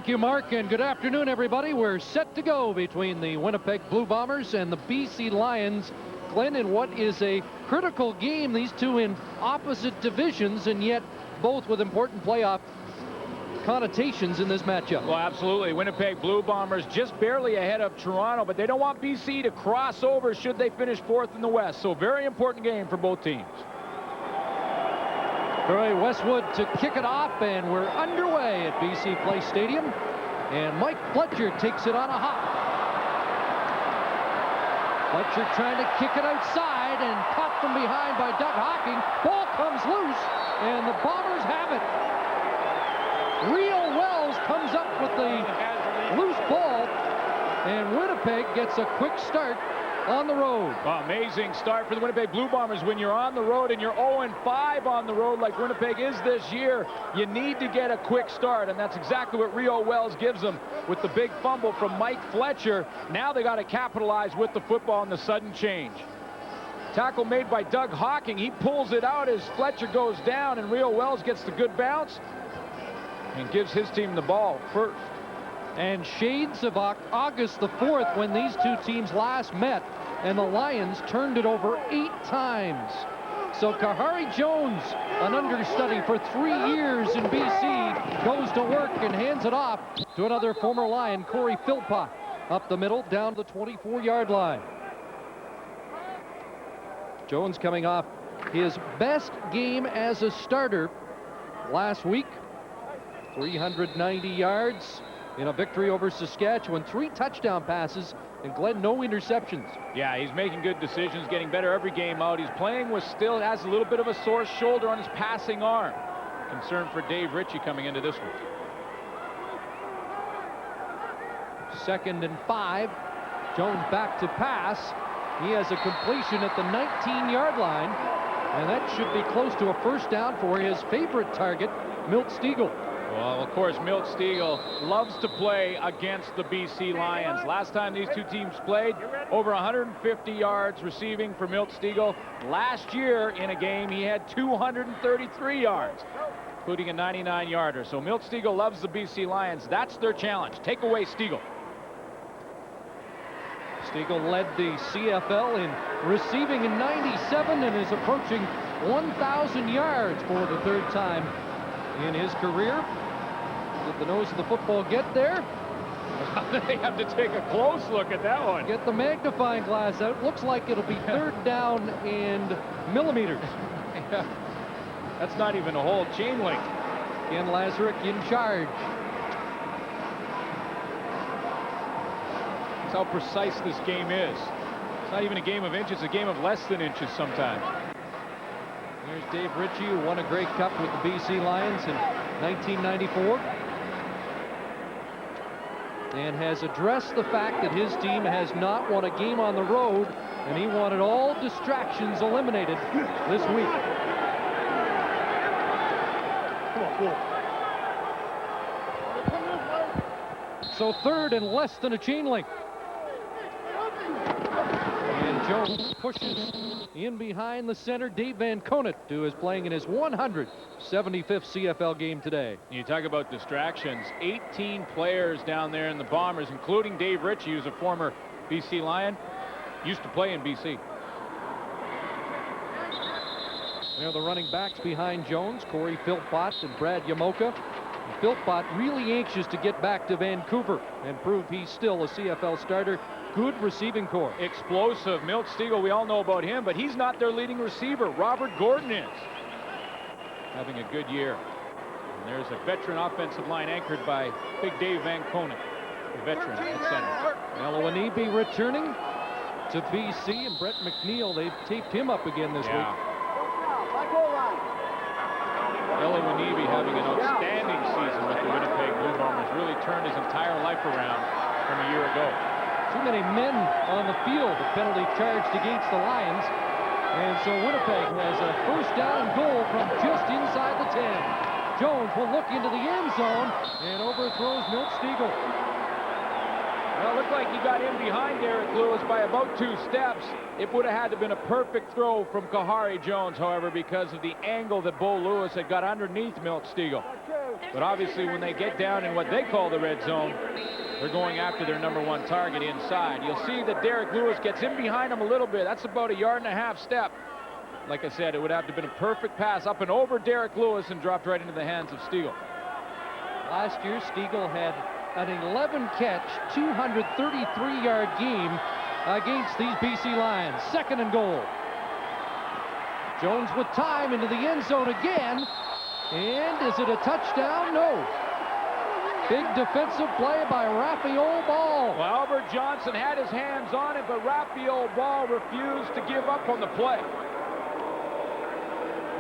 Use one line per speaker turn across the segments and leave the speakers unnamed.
Thank you, Mark, and good afternoon, everybody. We're set to go between the Winnipeg Blue Bombers and the BC Lions. Glenn, in what is a critical game, these two in opposite divisions, and yet both with important playoff connotations in this matchup.
Well, absolutely. Winnipeg Blue Bombers just barely ahead of Toronto, but they don't want BC to cross over should they finish fourth in the West. So very important game for both teams.
Troy Westwood to kick it off, and we're underway at BC Place Stadium. And Mike Fletcher takes it on a hop. Fletcher trying to kick it outside and caught from behind by Doug Hocking. Ball comes loose, and the Bombers have it. Rio Wells comes up with the loose ball, and Winnipeg gets a quick start on the road.
Well, amazing start for the Winnipeg Blue Bombers. When you're on the road and you're 0-5 on the road like Winnipeg is this year, you need to get a quick start, and that's exactly what Rio Wells gives them with the big fumble from Mike Fletcher. Now they got to capitalize with the football and the sudden change. Tackle made by Doug Hocking. He pulls it out as Fletcher goes down, and Rio Wells gets the good bounce and gives his team the ball first.
And shades of August the 4th when these two teams last met, and the Lions turned it over 8 times. So Kahari Jones, an understudy for 3 years in BC, goes to work and hands it off to another former Lion, Corey Philpott, up the middle down to the 24-yard line. Jones coming off his best game as a starter last week. 390 yards in a victory over Saskatchewan. 3 touchdown passes, and Glenn, no interceptions.
Yeah, he's making good decisions, getting better every game out. He's playing with still has a little bit of a sore shoulder on his passing arm. Concern for Dave Ritchie coming into this one.
2nd and 5. Jones back to pass. He has a completion at the 19-yard line, and that should be close to a first down for his favorite target, Milt Stegall.
Well, of course, Milt Stegall loves to play against the BC Lions. Last time these two teams played, over 150 yards receiving for Milt Stegall. Last year in a game, he had 233 yards, including a 99-yarder. So Milt Stegall loves the BC Lions. That's their challenge. Take away Stegall.
Stegall led the CFL in receiving in 97 and is approaching 1,000 yards for the 3rd time in his career. Did the nose of the football get there?
They have to take a close look at that one.
Get the magnifying glass out. Looks like it'll be 3rd down and millimeters.
Yeah. That's not even a whole chain link.
Ken Lazarick in charge.
That's how precise this game is. It's not even a game of inches, a game of less than inches sometimes.
There's Dave Ritchie, who won a Grey Cup with the BC Lions in 1994. And has addressed the fact that his team has not won a game on the road, and he wanted all distractions eliminated this week. So 3rd and less than a chain link. And Jones pushes in behind the center. Dave Van Conant, who is playing in his 175th CFL game today.
You talk about distractions. 18 players down there in the Bombers, including Dave Ritchie, who's a former BC Lion, used to play in BC.
There are the running backs behind Jones, Corey Philpott and Brad Yamoka. Philpott really anxious to get back to Vancouver and prove he's still a CFL starter. Good receiving core.
Explosive. Milt Stegall, we all know about him, but he's not their leading receiver. Robert Gordon is having a good year. And there's a veteran offensive line anchored by Big Dave Van Conant, the veteran at center.
Elowanibi returning to BC, and Brett McNeil, they've taped him up again this week.
Elowanibi having an outstanding season with the Winnipeg Blue Bombers. Really turned his entire life around from a year ago.
Too many men on the field. The penalty charged against the Lions. And so Winnipeg has a first down goal from just inside the 10. Jones will look into the end zone and overthrows Milt Stegall.
Well, it looked like he got in behind Derek Lewis by about 2 steps. It would have had to have been a perfect throw from Kahari Jones, however, because of the angle that Bo Lewis had got underneath Milk-Stegall. But obviously, when they get down in what they call the red zone, they're going after their #1 target inside. You'll see that Derek Lewis gets in behind him a little bit. That's about a 1.5 step. Like I said, it would have to have been a perfect pass up and over Derek Lewis and dropped right into the hands of Stegall.
Last year, Stegall had an 11-catch, 233-yard game against these BC Lions. 2nd and goal. Jones with time into the end zone again. And is it a touchdown? No. Big defensive play by Raphael Ball.
Well, Albert Johnson had his hands on it, but Raphael Ball refused to give up on the play.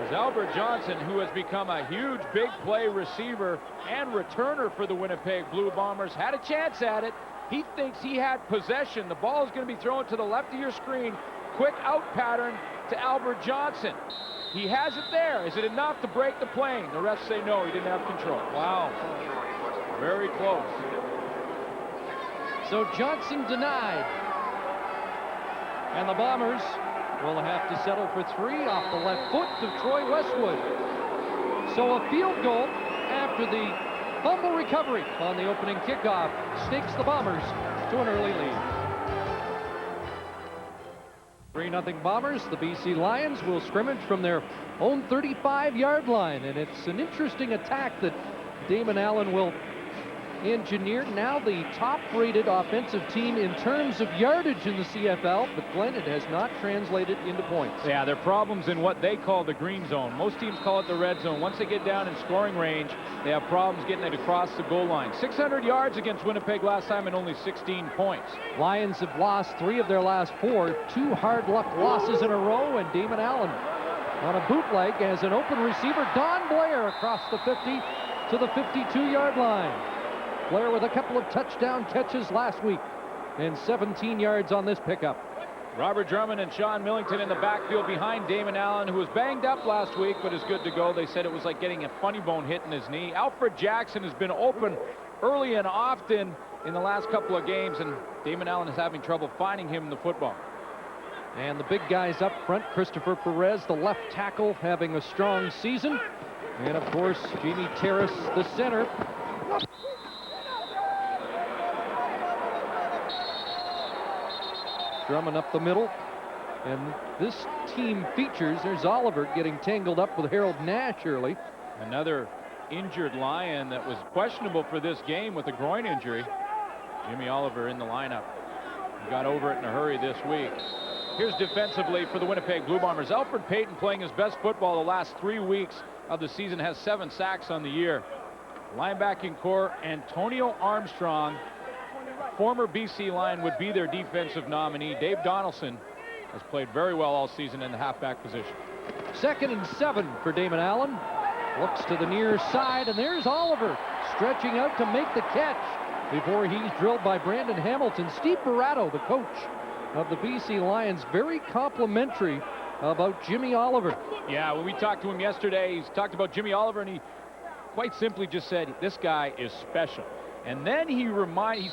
As Albert Johnson, who has become a huge big play receiver and returner for the Winnipeg Blue Bombers, had a chance at it. He thinks he had possession. The ball is going to be thrown to the left of your screen. Quick out pattern to Albert Johnson. He has it there. Is it enough to break the plane? The refs say no, he didn't have control. Wow. Very close.
So Johnson denied. And the Bombers will have to settle for 3 off the left foot of Troy Westwood. So a field goal after the fumble recovery on the opening kickoff stakes the Bombers to an early lead. 3-0 Bombers. The BC Lions will scrimmage from their own 35-yard line, and it's an interesting attack that Damon Allen will engineer. Now the top-rated offensive team in terms of yardage in the CFL, but Glenn, it has not translated into points.
Yeah, there are problems in what they call the green zone. Most teams call it the red zone. Once they get down in scoring range, they have problems getting it across the goal line. 600 yards against Winnipeg last time and only 16 points.
Lions have lost 3 of their last 4, 2 hard luck losses in a row, and Damon Allen on a bootleg as an open receiver. Don Blair across the 50 to the 52-yard line. Blair with a couple of touchdown catches last week and 17 yards on this pickup.
Robert Drummond and Sean Millington in the backfield behind Damon Allen, who was banged up last week but is good to go. They said it was like getting a funny bone hit in his knee. Alfred Jackson has been open early and often in the last couple of games, and Damon Allen is having trouble finding him in the football.
And the big guys up front, Christopher Perez, the left tackle, having a strong season. And of course, Jamie Terrace, the center. Drummond up the middle, and this team features, there's Oliver getting tangled up with Harold Nash early.
Another injured Lion that was questionable for this game with a groin injury. Jimmy Oliver in the lineup. He got over it in a hurry this week. Here's defensively for the Winnipeg Blue Bombers. Alfred Payton playing his best football the last 3 weeks of the season, has 7 sacks on the year. Linebacking core, Antonio Armstrong, former BC Lion, would be their defensive nominee. Dave Donaldson has played very well all season in the halfback position.
2nd and 7 for Damon Allen. Looks to the near side, and there's Oliver stretching out to make the catch before he's drilled by Brandon Hamilton. Steve Barato, the coach of the BC Lions, very complimentary about Jimmy Oliver.
Yeah, when we talked to him yesterday, he's talked about Jimmy Oliver, and he quite simply just said, this guy is special. And then he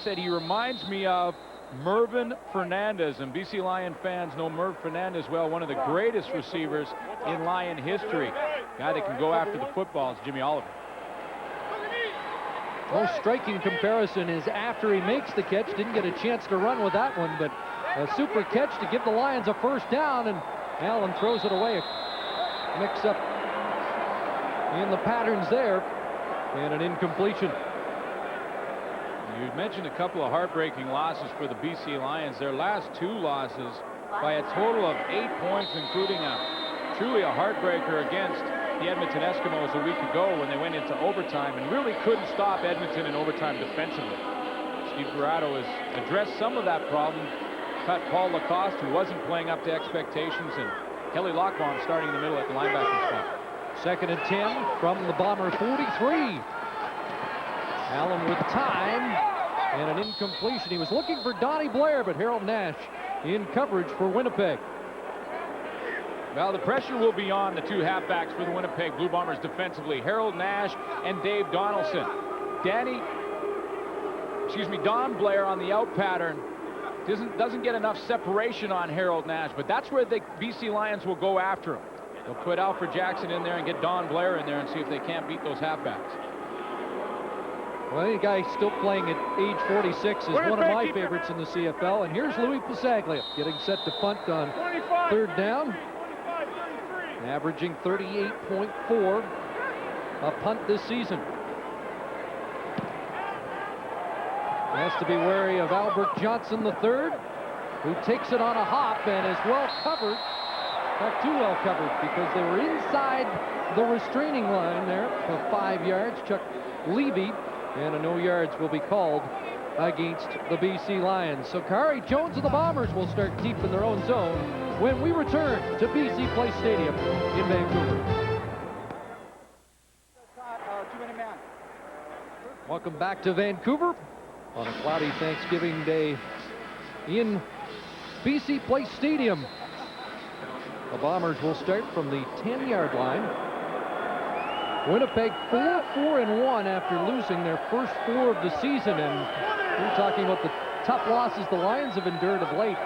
said he reminds me of Mervyn Fernandez, and BC Lion fans know Merv Fernandez well, one of the greatest receivers in Lion history. Guy that can go after the football is Jimmy Oliver.
Most striking comparison is after he makes the catch. Didn't get a chance to run with that one, but a super catch to give the Lions a first down, and Allen throws it away. A mix-up in the patterns there, and an incompletion.
You mentioned a couple of heartbreaking losses for the BC Lions. Their last 2 losses by a total of 8 points, including truly a heartbreaker against the Edmonton Eskimos a week ago when they went into overtime and really couldn't stop Edmonton in overtime defensively. Steve Barato has addressed some of that problem. Cut Paul Lacoste, who wasn't playing up to expectations, and Kelly Lockbaum starting in the middle at the linebacking spot.
2nd and 10 from the Bomber 43. Allen with time and an incompletion. He was looking for Donnie Blair, but Harold Nash in coverage for Winnipeg.
Well, the pressure will be on the 2 halfbacks for the Winnipeg Blue Bombers defensively, Harold Nash and Dave Donaldson. Danny Don Blair on the out pattern doesn't get enough separation on Harold Nash, but that's where the BC Lions will go after him. They'll put Alfred Jackson in there and get Don Blair in there and see if they can't beat those halfbacks.
Well, the guy still playing at age 46 is one of my favorites in the CFL. And here's Louis Pasaglia getting set to punt on 3rd down, averaging 38.4 a punt this season. Has to be wary of Albert Johnson III, who takes it on a hop and is well covered. Not too well covered because they were inside the restraining line there for 5 yards. Chuck Levy, and a no yards will be called against the BC Lions. So Kahari Jones of the Bombers will start deep in their own zone when we return to BC Place Stadium in Vancouver. Welcome back to Vancouver on a cloudy Thanksgiving Day in BC Place Stadium. The Bombers will start from the 10-yard line. Winnipeg 4-4-1 after losing their first 4 of the season, and we're talking about the tough losses the Lions have endured of late.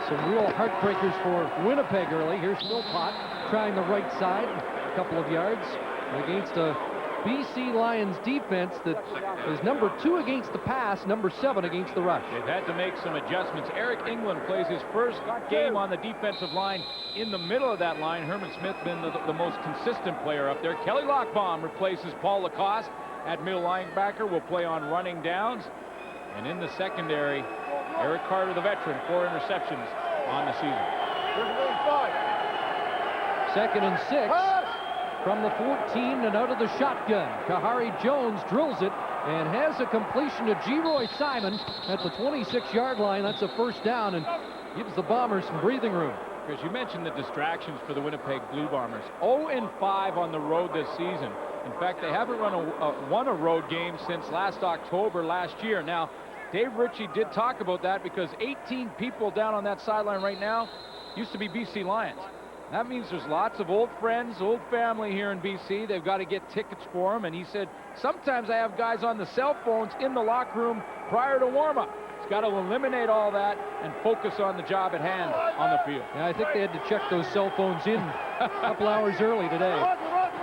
Some real heartbreakers for Winnipeg early. Here's Philpott trying the right side, a couple of yards against a BC Lions defense that is number 2 against the pass, number 7 against the rush.
They've had to make some adjustments. Eric England plays his first game on the defensive line in the middle of that line. Herman Smith been the most consistent player up there. Kelly Lockbaum replaces Paul Lacoste at middle linebacker. Will play on running downs. And in the secondary, Eric Carter, the veteran, 4 interceptions on the season.
2nd and 6. From the 14 and out of the shotgun. Kahari Jones drills it and has a completion to Geroy Simon at the 26-yard line. That's a first down and gives the Bombers some breathing room.
Because you mentioned the distractions for the Winnipeg Blue Bombers. 0-5 on the road this season. In fact, they haven't won a road game since last October last year. Now, Dave Ritchie did talk about that because 18 people down on that sideline right now used to be BC Lions. That means there's lots of old friends, old family here in BC. They've got to get tickets for them. And he said, sometimes I have guys on the cell phones in the locker room prior to warm-up. He's got to eliminate all that and focus on the job at hand on the field.
Yeah, I think they had to check those cell phones in a couple hours early today.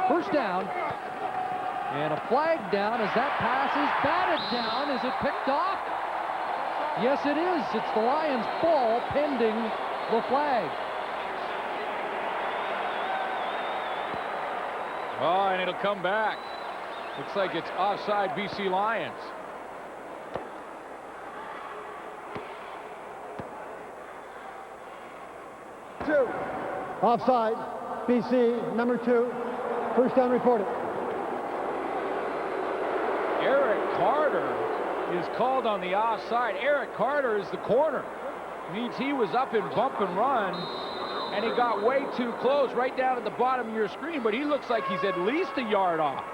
First down. And a flag down as that pass is batted down. Is it picked off? Yes, it is. It's the Lions' ball pending the flag.
Oh, and it'll come back. Looks like it's offside BC Lions.
Offside, BC, number 2. First down reported.
Eric Carter is called on the offside. Eric Carter is the corner. Means he was up in bump and run, and he got way too close, right down at the bottom of your screen, but he looks like he's at least a yard off.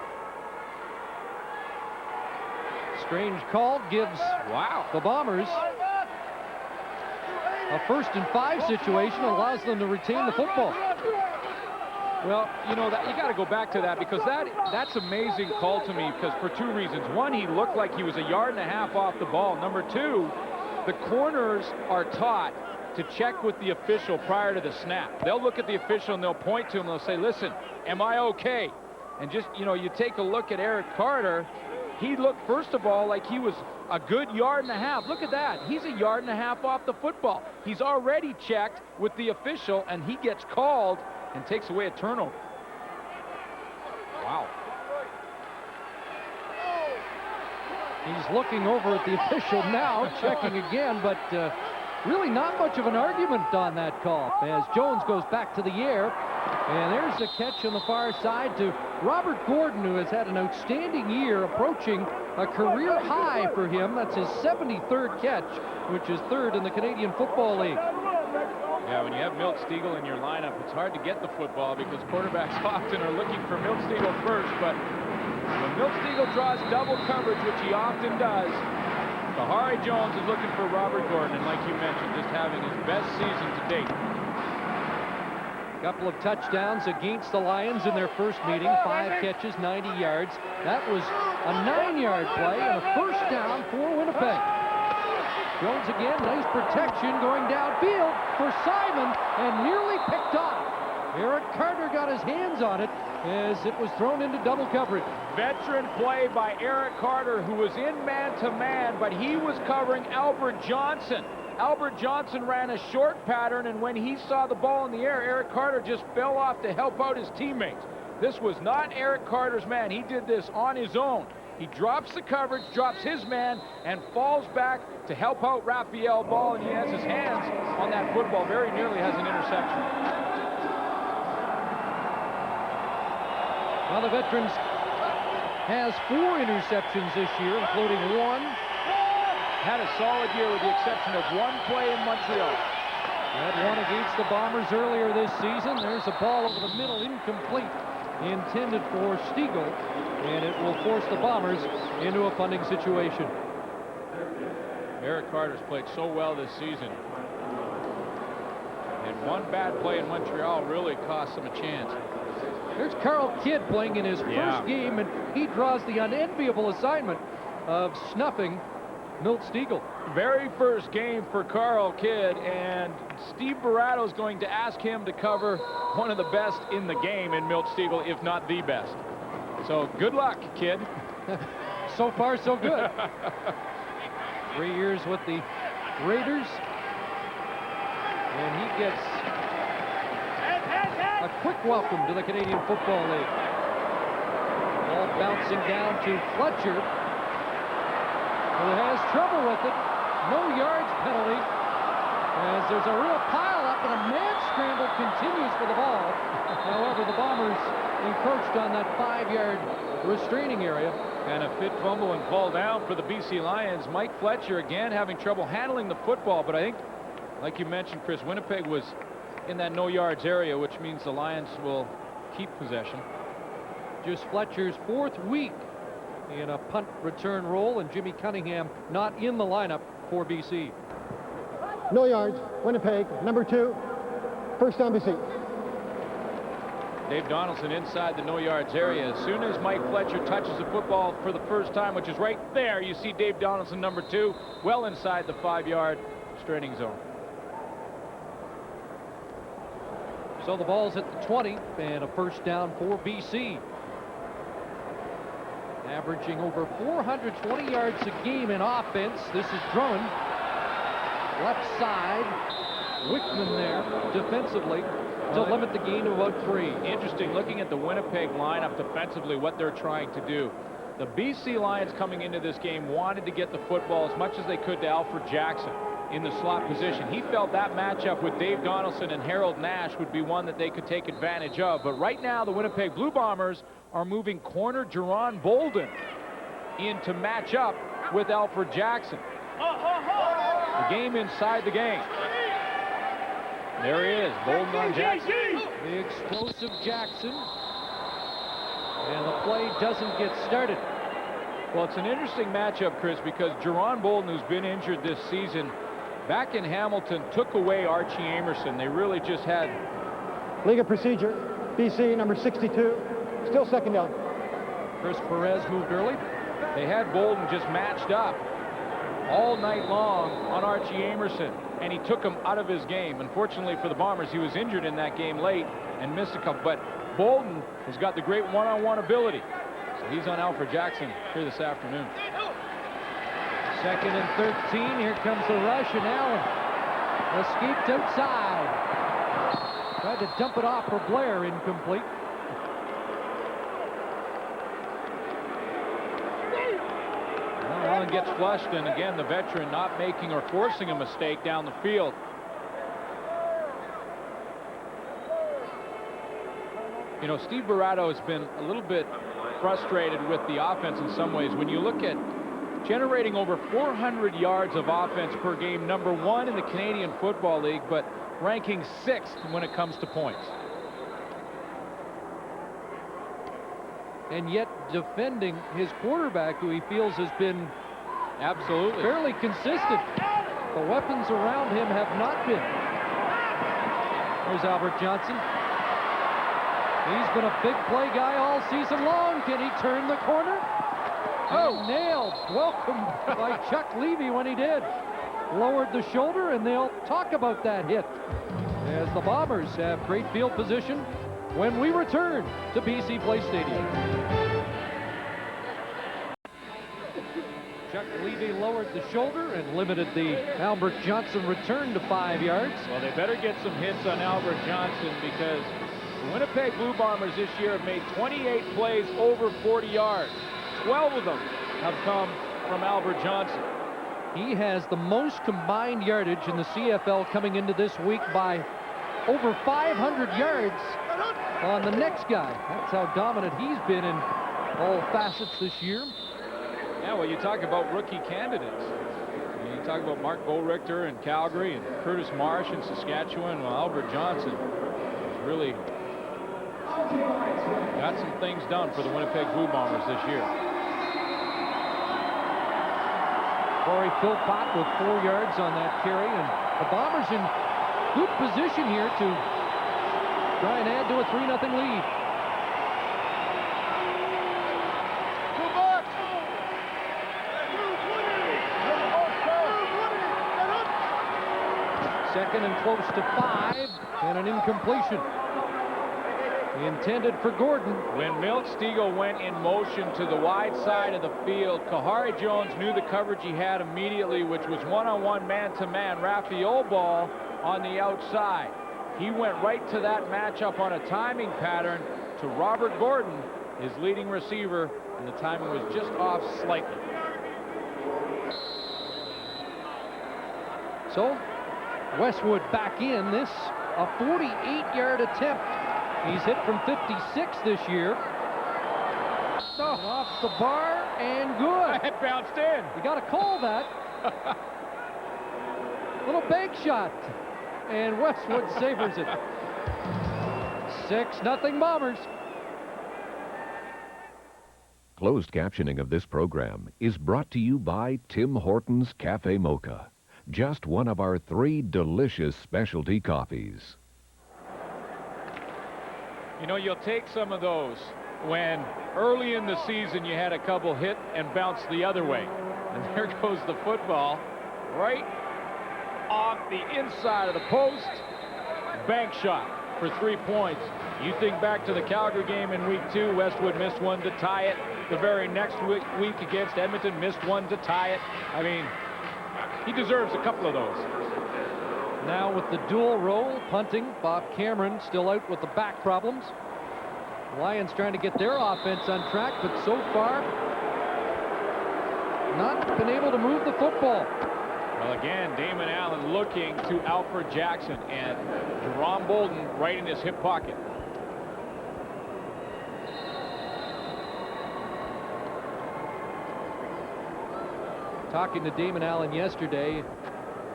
Strange call gives the Bombers a 1st and 5 situation, allows them to retain the football.
Well, you know, that you got to go back to that because that's amazing call to me because for 2 reasons. One, he looked like he was a yard and a half off the ball. Number 2, the corners are taught to check with the official prior to the snap. They'll look at the official and they'll point to him and they'll say, listen, am I okay? And just, you know, you take a look at Eric Carter. He looked, first of all, like he was a good yard and a half. Look at that. He's a yard and a half off the football. He's already checked with the official and he gets called and takes away a turnover. Wow.
He's looking over at the official now, checking again, but really not much of an argument on that call as Jones goes back to the air. And there's a catch on the far side to Robert Gordon, who has had an outstanding year, approaching a career high for him. That's his 73rd catch, which is 3rd in the Canadian Football League.
Yeah, when you have Milt Stegall in your lineup, it's hard to get the football because quarterbacks often are looking for Milt Stegall first. But when Milt Stegall draws double coverage, which he often does, Kahari Jones is looking for Robert Gordon, and like you mentioned, just having his best season to date.
Couple of touchdowns against the Lions in their first meeting. 5 catches, 90 yards. That was a 9-yard play and a first down for Winnipeg. Jones again, nice protection going downfield for Simon and nearly picked off. Eric Carter got his hands on it as it was thrown into double coverage.
Veteran play by Eric Carter, who was in man-to-man, but he was covering Albert Johnson. Albert Johnson ran a short pattern, and when he saw the ball in the air, Eric Carter just fell off to help out his teammates. This was not Eric Carter's man. He did this on his own. He drops the coverage, drops his man, and falls back to help out Raphael Ball, and he has his hands on that football. Very nearly has an interception.
Well, the Veterans has 4 interceptions this year, including 1.
Had a solid year with the exception of 1 play in Montreal.
Had one against the Bombers earlier this season. There's a ball over the middle, incomplete, intended for Stiegel, and it will force the Bombers into a punting situation.
Eric Carter's played so well this season. And one bad play in Montreal really cost him a chance.
There's Carl Kidd playing in his first game, and he draws the unenviable assignment of snuffing Milt Stiegel.
Very first game for Carl Kidd, and Steve Barato is going to ask him to cover one of the best in the game in Milt Stiegel, if not the best. So good luck, Kidd.
So far, so good. 3 years with the Raiders, and he gets a quick welcome to the Canadian Football League. Ball bouncing down to Fletcher, who has trouble with it. No yards penalty, as there's a real pile-up, and a man scramble continues for the ball. However, the Bombers encroached on that 5-yard restraining area.
And a fit fumble and fall down for the BC Lions. Mike Fletcher again having trouble handling the football, but I think, like you mentioned, Chris, Winnipeg was in that no yards area, which means the Lions will keep possession.
Just Fletcher's 4th week in a punt return role, and Jimmy Cunningham not in the lineup for BC.
No yards, Winnipeg, number 2, first down BC.
Dave Donaldson inside the no yards area. As soon as Mike Fletcher touches the football for the first time, which is right there, you see Dave Donaldson, number 2, well inside the 5-yard restraining zone.
So the ball's at the 20, and a first down for BC. Averaging over 420 yards a game in offense. This is Drummond. Left side. Wickman there defensively to limit the gain to about 3.
Interesting looking at the Winnipeg lineup defensively, what they're trying to do. The BC Lions coming into this game wanted to get the football as much as they could to Alfred Jackson in the slot position. He felt that matchup with Dave Donaldson and Harold Nash would be one that they could take advantage of. But right now, the Winnipeg Blue Bombers are moving corner Jerron Bolden in to match up with Alfred Jackson. The game inside the game. There he is, Bolden on Jackson.
The explosive Jackson. And the play doesn't get started.
Well, it's an interesting matchup, Chris, because Jerron Bolden, who's been injured this season, back in Hamilton, took away Archie Amerson. They really just had...
League of procedure, BC, number 62, still second down.
Chris Perez moved early.
They had Bolden just matched up all night long on Archie Amerson, and he took him out of his game. Unfortunately for the Bombers, he was injured in that game late and missed a couple, but Bolden has got the great one-on-one ability. So he's on Alfred Jackson here this afternoon.
2nd and 13. Here comes the rush, and Allen escaped outside. Tried to dump it off for Blair, incomplete.
Well, Allen gets flushed, and again, the veteran not making or forcing a mistake down the field. You know, Steve Barato has been a little bit frustrated with the offense in some ways. When you look at generating over 400 yards of offense per game, number 1 in the Canadian Football League, but ranking 6th when it comes to points.
And yet defending his quarterback, who he feels has been
absolutely
fairly consistent. The weapons around him have not been. There's Albert Johnson. He's been a big play guy all season long. Can he turn the corner? Oh, nailed. Welcome by Chuck Levy when he did. lowered the shoulder, and they'll talk about that hit as the Bombers have great field position when we return to BC Place Stadium. Chuck Levy lowered the shoulder and limited the Albert Johnson return to 5 yards.
Well, they better get some hits on Albert Johnson, because the Winnipeg Blue Bombers this year have made 28 plays over 40 yards. 12 of them have come from Albert Johnson.
He has the most combined yardage in the CFL coming into this week by over 500 yards on the next guy. That's how dominant he's been in all facets this year.
Yeah, well, you talk about rookie candidates. You talk about Mark Boerichter in Calgary and Curtis Marsh in Saskatchewan. Well, Albert Johnson has really got some things done for the Winnipeg Blue Bombers this year.
Corey Philpott with 4 yards on that carry, and the Bombers in good position here to try and add to a 3-0 lead. Second and close to 5, and an incompletion intended for Gordon.
When Milt Stegall went in motion to the wide side of the field, Kahari Jones knew the coverage he had immediately, which was one-on-one man-to-man Rafael ball on the outside. He went right to that matchup on a timing pattern to Robert Gordon, his leading receiver, and the timing was just off slightly.
So Westwood back in this, a 48-yard attempt. He's hit from 56 this year. Off the bar and good.
It bounced in.
You got to call that. Little bank shot, and Westwood savors it. 6-0 Bombers.
Closed captioning of this program is brought to you by Tim Hortons Cafe Mocha. Just one of our 3 delicious specialty coffees.
You know, you'll take some of those when early in the season you had a couple hit and bounce the other way. And there goes the football right off the inside of the post. Bank shot for 3 points. You think back to the Calgary game in week 2, Westwood missed one to tie it. The very next week against Edmonton, missed one to tie it. I mean, he deserves a couple of those.
Now with the dual role, punting, Bob Cameron still out with the back problems. Lions trying to get their offense on track, but so far not been able to move the football.
Well, again, Damon Allen looking to Alfred Jackson, and Jerome Bolden right in his hip pocket.
Talking to Damon Allen yesterday,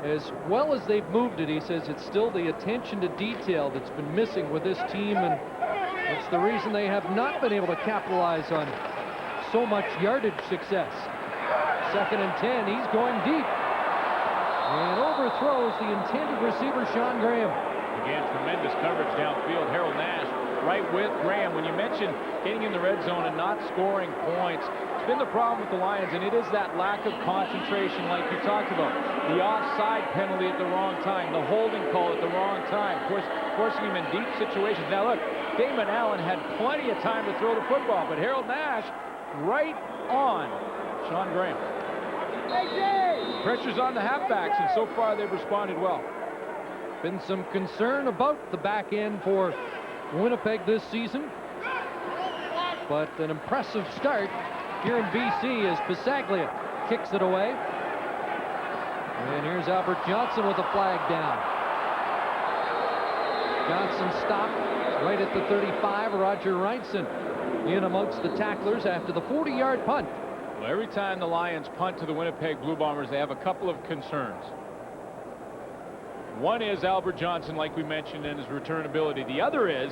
as well as they've moved it, he says it's still the attention to detail that's been missing with this team, and it's the reason they have not been able to capitalize on so much yardage success. 2nd and 10, he's going deep and overthrows the intended receiver, Sean Graham.
Again, tremendous coverage downfield. Harold Nash right with Graham. When you mention getting in the red zone and not scoring points, it's been the problem with the Lions, and it is that lack of concentration like you talked about. The offside penalty at the wrong time, the holding call at the wrong time, forcing him in deep situations. Now look, Damon Allen had plenty of time to throw the football, but Harold Nash right on Sean Graham. Pressure's on the halfbacks, and so far they've responded well.
Been some concern about the back end for Winnipeg this season, but an impressive start here in BC as Pisaglia kicks it away. And here's Albert Johnson with a flag down. Johnson stopped right at the 35. Roger Wrightson in amongst the tacklers after the 40-yard punt.
Well, every time the Lions punt to the Winnipeg Blue Bombers, they have a couple of concerns. One is Albert Johnson, like we mentioned, and his return ability. The other is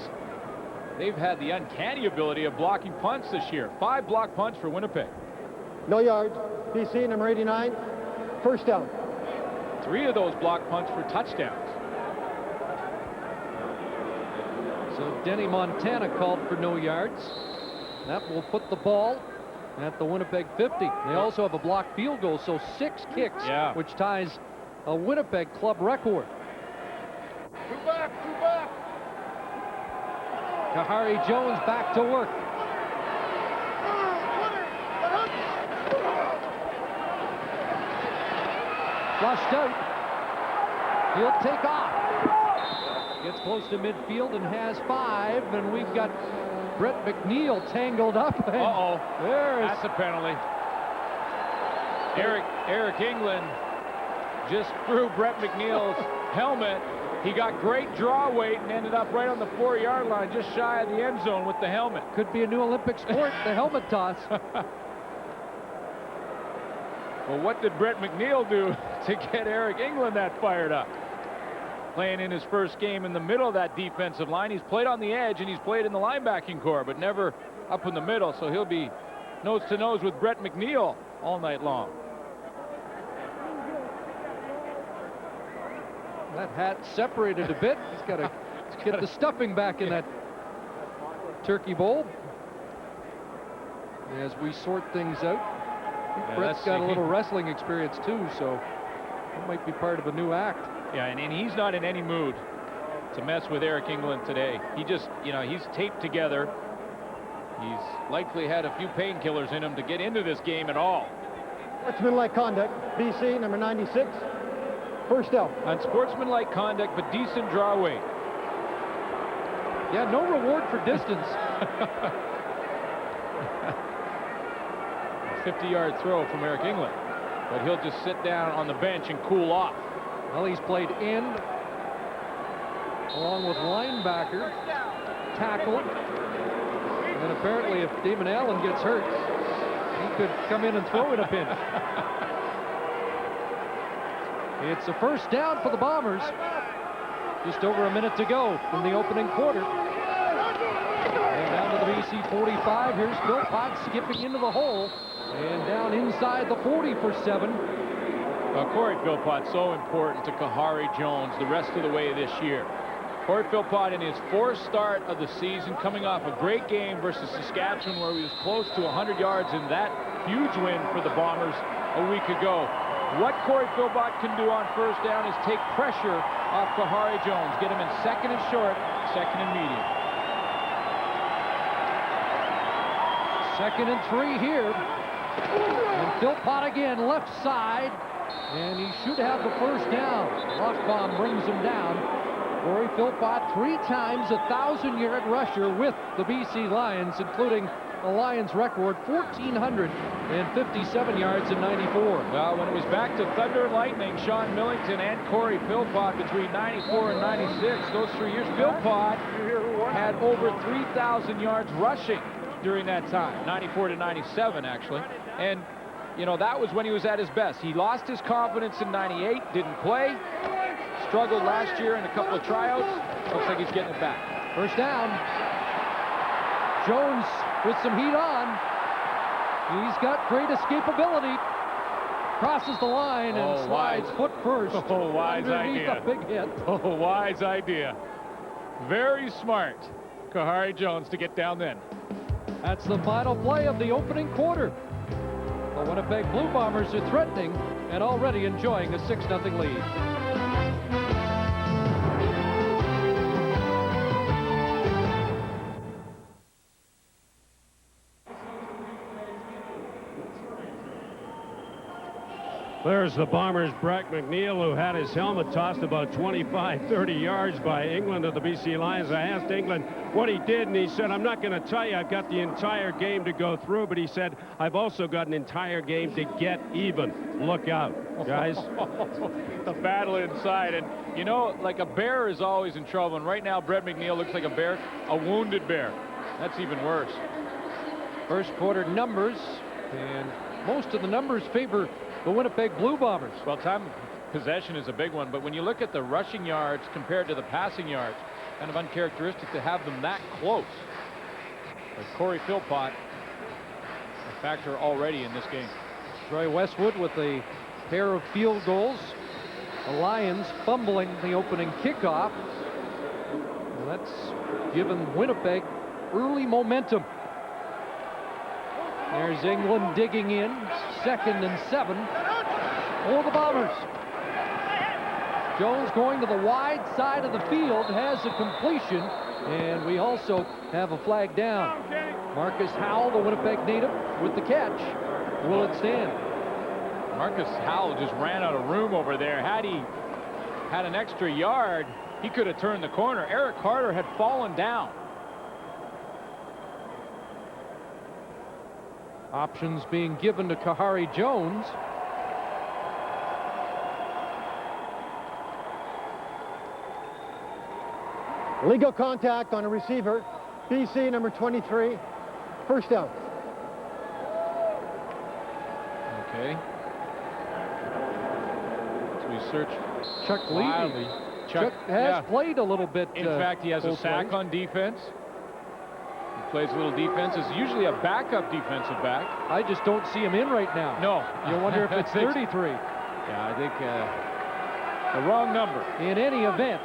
they've had the uncanny ability of blocking punts this year. 5 block punts for Winnipeg.
No yards. BC, number 89. First down.
3 of those block punts for touchdowns.
So Denny Montana called for no yards. That will put the ball at the Winnipeg 50. They also have a blocked field goal, so 6 kicks, which ties a Winnipeg club record.
Two back.
Kahari Jones back to work. Flushed out. He'll take off. Gets close to midfield and has 5, and we've got Brett McNeil tangled up.
Uh-oh. That's a penalty. Eric England just threw Brett McNeil's helmet. He got great draw weight and ended up right on the 4-yard line, just shy of the end zone with the helmet.
Could be a new Olympic sport, the helmet toss.
Well, what did Brett McNeil do to get Eric England that fired up? Playing in his first game in the middle of that defensive line. He's played on the edge and he's played in the linebacking core, but never up in the middle, so he'll be nose to nose with Brett McNeil all night long.
That hat separated a bit. He's got to get the stuffing back in that turkey bowl as we sort things out. Brett's got a little wrestling experience too, so it might be part of a new act.
Yeah, and he's not in any mood to mess with Eric England today. He just, he's taped together. He's likely had a few painkillers in him to get into this game at all.
Sportsmanlike conduct, BC, number 96. First down.
Unsportsmanlike conduct, but decent draw weight.
Yeah, no reward for distance.
50-yard throw from Eric England, but he'll just sit down on the bench and cool off.
Well, he's played end along with linebacker, tackle, and apparently if Damon Allen gets hurt, he could come in and throw in a pinch. It's a first down for the Bombers. Just over a minute to go in the opening quarter. And down to the BC 45. Here's Philpott skipping into the hole and down inside the 40 for 7.
Corey Philpott, so important to Kahari Jones the rest of the way this year. Corey Philpott in his 4th start of the season, coming off a great game versus Saskatchewan where he was close to 100 yards in that huge win for the Bombers a week ago. What Corey Philpott can do on first down is take pressure off Kahari Jones, get him in 2nd and short, 2nd and medium.
2nd and 3 here. And Philpott again, left side. And he should have the first down. Lockbaum brings him down. Corey Philpott, 3 times 1,000-yard rusher with the BC Lions, including the Lions record 1,457 yards in 94.
Well, when it was back to Thunder and Lightning, Sean Millington and Corey Philpott between 94 and 96, those 3 years, Philpott had over 3,000 yards rushing during that time, 94 to 97 actually. And that was when he was at his best. He lost his confidence in 98, didn't play, struggled last year in a couple of tryouts. Looks like he's getting it back.
First down. Jones with some heat on. He's got great escapability. Crosses the line and slides foot first.
Oh, wise idea.
A big hit.
Oh, wise idea. Very smart, Kahari Jones, to get down then.
That's the final play of the opening quarter. The Winnipeg Blue Bombers are threatening and already enjoying a 6-0 lead.
There's the Bombers' Brett McNeil, who had his helmet tossed about 25-30 yards by England of the BC Lions. I asked England what he did, and he said, I'm not going to tell you I've got the entire game to go through, but he said, I've also got an entire game to get even. Look out, guys.
The battle inside, and like a bear is always in trouble, and right now Brett McNeil looks like a bear, a wounded bear. That's even worse.
First quarter numbers, and most of the numbers favor the Winnipeg Blue Bombers.
Well, time of possession is a big one, but when you look at the rushing yards compared to the passing yards, kind of uncharacteristic to have them that close. But Corey Philpott, a factor already in this game.
Troy Westwood with a pair of field goals. The Lions fumbling the opening kickoff. Well, that's given Winnipeg early momentum. There's England digging in. 2nd and 7 for the Bombers. Jones going to the wide side of the field, has a completion, and we also have a flag down. Marcus Howell, the Winnipeg native, with the catch. Will it stand?
Marcus Howell just ran out of room over there. Had he had an extra yard, he could have turned the corner. Eric Carter had fallen down.
Options being given to Kahari Jones.
Legal contact on a receiver. BC number 23. First down.
Okay. So we search
Chuck
wildly.
Levy. Chuck has played a little bit.
In fact, he has a sack on defense. He plays a little defense. Is usually a backup defensive back.
I just don't see him in right now.
No.
You wonder if it's 33.
Yeah, I think the wrong number.
In any event,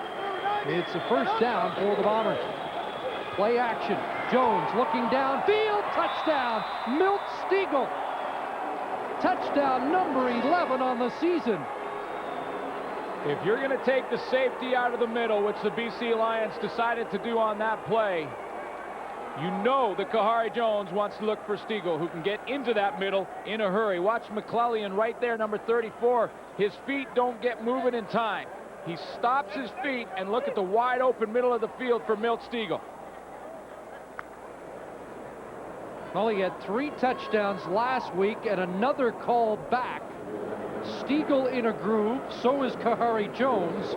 it's a first down for the Bombers. Play action. Jones looking downfield. Touchdown. Milt Stegall. Touchdown number 11 on the season.
If you're going to take the safety out of the middle, which the BC Lions decided to do on that play, you know that Kahari Jones wants to look for Stegall, who can get into that middle in a hurry. Watch McClellan right there, number 34. His feet don't get moving in time. He stops his feet, and look at the wide open middle of the field for Milt Stegall.
Well, he had 3 touchdowns last week and another call back. Stegall in a groove, so is Kahari Jones.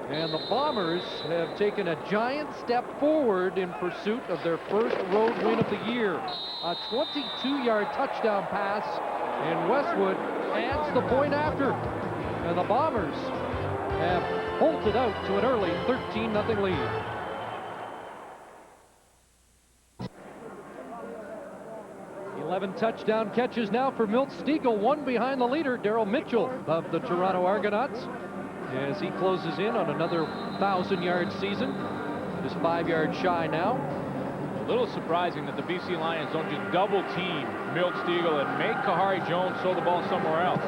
And the Bombers have taken a giant step forward in pursuit of their first road win of the year. A 22-yard touchdown pass, and Westwood adds the point after. And the Bombers have bolted out to an early 13-0 lead. Touchdown catches now for Milt Stegall, one behind the leader, Daryl Mitchell of the Toronto Argonauts, as he closes in on another 1,000-yard season. Just 5 yards shy now.
A little surprising that the BC Lions don't just double team Milt Stegall and make Kahari Jones throw the ball somewhere else.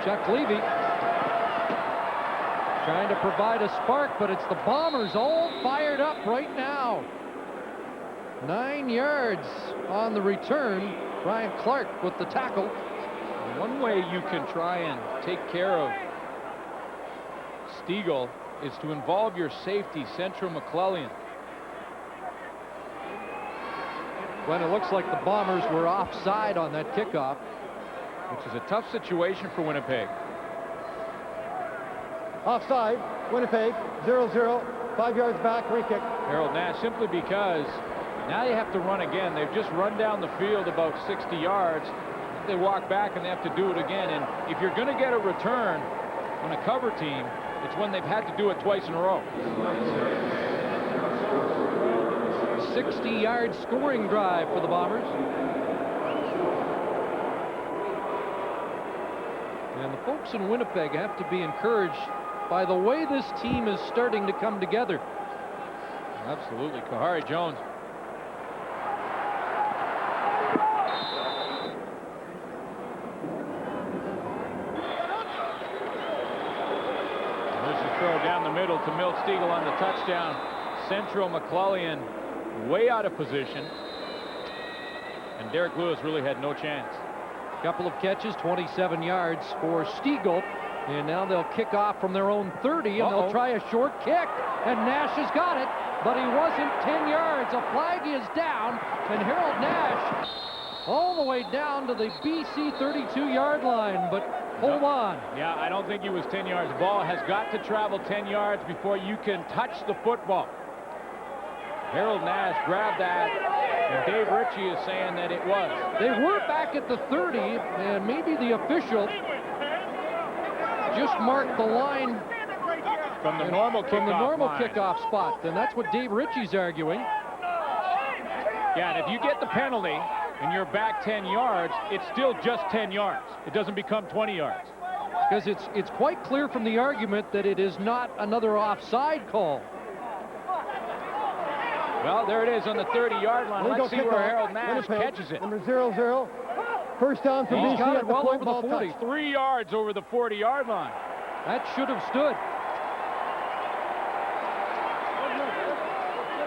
Chuck Levy trying to provide a spark, but it's the Bombers all fired up right now. 9 yards on the return. Brian Clark with the tackle.
One way you can try and take care of Stegall is to involve your safety, Central McClellan.
When it looks like the Bombers were offside on that kickoff,
which is a tough situation for Winnipeg.
Offside, Winnipeg, 0-0, 5 yards back, free kick.
Harold Nash, simply because now they have to run again. They've just run down the field about 60 yards. They walk back and they have to do it again. And if you're going to get a return on a cover team, it's when they've had to do it twice in a row.
60-yard scoring drive for the Bombers. And the folks in Winnipeg have to be encouraged by the way this team is starting to come together.
Absolutely. Kahari Jones. Throw down the middle to Milt Stegall on the touchdown. Central McClellan way out of position. And Derek Lewis really had no chance.
Couple of catches, 27 yards for Stegall. And now they'll kick off from their own 30, and they'll try a short kick. And Nash has got it, but he wasn't 10 yards. A flag is down, and Harold Nash all the way down to the BC 32-yard line, but hold on.
Yeah, I don't think he was 10 yards. The ball has got to travel 10 yards before you can touch the football. Harold Nash grabbed that, and Dave Ritchie is saying that it was.
They were back at the 30, and maybe the official just marked the line
from the normal
kickoff spot. And that's what Dave Ritchie's arguing.
Yeah, and if you get the penalty and you're back 10 yards, it's still just 10 yards. It doesn't become 20 yards.
Because it's quite clear from the argument that it is not another offside call.
Well, there it is on the 30-yard line. Let's see where Harold Nash catches it.
Number 0-0, First down for
He's
BC
got
at
it
the
well
point
over the
without
40.
touch.
3 yards over the 40-yard line.
That should have stood.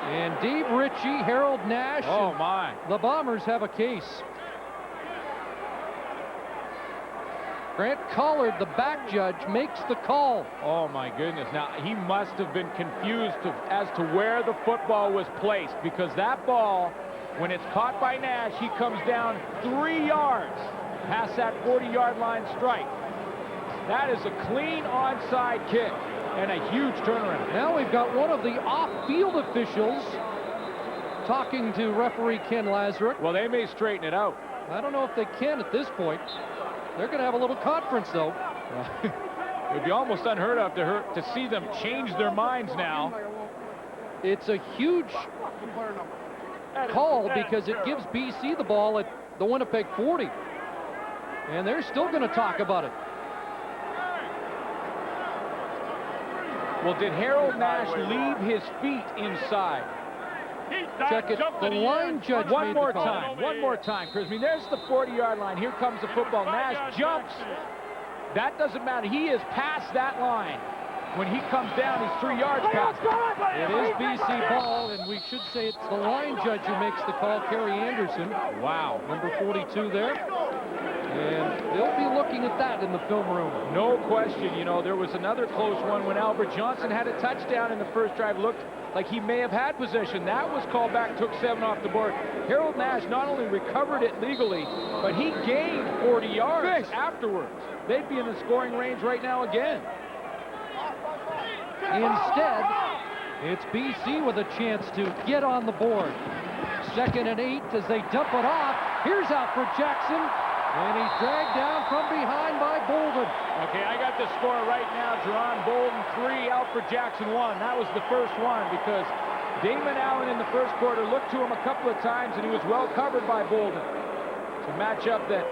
And Dave Ritchie, Harold Nash.
Oh,
and
my.
the Bombers have a case. Grant Collard, the back judge, makes the call.
Oh, my goodness. Now, he must have been confused as to where the football was placed, because that ball, when it's caught by Nash, he comes down 3 yards past that 40-yard line strike. That is a clean onside kick and a huge turnaround.
Now we've got one of the off-field officials talking to referee Ken Lazaruk.
Well, they may straighten it out.
I don't know if they can at this point. They're going to have a little conference, though.
It would be almost unheard of to see them change their minds now.
It's a huge call because it gives BC the ball at the Winnipeg 40. And they're still going to talk about it.
Well, did Harold Nash leave his feet inside?
Check it. The line judge
One
made
more
the call.
time. One more time, Chris. I mean, there's the 40-yard line. Here comes the football. Nash jumps. That doesn't matter. He is past that line. When he comes down, he's 3 yards past.
It is BC ball, and we should say it's the line judge who makes the call, Kerry Anderson.
Wow.
Number 42 there. And they'll be looking at that in the film room.
No question. You know, there was another close one when Albert Johnson had a touchdown in the first drive. Looked like he may have had possession. That was called back, took 7 off the board. Harold Nash not only recovered it legally, but he gained 40 yards afterwards. They'd be in the scoring range right now again.
Instead, it's BC with a chance to get on the board. 2nd and 8 as they dump it off. Here's Alfred Jackson, and he's dragged down from behind by Bolden.
Okay, I got the score right now. Jerron Bolden 3, Alfred Jackson 1. That was the first one because Damon Allen in the first quarter looked to him a couple of times, and he was well covered by Bolden. It's a matchup that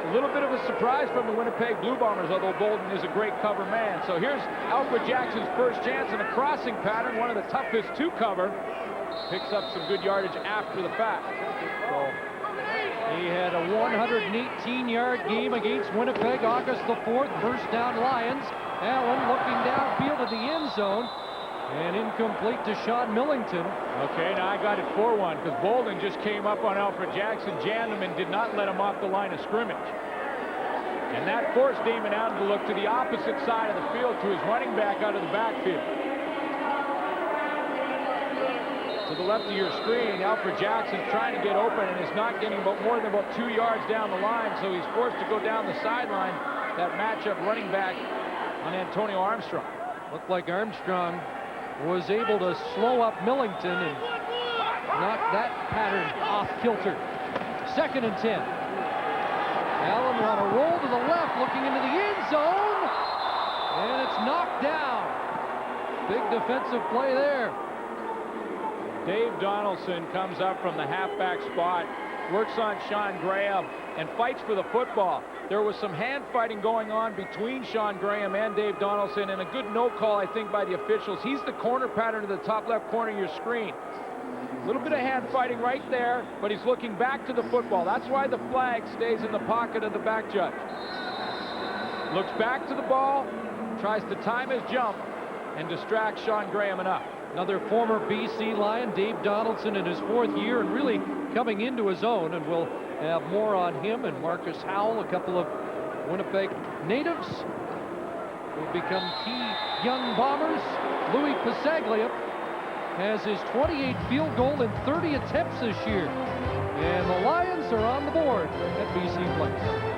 a little bit of a surprise from the Winnipeg Blue Bombers, although Bolden is a great cover man. So here's Alfred Jackson's first chance in a crossing pattern, one of the toughest to cover. Picks up some good yardage after the fact. So he had a 118-yard game against Winnipeg, August the 4th. First down Lions. Allen looking downfield at the end zone. And incomplete to Sean Millington. Okay, now I got it 4-1 because Bolden just came up on Alfred Jackson, jammed him, and did not let him off the line of scrimmage. And that forced Damon Allen to look to the opposite side of the field to his running back out of the backfield. To the left of your screen, Alfred Jackson's trying to get open and is not getting more than about 2 yards down the line, so he's forced to go down the sideline. That matchup running back on Antonio Armstrong.
Looked like Armstrong was able to slow up Millington and knock that pattern off kilter. 2nd and 10. Allen on a roll to the left, looking into the end zone, and it's knocked down. Big defensive play there.
Dave Donaldson comes up from the halfback spot, works on Sean Graham, and fights for the football. There was some hand fighting going on between Sean Graham and Dave Donaldson, and a good no call, I think, by the officials. He's the corner pattern to the top left corner of your screen. A little bit of hand fighting right there, but he's looking back to the football. That's why the flag stays in the pocket of the back judge. Looks back to the ball, tries to time his jump, and distracts Sean Graham enough.
Another former BC Lion, Dave Donaldson, in his 4th year and really coming into his own, and we'll have more on him and Marcus Howell, a couple of Winnipeg natives who become key young Bombers. Louis Pasaglia has his 28th field goal in 30 attempts this year. And the Lions are on the board at BC Place.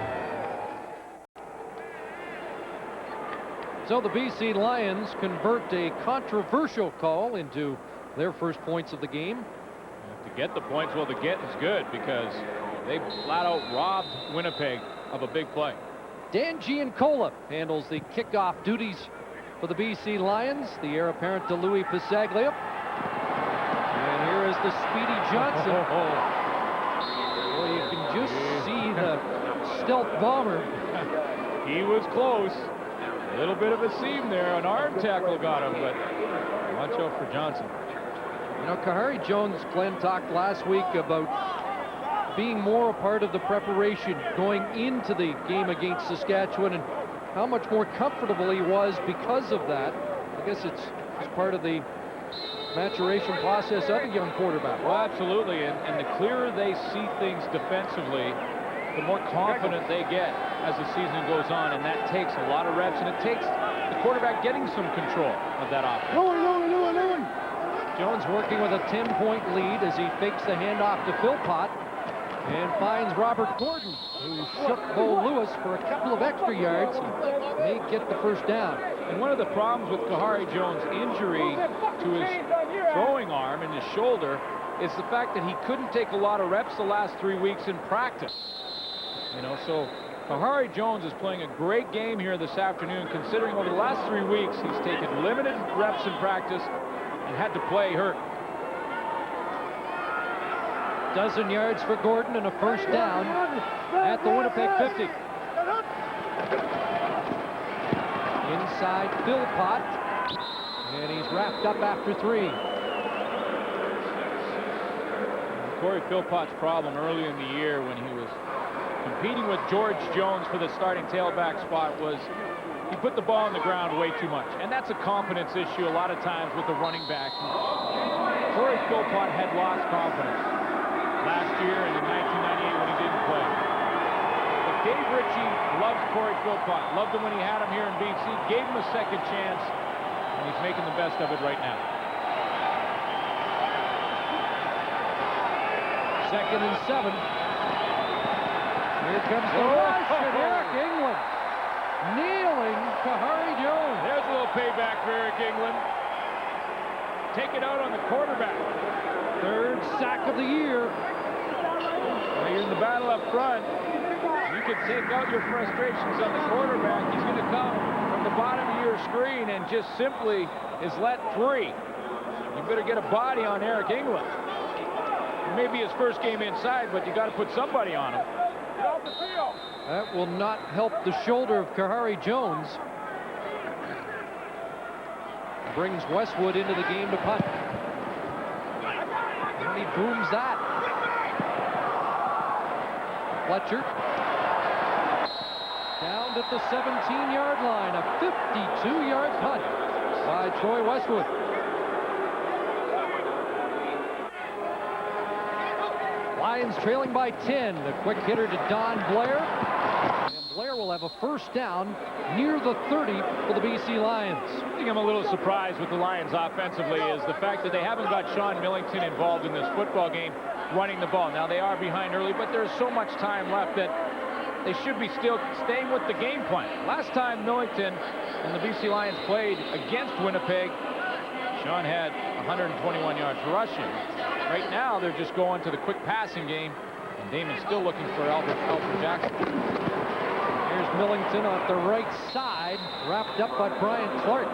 So the BC Lions convert a controversial call into their first points of the game.
To get the points, well, the get is good because they flat out robbed Winnipeg of a big play.
Dan Giancola handles the kickoff duties for the BC Lions. The heir apparent to Louis Pasaglia. And here is the Speedy Johnson. Well, you can just see the stealth bomber.
He was close. A little bit of a seam there. An arm tackle got him, but watch out for Johnson.
You know, Kahari Jones, Glenn talked last week about being more a part of the preparation going into the game against Saskatchewan, and how much more comfortable he was because of that. I guess it's part of the maturation process of a young quarterback.
Well, absolutely, and the clearer they see things defensively, the more confident they get as the season goes on, and that takes a lot of reps, and it takes the quarterback getting some control of that offense.
Jones working with a 10-point lead as he fakes the handoff to Philpott and finds Robert Gordon, who shook Bo Lewis for a couple of extra yards. He may get the first down.
And one of the problems with Kahari Jones' injury to his throwing arm and his shoulder is the fact that he couldn't take a lot of reps the last 3 weeks in practice. You know, so Kahari Jones is playing a great game here this afternoon, considering over the last 3 weeks he's taken limited reps in practice and had to play hurt.
Dozen yards for Gordon and a first down at the Winnipeg 50. Inside Philpott, and he's wrapped up after 3.
Corey Philpott's problem early in the year when he was competing with George Jones for the starting tailback spot was he put the ball on the ground way too much, and that's a confidence issue a lot of times with the running back. Corey Philpott had lost confidence last year and in 1998 when he didn't play. But Dave Ritchie loves Corey Philpott, loved him when he had him here in BC, gave him a second chance, and he's making the best of it right now.
2nd and 7. Here comes the rush, and Eric England kneeling Kahari Jones.
There's a little payback for Eric England. Take it out on the quarterback.
3rd sack of the year.
Well, you're in the battle up front. You can take out your frustrations on the quarterback. He's going to come from the bottom of your screen and just simply is let free. You better get a body on Eric England. It may be his first game inside, but you got to put somebody on him. Get off the field.
That will not help the shoulder of Kahari Jones. Brings Westwood into the game to punt. And he booms that. Fletcher. Down at the 17-yard line. A 52-yard punt by Troy Westwood. Lions trailing by 10. The quick hitter to Don Blair. And Blair will have a first down near the 30 for the BC Lions.
I think I'm a little surprised with the Lions offensively is the fact that they haven't got Sean Millington involved in this football game running the ball. Now they are behind early, but there's so much time left that they should be still staying with the game plan. Last time Millington and the BC Lions played against Winnipeg, Sean had 121 yards rushing. Right now they're just going to the quick passing game, and Damon's still looking for Alfred Jackson.
Here's Millington off the right side, wrapped up by Brian Clark.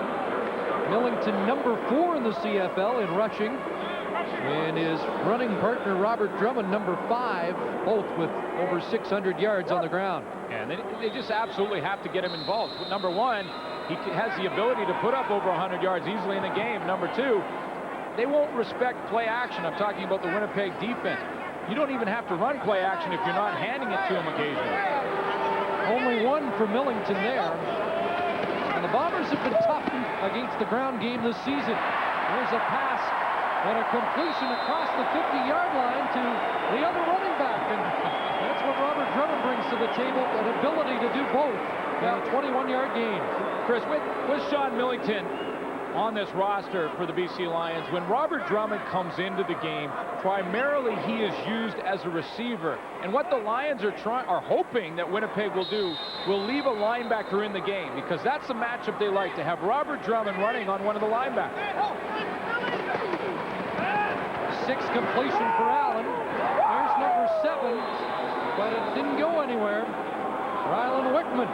Millington number 4 in the CFL in rushing, and his running partner Robert Drummond number 5, both with over 600 yards on the ground.
Yeah, and they just absolutely have to get him involved. Number 1, he has the ability to put up over 100 yards easily in the game. Number 2, they won't respect play action. I'm talking about the Winnipeg defense. You don't even have to run play action if you're not handing it to him occasionally.
Only 1 for Millington there. And the Bombers have been tough against the ground game this season. There's a pass and a completion across the 50-yard line to the other running back. And that's what Robert Drummond brings to the table, an ability to do both. Now, 21-yard gain.
Chris, with Sean Millington on this roster for the BC Lions, when Robert Drummond comes into the game, primarily he is used as a receiver. And what the Lions are hoping that Winnipeg will do, will leave a linebacker in the game, because that's the matchup they like, to have Robert Drummond running on one of the linebackers.
6th completion for Allen. Here's number 7, but it didn't go anywhere. Rylan Wickman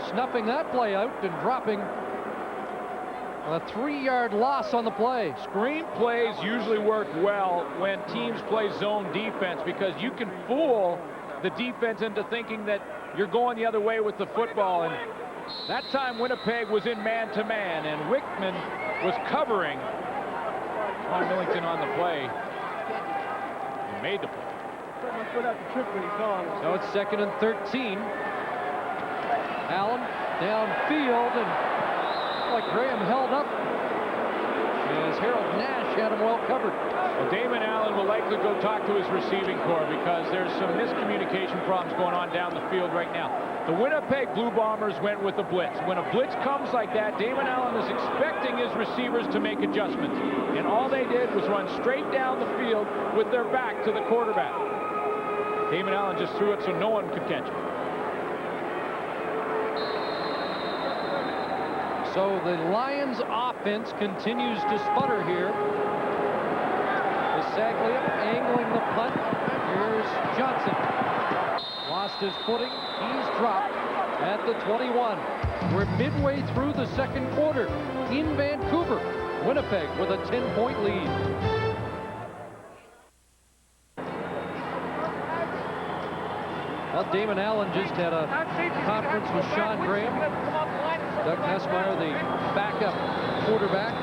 snuffing that play out and dropping a 3-yard loss on the play.
Screen plays usually work well when teams play zone defense, because you can fool the defense into thinking that you're going the other way with the football. And that time Winnipeg was in man-to-man, and Wickman was covering Sean Millington on the play and made the play.
So it's 2nd and 13. Allen downfield, and like Graham held up as Harold Nash had him well covered.
Well, Damon Allen will likely go talk to his receiving corps because there's some miscommunication problems going on down the field right now. The Winnipeg Blue Bombers went with a blitz. When a blitz comes like that, Damon Allen is expecting his receivers to make adjustments. And all they did was run straight down the field with their back to the quarterback. Damon Allen just threw it so no one could catch it.
So the Lions offense continues to sputter here. Saglia angling the punt. Here's Johnson. Lost his footing. He's dropped at the 21. We're midway through the 2nd quarter in Vancouver. Winnipeg with a 10-point lead. Well, Damon Allen just had a conference with Sean Graham. Doug Nesmeyer, the backup quarterback,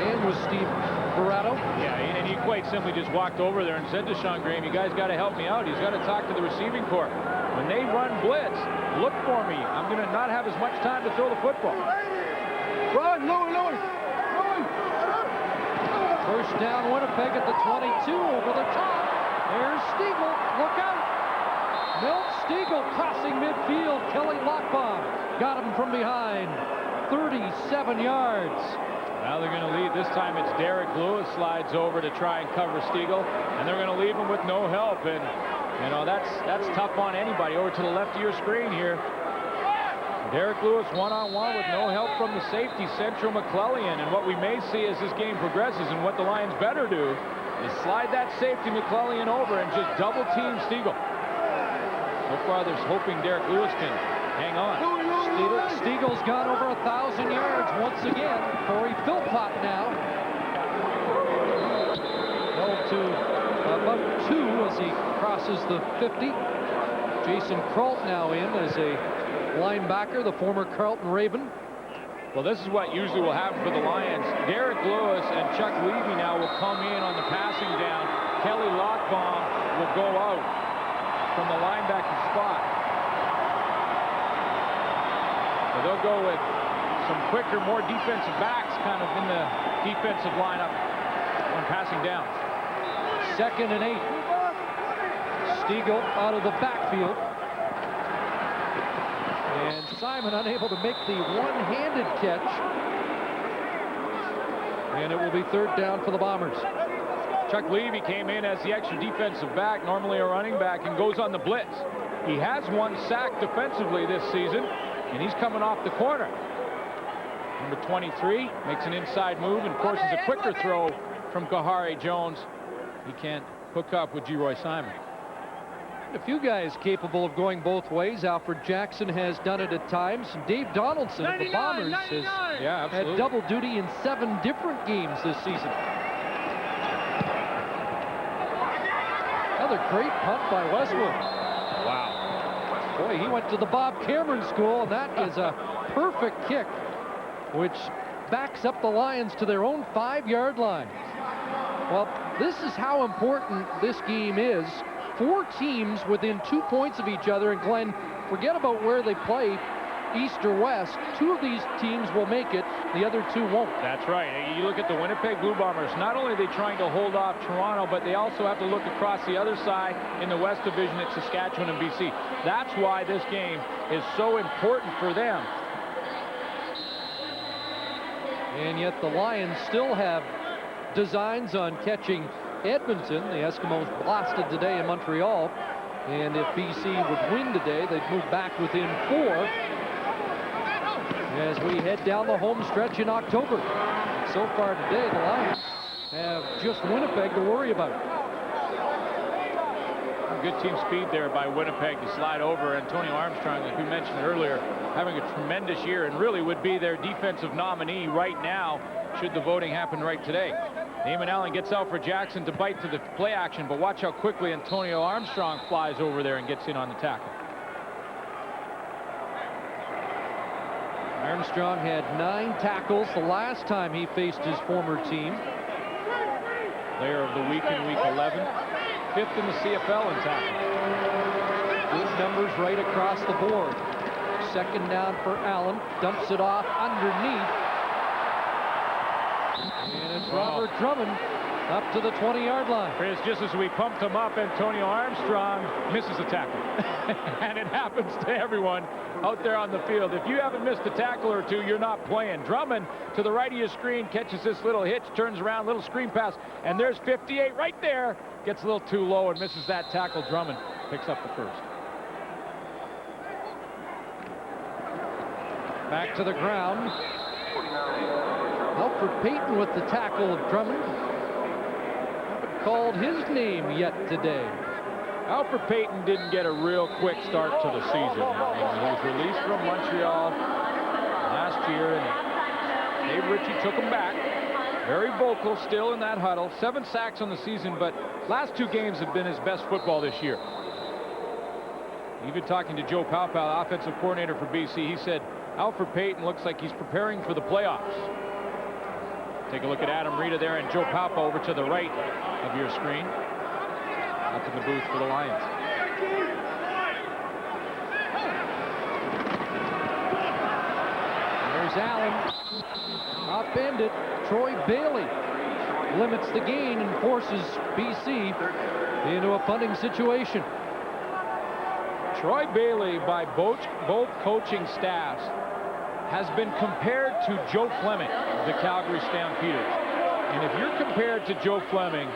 and with Steve Barato.
Yeah, and he quite simply just walked over there and said to Sean Graham, you guys got to help me out. He's got to talk to the receiving corps. When they run blitz, look for me. I'm going to not have as much time to throw the football.
Run, Louis.
First down, Winnipeg at the 22, over the top. There's Stiegel. Look out. Milt Stiegel crossing midfield. Kelly Lockbaum got him from behind. 37 yards.
Now they're going to lead. This time it's Derek Lewis slides over to try and cover Stiegel, and they're going to leave him with no help. And you know that's tough on anybody. Over to the left of your screen here, Derek Lewis one-on-one with no help from the safety, Central McClellan. And what we may see as this game progresses, and what the Lions better do, is slide that safety McClellan over and just double team Stiegel. So far, they're hoping Derek Lewis can hang on.
Stiegel's gone over 1,000 yards once again. Corey Philpott now held to about 2 as he crosses the 50. Jason Kralt now in as a linebacker, the former Carlton Raven.
Well, this is what usually will happen for the Lions. Derek Lewis and Chuck Levy now will come in on the passing down. Kelly Lockbaum will go out from the linebacker spot. So they'll go with some quicker, more defensive backs kind of in the defensive lineup when passing down.
2nd and 8. Stiegel out of the backfield. And Simon unable to make the one-handed catch. And it will be 3rd down for the Bombers.
Chuck Levy came in as the extra defensive back, normally a running back, and goes on the blitz. He has 1 sack defensively this season, and he's coming off the corner. Number 23 makes an inside move and forces a quicker throw from Kahari Jones. He can't hook up with G-Roy Simon.
A few guys capable of going both ways. Alfred Jackson has done it at times. Dave Donaldson of the Bombers has had double duty in 7 different games this season. Another great punt by Westwood.
Wow.
Boy, he went to the Bob Cameron School, and that is a perfect kick, which backs up the Lions to their own 5-yard line. Well, this is how important this game is. 4 teams within 2 points of each other, and Glenn, forget about where they play, east or west. 2 of these teams will make it, the other 2 won't.
That's right. You look at the Winnipeg Blue Bombers, not only are they trying to hold off Toronto, but they also have to look across the other side in the West Division at Saskatchewan and BC. That's why this game is so important for them.
And yet the Lions still have designs on catching Edmonton. The Eskimos blasted today in Montreal, and if BC would win today, they'd move back within 4 as we head down the home stretch in October. So far today, the Lions have just Winnipeg to worry about.
Good team speed there by Winnipeg to slide over. Antonio Armstrong, like we mentioned earlier, having a tremendous year and really would be their defensive nominee right now should the voting happen right today. Damon Allen gets out for Jackson to bite to the play action, but watch how quickly Antonio Armstrong flies over there and gets in on the tackle.
Armstrong had 9 tackles the last time he faced his former team.
Player of the week in week 11. 5th in the CFL in tackles.
Good numbers right across the board. Second down for Allen. Dumps it off underneath. And it's Robert Drummond up to the 20-yard line.
Chris, just as we pumped him up, Antonio Armstrong misses a tackle. And it happens to everyone out there on the field. If you haven't missed a tackle or two, you're not playing. Drummond to the right of your screen catches this little hitch, turns around, little screen pass, and there's 58 right there. Gets a little too low and misses that tackle. Drummond picks up the first.
Back to the ground. Alfred Payton with the tackle of Drummond. Haven't called his name yet today.
Alfred Payton didn't get a real quick start to the season. He was released from Montreal last year, and Dave Ritchie took him back. Very vocal still in that huddle. 7 sacks on the season, but last 2 games have been his best football this year. Even talking to Joe Paopao, offensive coordinator for BC, he said Alfred Payton looks like he's preparing for the playoffs. Take a look at Adam Rita there and Joe Paopao over to the right of your screen. Up in the booth for the Lions.
There's Allen. Upended. Troy Bailey limits the gain and forces BC into a punting situation.
Troy Bailey, by both coaching staffs, has been compared to Joe Fleming, the Calgary Stampeders. And if you're compared to Joe Fleming,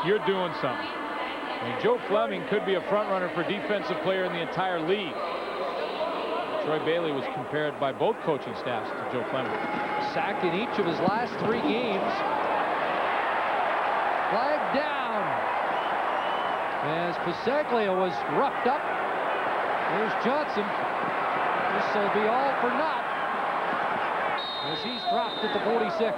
you're doing something. I mean, Joe Fleming could be a front runner for defensive player in the entire league. Troy Bailey was compared by both coaching staffs to Joe Fleming.
Sacked in each of his last 3 games. Flag down. As Pasaglia was roughed up. There's Johnson. This will be all for naught as he's dropped at the 46.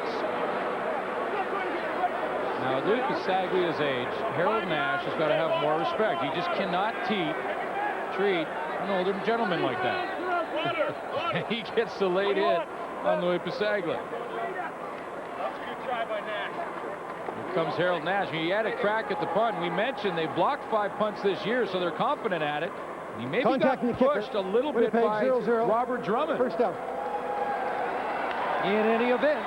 Now, at Luke Pasaglia's age, Harold Nash has got to have more respect. He just cannot treat an older gentleman like that. He gets the late hit on Louis Pasaglia.
That's a good try by Nash.
Here comes Harold Nash. He had a crack at the punt. We mentioned they blocked 5 punts this year, so they're confident at it. He maybe got pushed a little bit by Robert Drummond.
First down.
In any event,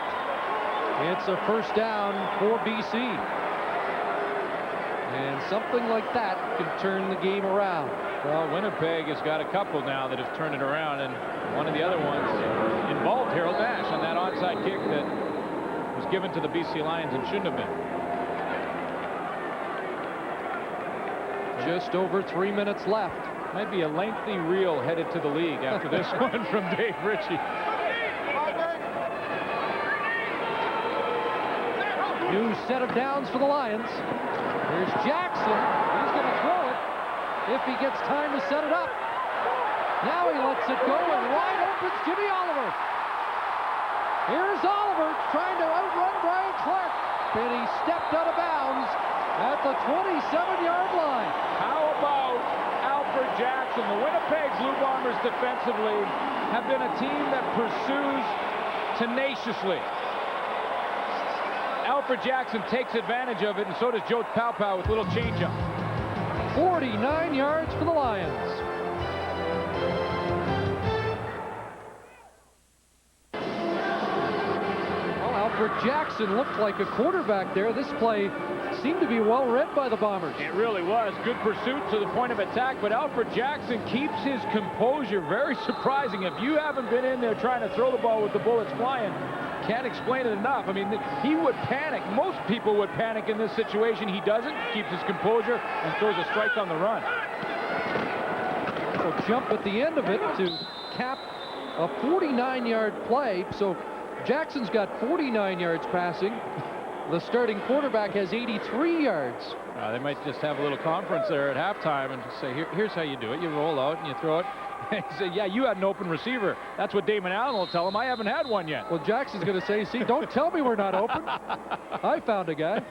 it's a first down for BC. And something like that can turn the game around.
Well, Winnipeg has got a couple now that have turned it around, and one of the other ones involved Harold Nash on that onside kick that was given to the BC Lions and shouldn't have been.
Just over 3 minutes left.
Might be a lengthy reel headed to the league after this one from Dave Ritchie.
New set of downs for the Lions. There's Jackson. He's going to throw it if he gets time to set it up. Now he lets it go, and wide open's Jimmy Oliver. Here's Oliver trying to outrun Brian Clark, and he stepped out of bounds at the 27-yard line.
How about Alfred Jackson? The Winnipeg Blue Bombers defensively have been a team that pursues tenaciously. Alfred Jackson takes advantage of it, and so does Joe Paopao with a little changeup.
49 yards for the Lions. Well, Alfred Jackson looked like a quarterback there. This play seemed to be well read by the Bombers.
It really was. Good pursuit to the point of attack, but Alfred Jackson keeps his composure. Very surprising. If you haven't been in there trying to throw the ball with the bullets flying, can't explain it enough. I mean, he would panic. Most people would panic in this situation. He doesn't. Keeps his composure and throws a strike on the run.
So jump at the end of it to cap a 49-yard play. So Jackson's got 49 yards passing. The starting quarterback has 83 yards.
They might just have a little conference there at halftime and just say, here's how you do it. You roll out and you throw it. And say, yeah, you had an open receiver. That's what Damon Allen will tell him. I haven't had one yet.
Well, Jackson's going to say, see, don't tell me we're not open. I found a guy.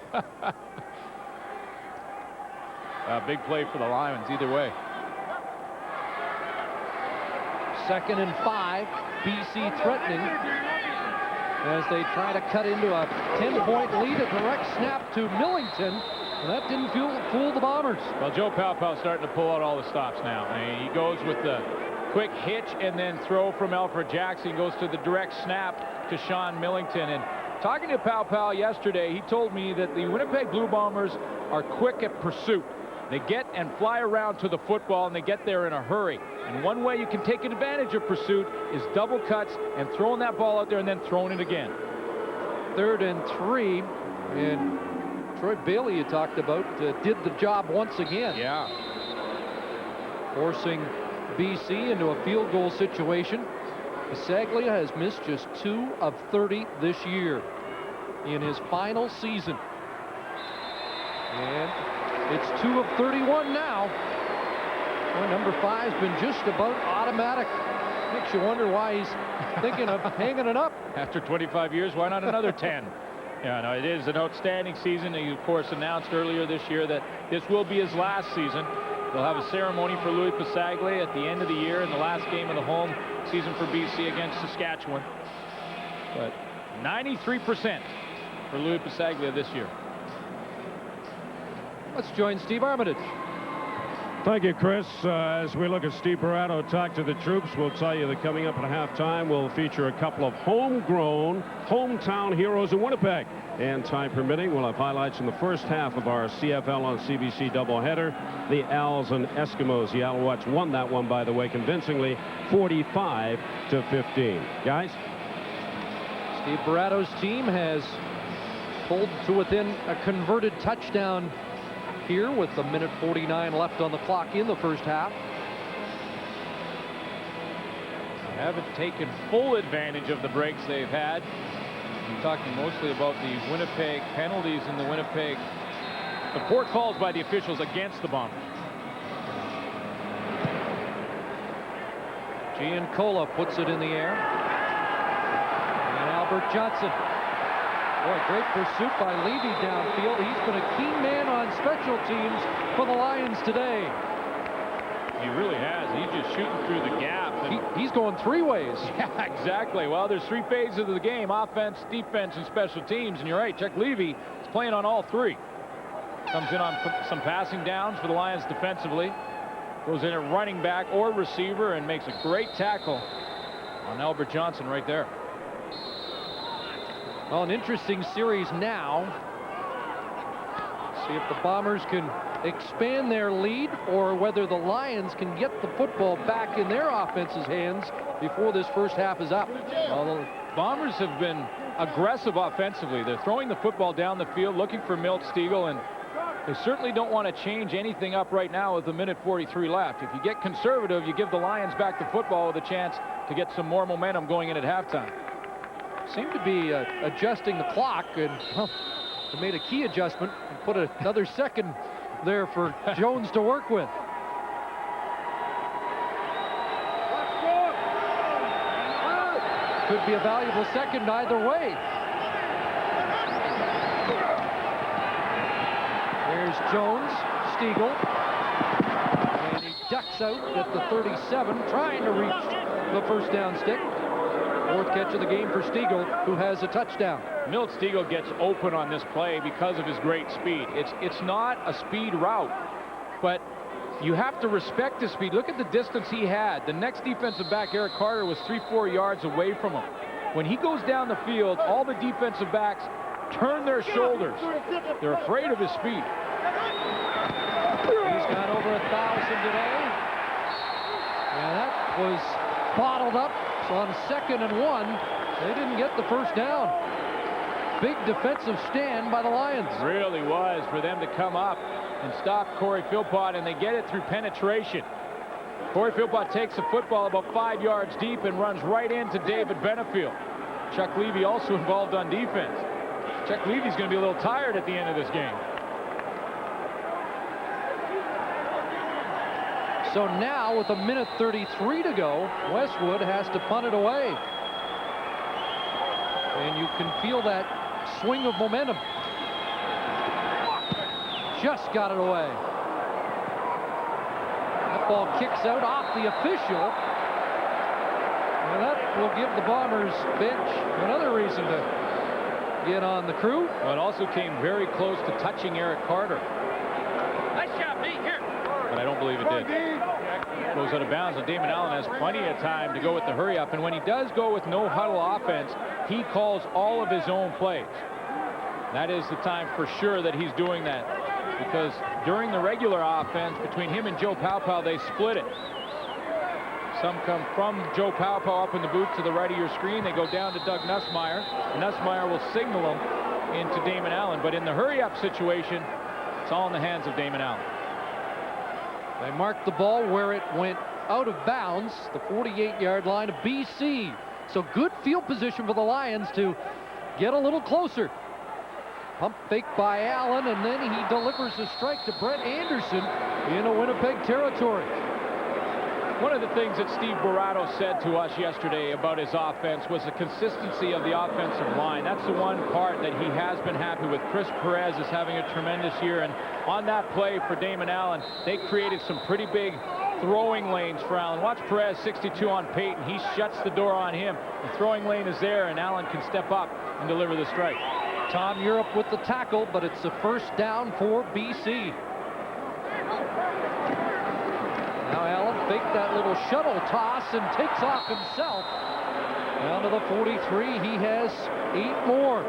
Big play for the Lions either way.
2nd and 5. BC threatening as they try to cut into a 10-point lead. A direct snap to Millington. And that didn't fool the Bombers.
Well, Joe Palpal's starting to pull out all the stops now. I mean, he goes with the quick hitch and then throw from Alfred Jackson. He goes to the direct snap to Sean Millington. And talking to Palpal yesterday, he told me that the Winnipeg Blue Bombers are quick at pursuit. They get and fly around to the football, and they get there in a hurry. And one way you can take advantage of pursuit is double cuts and throwing that ball out there and then throwing it again.
3rd and 3, and Troy Bailey, you talked about, did the job once again.
Yeah.
Forcing BC into a field goal situation. Bisaglia has missed just 2 of 30 this year in his final season. And it's 2 of 31 now. Well, number 5's been just about automatic. Makes you wonder why he's thinking of hanging it up.
After 25 years, why not another 10? Yeah, no, it is an outstanding season. He, of course, announced earlier this year that this will be his last season. They'll have a ceremony for Louis Bisaglia at the end of the year in the last game of the home season for BC against Saskatchewan. But 93% for Louis Bisaglia this year.
Let's join Steve Armitage.
Thank you, Chris. As we look at Steve Barato talk to the troops, we'll tell you that coming up at halftime, we'll feature a couple of homegrown, hometown heroes in Winnipeg. And time permitting, we'll have highlights in the first half of our CFL on CBC doubleheader. The Als and Eskimos. The Alouettes won that one, by the way, convincingly, 45-15. Guys?
Steve Barato's team has pulled to within a converted touchdown here with a minute 49 left on the clock in the first half.
They haven't taken full advantage of the breaks they've had. I'm talking mostly about the Winnipeg penalties in the Winnipeg. The poor calls by the officials against the Bombers.
Giancola puts it in the air. And Albert Johnson. Boy, great pursuit by Levy downfield. He's been a key man on special teams for the Lions today.
He really has. He's just shooting through the gap.
He's going 3 ways.
Yeah, exactly. Well, there's 3 phases of the game: offense, defense, and special teams. And you're right, Chuck Levy is playing on all 3. Comes in on some passing downs for the Lions defensively. Goes in at running back or receiver and makes a great tackle on Albert Johnson right there.
Well, an interesting series now. See if the Bombers can expand their lead or whether the Lions can get the football back in their offense's hands before this first half is up.
Well, the Bombers have been aggressive offensively. They're throwing the football down the field, looking for Milt Stegall, and they certainly don't want to change anything up right now with a minute 43 left. If you get conservative, you give the Lions back the football with a chance to get some more momentum going in at halftime.
Seem to be adjusting the clock, and well, they made a key adjustment and put another second there for Jones to work with. Could be a valuable second either way. There's Jones, Stegall, and he ducks out at the 37, trying to reach the first down stick. 4th catch of the game for Stegall, who has a touchdown.
Milt Stegall gets open on this play because of his great speed. It's not a speed route, but you have to respect his speed. Look at the distance he had. The next defensive back, Eric Carter, was 3-4 yards away from him. When he goes down the field, all the defensive backs turn their shoulders. They're afraid of his speed.
He's got over 1,000 today. And that was bottled up. So on 2nd and 1, they didn't get the first down. Big defensive stand by the Lions.
Really was for them to come up and stop Corey Philpott, and they get it through penetration. Corey Philpott takes the football about 5 yards deep and runs right into David Benefield. Chuck Levy also involved on defense. Chuck Levy's going to be a little tired at the end of this game.
So now, with a minute 33 to go, Westwood has to punt it away. And you can feel that swing of momentum. Just got it away. That ball kicks out off the official. And that will give the Bombers bench another reason to get on the crew.
Well, it also came very close to touching Eric Carter.
Nice shot, Pete. Here.
But I don't believe it did. Goes out of bounds, and Damon Allen has plenty of time to go with the hurry up. And when he does go with no huddle offense, he calls all of his own plays. That is the time for sure that he's doing that, because during the regular offense between him and Joe Paopao, they split it. Some come from Joe Paopao up in the boot to the right of your screen. They go down to Doug Nussmeier. Nussmeier will signal them into Damon Allen. But in the hurry-up situation, it's all in the hands of Damon Allen.
They marked the ball where it went out of bounds, the 48-yard line of BC. So good field position for the Lions to get a little closer. Pump fake by Allen, and then he delivers a strike to Brett Anderson in a Winnipeg territory.
One of the things that Steve Barato said to us yesterday about his offense was the consistency of the offensive line. That's the one part that he has been happy with. Chris Perez is having a tremendous year, and on that play for Damon Allen, they created some pretty big throwing lanes for Allen. Watch Perez, 62 on Peyton. He shuts the door on him. The throwing lane is there, and Allen can step up and deliver the strike.
Tom Europe with the tackle, but it's a first down for BC. Now Allen faked that little shuttle toss and takes off himself. Down to the 43. He has 8 more.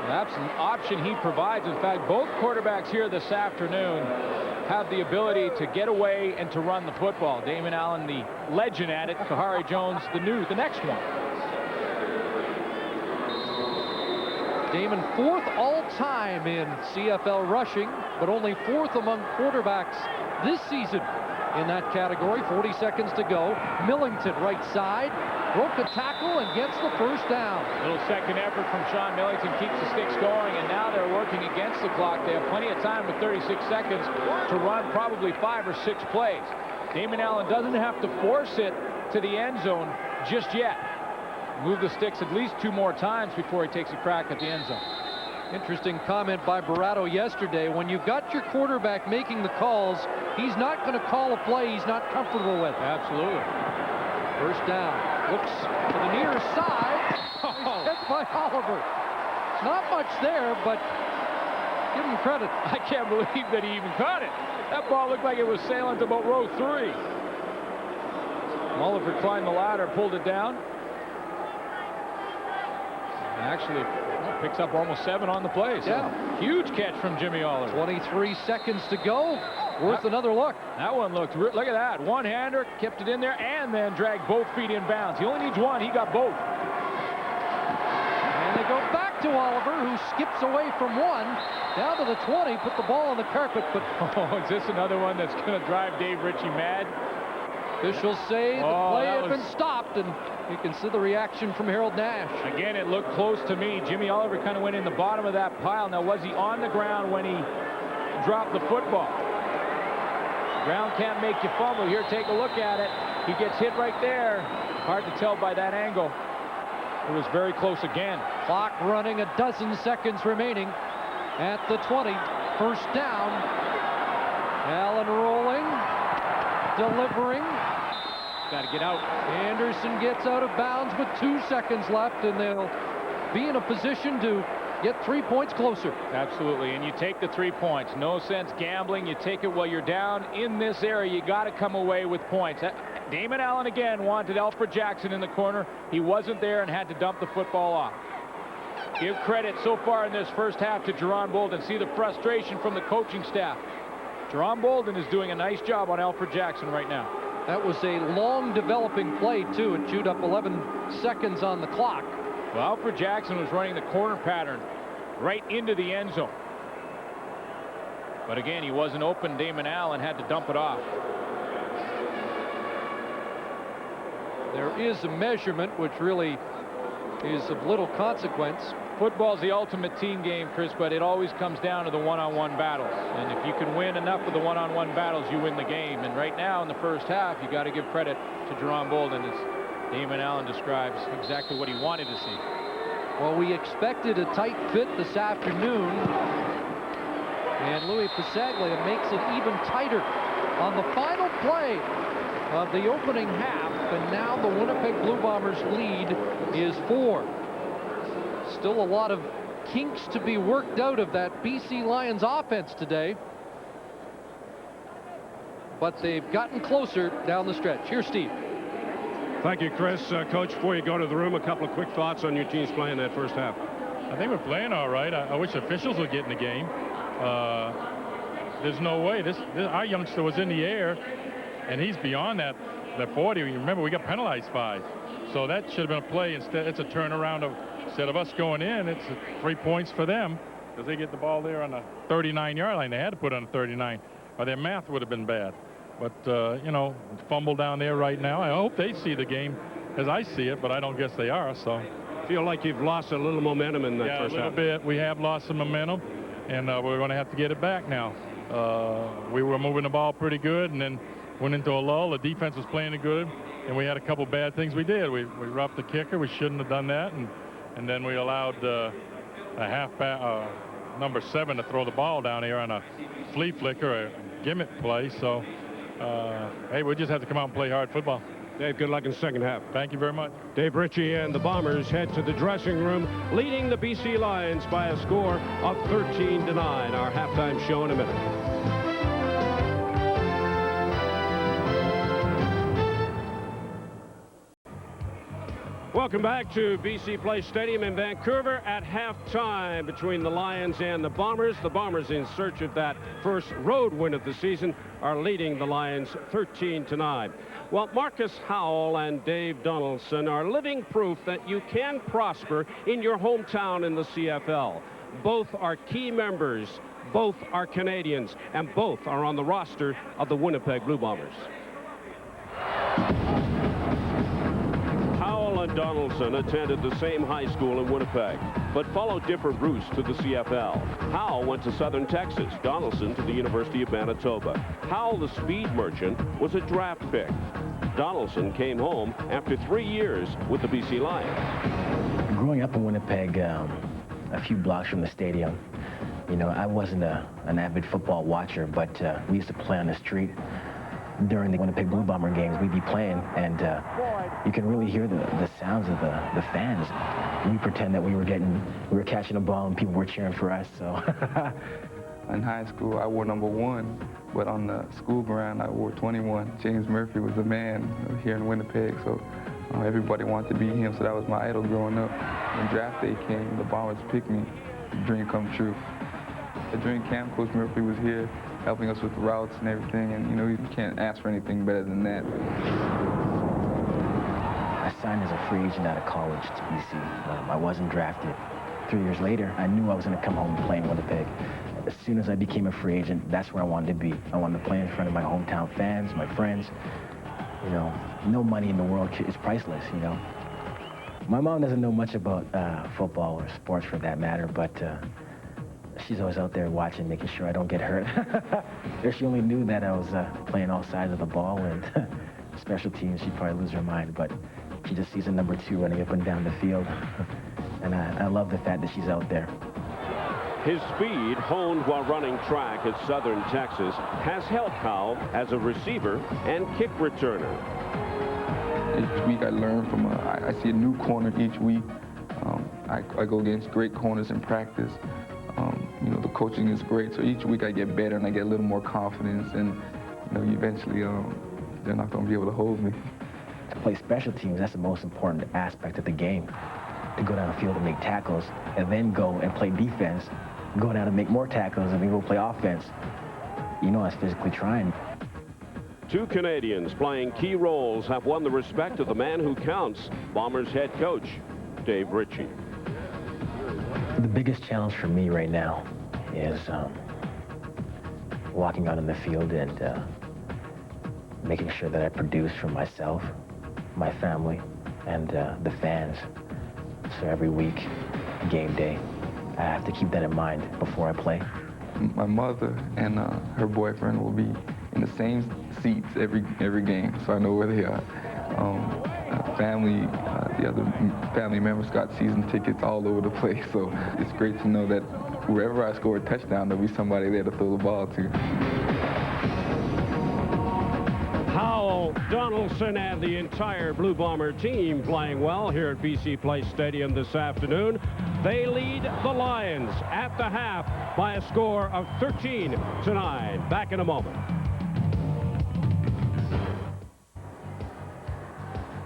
That's an option he provides. In fact, both quarterbacks here this afternoon have the ability to get away and to run the football. Damon Allen, the legend at it. Kahari Jones, the next one.
Damon 4th all-time in CFL rushing, but only 4th among quarterbacks this season in that category. 40 seconds to go. Millington right side, broke a tackle and gets the first down.
Little second effort from Sean Millington keeps the sticks going, and now they're working against the clock. They have plenty of time with 36 seconds to run probably 5 or 6 plays. Damon Allen doesn't have to force it to the end zone just yet. Move the sticks at least 2 more times before he takes a crack at the end zone.
Interesting comment by Barato yesterday. When you've got your quarterback making the calls, he's not going to call a play he's not comfortable with.
Absolutely.
First down. Looks to the near side. Hit by Oliver. Not much there, but give him credit.
I can't believe that he even caught it. That ball looked like it was sailing to about row 3. Oliver climbed the ladder, pulled it down. Actually picks up almost 7 on the play. So
yeah.
Huge catch from Jimmy Oliver.
23 seconds to go. Worth another look.
That one looked, look at that. One-hander, kept it in there, and then dragged both feet in bounds. He only needs one. He got both.
And they go back to Oliver, who skips away from one, down to the 20, put the ball on the carpet. But
oh, is this another one that's going to drive Dave Ritchie mad?
Officials say the play had been stopped, and you can see the reaction from Harold Nash.
Again, it looked close to me. Jimmy Oliver kind of went in the bottom of that pile. Now, was he on the ground when he dropped the football? Ground can't make you fumble. Here, take a look at it. He gets hit right there. Hard to tell by that angle. It was very close again.
Clock running, a dozen seconds remaining at the 20. First down. Allen rolling, delivering.
Got to get out.
Anderson gets out of bounds with 2 seconds left, and they'll be in a position to get 3 points closer.
Absolutely, and you take the 3 points. No sense gambling. You take it while you're down in this area. You got to come away with points. Damon Allen again wanted Alfred Jackson in the corner. He wasn't there and had to dump the football off. Give credit so far in this first half to Jerron Bolden. See the frustration from the coaching staff. Jerron Bolden is doing a nice job on Alfred Jackson right now.
That was a long developing play, too. It chewed up 11 seconds on the clock.
Well, Alfred Jackson was running the corner pattern right into the end zone. But again, he wasn't open. Damon Allen had to dump it off.
There is a measurement, which really is of little consequence.
Football's the ultimate team game, Chris, but it always comes down to the one-on-one battles. And if you can win enough of the one-on-one battles, you win the game. And right now, in the first half, you got to give credit to Jerron Bolden, as Damon Allen describes exactly what he wanted to see.
Well, we expected a tight fit this afternoon, and Louis Pasaglia makes it even tighter on the final play of the opening half, and now the Winnipeg Blue Bombers lead is 4. Still a lot of kinks to be worked out of that BC Lions offense today. But they've gotten closer down the stretch. Here's Steve.
Thank you, Chris. Coach, before you go to the room, a couple of quick thoughts on your team's play in that first half.
I think we're playing all right. I wish officials would get in the game. There's no way. Our youngster was in the air, and he's beyond that 40. Remember, we got penalized 5. So that should have been a play. Instead, it's a turnaround of, instead of us going in, it's 3 points for them because they get the ball there on the 39-yard line. They had to put it on 39, or their math would have been bad. But, you know, fumble down there right now. I hope they see the game as I see it, but I don't guess they are. So
Feel like you've lost a little momentum in that first half.
Yeah, a little bit. We have lost some momentum, and we're going to have to get it back now. We were moving the ball pretty good, and then went into a lull. The defense was playing it good, and we had a couple bad things we did. We roughed the kicker. We shouldn't have done that, and then we allowed a halfback, number 7, to throw the ball down here on a flea flicker, a gimmick play. So, hey, we just have to come out and play hard football.
Dave, good luck in the second half.
Thank you very much.
Dave Ritchie and the Bombers head to the dressing room, leading the BC Lions by a score of 13-9. Our halftime show in a minute. Welcome back to BC Place Stadium in Vancouver at halftime between the Lions and the Bombers. The Bombers, in search of that first road win of the season, are leading the Lions 13-9. Well, Marcus Howell and Dave Donaldson are living proof that you can prosper in your hometown in the CFL. Both are key members, both are Canadians, and both are on the roster of the Winnipeg Blue Bombers. Howell and Donaldson attended the same high school in Winnipeg, but followed different routes to the CFL. Howell went to Southern Texas, Donaldson to the University of Manitoba. Howell, the speed merchant, was a draft pick. Donaldson came home after 3 years with the BC Lions.
Growing up in Winnipeg, a few blocks from the stadium, you know, I wasn't an avid football watcher, but we used to play on the street. During the Winnipeg Blue Bomber games, we'd be playing, and you can really hear the sounds of the fans. We pretend that we were catching a ball and people were cheering for us. So
in high school, I wore number 1, but on the school ground, I wore 21. James Murphy was the man here in Winnipeg, so everybody wanted to be him. So that was my idol growing up. When draft day came, the Bombers picked me. The dream come true. During camp, Coach Murphy was here, helping us with the routes and everything, and you know, you can't ask for anything better than that.
I signed as a free agent out of college to BC. I wasn't drafted. 3 years later, I knew I was going to come home and play in Winnipeg. As soon as I became a free agent, that's where I wanted to be. I wanted to play in front of my hometown fans, my friends. You know, no money in the world is priceless, you know. My mom doesn't know much about football or sports for that matter, but she's always out there watching, making sure I don't get hurt. If she only knew that I was playing all sides of the ball and special teams, she'd probably lose her mind. But she just sees a number 2 running up and down the field. And I love the fact that she's out there.
His speed, honed while running track at Southern Texas, has helped Howell as a receiver and kick returner.
Each week I learn from, I see a new corner each week. I go against great corners in practice. You know, the coaching is great, so each week I get better and I get a little more confidence, and you know, eventually they're not going to be able to hold me.
To play special teams, that's the most important aspect of the game. To go down the field and make tackles, and then go and play defense, go down and make more tackles, and then go play offense. You know, it's physically trying.
2 Canadians playing key roles have won the respect of the man who counts, Bombers head coach Dave Ritchie.
The biggest challenge for me right now is walking out on the field and making sure that I produce for myself, my family, and the fans. So every week, game day, I have to keep that in mind before I play.
My mother and her boyfriend will be in the same seats every game, so I know where they are. The other family members got season tickets all over the place, so it's great to know that wherever I score a touchdown, there'll be somebody there to throw the ball to.
Howell Donaldson and the entire Blue Bomber team playing well here at BC Place Stadium this afternoon. They lead the Lions at the half by a score of 13-9. Back in a moment.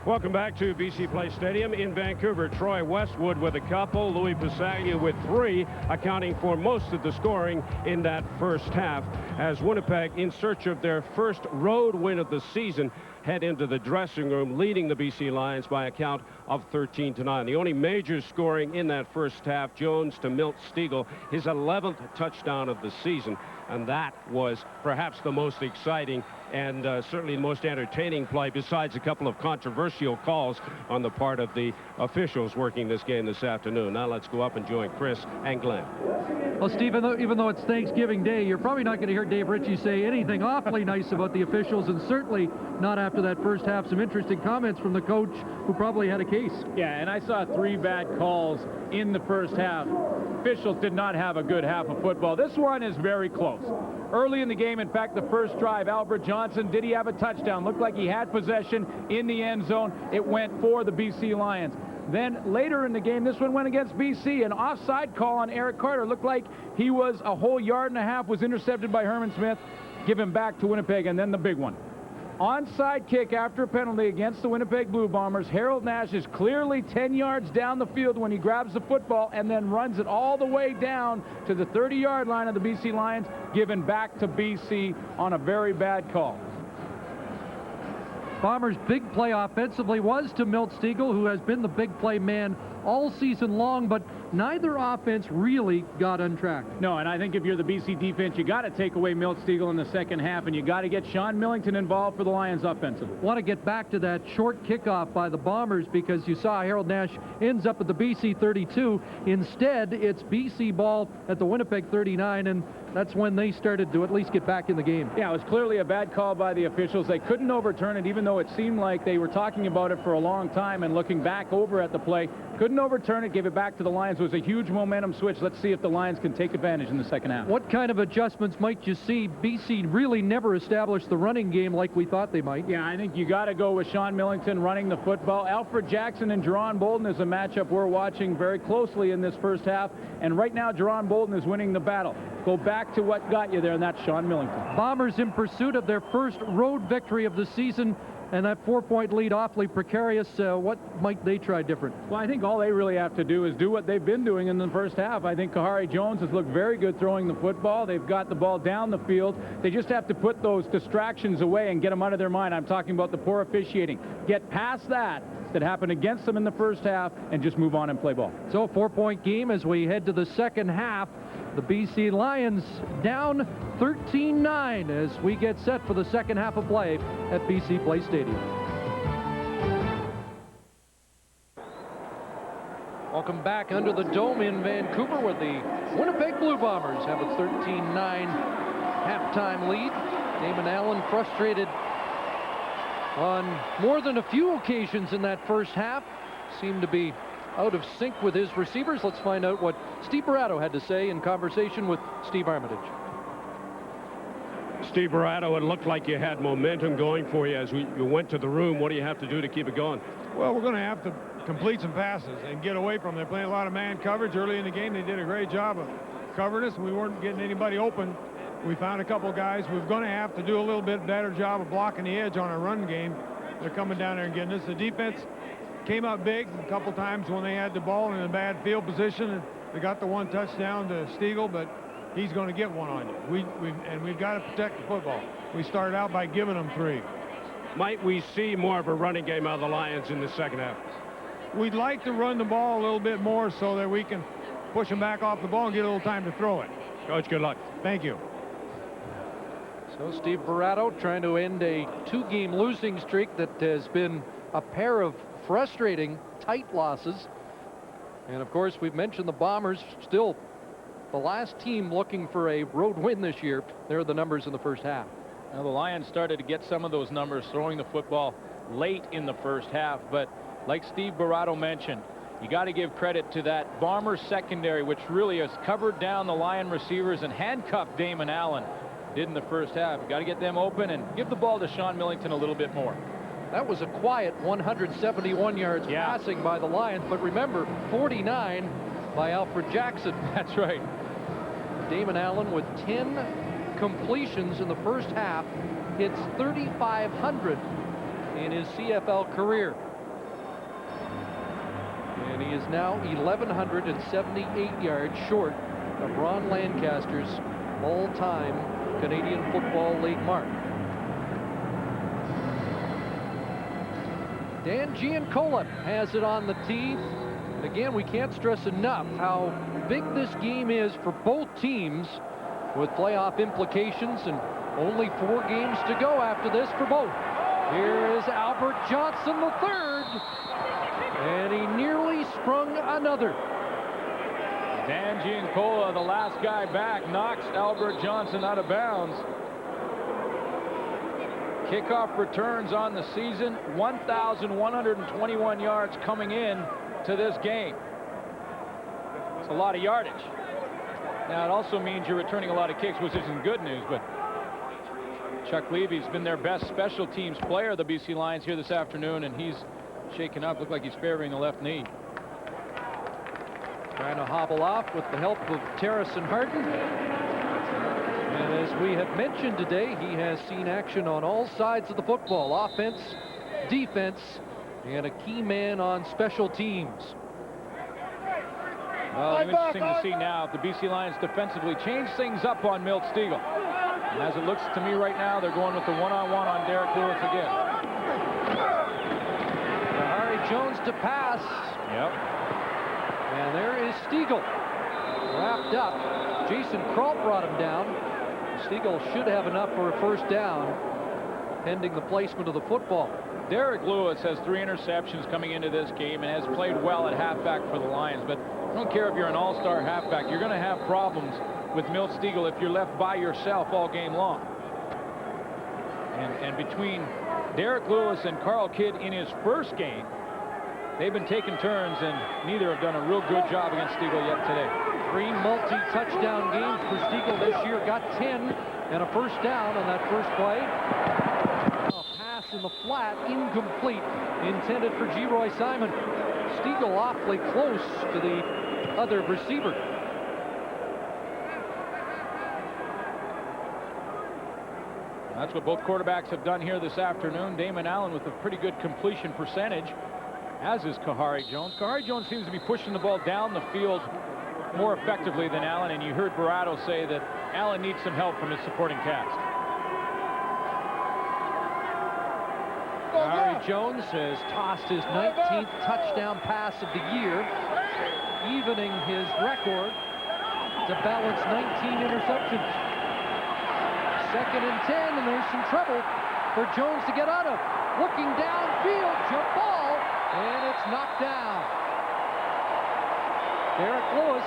Welcome back to BC Place Stadium in Vancouver. Troy Westwood with a couple, Louis Pasaglia with 3, accounting for most of the scoring in that first half, as Winnipeg, in search of their first road win of the season, head into the dressing room, leading the BC Lions by a count of 13-9. The only major scoring in that first half, Jones to Milt Stegall, his 11th touchdown of the season, and that was perhaps the most exciting and certainly the most entertaining play, besides a couple of controversial calls on the part of the officials working this game this afternoon. Now let's go up and join Chris and Glenn.
Well, Steve, even though it's Thanksgiving Day, you're probably not going to hear Dave Ritchie say anything awfully nice about the officials, and certainly not after that first half. Some interesting comments from the coach, who probably had a case.
Yeah, and I saw 3 bad calls in the first half. Officials did not have a good half of football. This one is very close. Early in the game, in fact, the first drive, Albert Johnson, did he have a touchdown? Looked like he had possession in the end zone. It went for the BC Lions. Then later in the game, this one went against BC. An offside call on Eric Carter. Looked like he was a whole yard and a half, was intercepted by Herman Smith, given back to Winnipeg, and then the big one. Onside kick after a penalty against the Winnipeg Blue Bombers. Harold Nash is clearly 10 yards down the field when he grabs the football and then runs it all the way down to the 30-yard line of the BC Lions, given back to BC on a very bad call.
Bombers' big play offensively was to Milt Stegall, who has been the big play man all season long, but neither offense really got untracked.
No, and I think if you're the BC defense, you got to take away Milt Stegall in the second half, and you got to get Sean Millington involved for the Lions offensively.
Want to get back to that short kickoff by the Bombers, because you saw Harold Nash ends up at the BC 32. Instead, it's BC ball at the Winnipeg 39, and that's when they started to at least get back in the game.
Yeah, it was clearly a bad call by the officials. They couldn't overturn it, even though it seemed like they were talking about it for a long time, and looking back over at the play, couldn't overturn it, gave it back to the Lions. It was a huge momentum switch. Let's see if the Lions can take advantage in the second half.
What kind of adjustments might you see? BC really never established the running game like we thought they might.
Yeah, I think you got to go with Sean Millington running the football. Alfred Jackson and Jerron Bolden is a matchup we're watching very closely in this first half, and right now Jerron Bolden is winning the battle. Go back to what got you there, and that's Sean Millington.
Bombers in pursuit of their first road victory of the season, and that 4-point lead awfully precarious. What might they try different?
Well, I think all they really have to do is do what they've been doing in the first half. I think Kahari Jones has looked very good throwing the football. They've got the ball down the field. They just have to put those distractions away and get them out of their mind. I'm talking about the poor officiating. Get past that happened against them in the first half and just move on and play ball.
So a 4-point game as we head to the second half. The BC Lions down 13-9 as we get set for the second half of play at BC Place Stadium. Welcome back under the dome in Vancouver, where the Winnipeg Blue Bombers have a 13-9 halftime lead. Damon Allen frustrated on more than a few occasions in that first half. Seemed to be out of sync with his receivers. Let's find out what Steve Barato had to say in conversation with Steve Armitage.
Steve Barato, it looked like you had momentum going for you as you went to the room. What do you have to do to keep it going?
Well, we're going to have to complete some passes and get away from them. They're playing a lot of man coverage early in the game. They did a great job of covering us, and we weren't getting anybody open. We found a couple guys. We're going to have to do a little bit better job of blocking the edge on our run game. They're coming down there and getting us. The defense came up big a couple times when they had the ball in a bad field position, and they got the one touchdown to Stegall, but he's going to get one on you. We've got to protect the football. We started out by giving them 3.
Might we see more of a running game out of the Lions in the second half?
We'd like to run the ball a little bit more so that we can push them back off the ball and get a little time to throw it.
Coach, good luck.
Thank you.
So Steve Barato trying to end a 2-game losing streak that has been a pair of frustrating tight losses. And of course, we've mentioned the Bombers, still the last team looking for a road win this year. There are the numbers in the first half.
Now, the Lions started to get some of those numbers throwing the football late in the first half, but like Steve Barato mentioned, you got to give credit to that Bombers secondary, which really has covered down the Lion receivers and handcuffed Damon Allen. did in the first half. Got to get them open and give the ball to Sean Millington a little bit more.
That was a quiet 171 yards passing by the Lions, but remember, 49 by Alfred Jackson.
That's right.
Damon Allen with 10 completions in the first half, hits 3,500 in his CFL career. And he is now 1,178 yards short of Ron Lancaster's all-time Canadian Football League mark. Dan Giancola has it on the tee. And again, we can't stress enough how big this game is for both teams, with playoff implications and only 4 games to go after this for both. Here is Albert Johnson the third, and he nearly sprung another.
Dan Giancola, the last guy back, knocks Albert Johnson out of bounds. Kickoff returns on the season, 1,121 yards coming in to this game. It's a lot of yardage. Now, it also means you're returning a lot of kicks, which isn't good news, but Chuck Levy's been their best special teams player, the BC Lions, here this afternoon, and he's shaken up. Looked like he's favoring the left knee. Trying to hobble off with the help of Terrace and Harden. And as we have mentioned today, he has seen action on all sides of the football, offense, defense, and a key man on special teams. Well, interesting to see now if the BC Lions defensively change things up on Milt Stegall. And as it looks to me right now, they're going with the one-on-one on Derek Lewis again.
Harry Jones to pass.
Yep.
And there is Stegall wrapped up. Jason Kralt brought him down. Stegall should have enough for a first down, pending the placement of the football.
Derek Lewis has 3 interceptions coming into this game and has played well at halfback for the Lions. But I don't care if you're an all-star halfback, you're going to have problems with Milt Stegall if you're left by yourself all game long. And between Derek Lewis and Carl Kidd in his first game, they've been taking turns, and neither have done a real good job against Stegall yet today.
3 multi-touchdown games for Stegall this year. Got 10 and a first down on that first play. A pass in the flat, incomplete, intended for G-Roy Simon. Stegall awfully close to the other receiver.
That's what both quarterbacks have done here this afternoon. Damon Allen with a pretty good completion percentage, as is Kahari Jones. Kahari Jones seems to be pushing the ball down the field more effectively than Allen, and you heard Barato say that Allen needs some help from his supporting cast.
Kahari Jones has tossed his 19th touchdown pass of the year, evening his record to balance 19 interceptions. 2nd and 10, and there's some trouble for Jones to get out of. Looking downfield, jump ball, and it's knocked down. Derek Lewis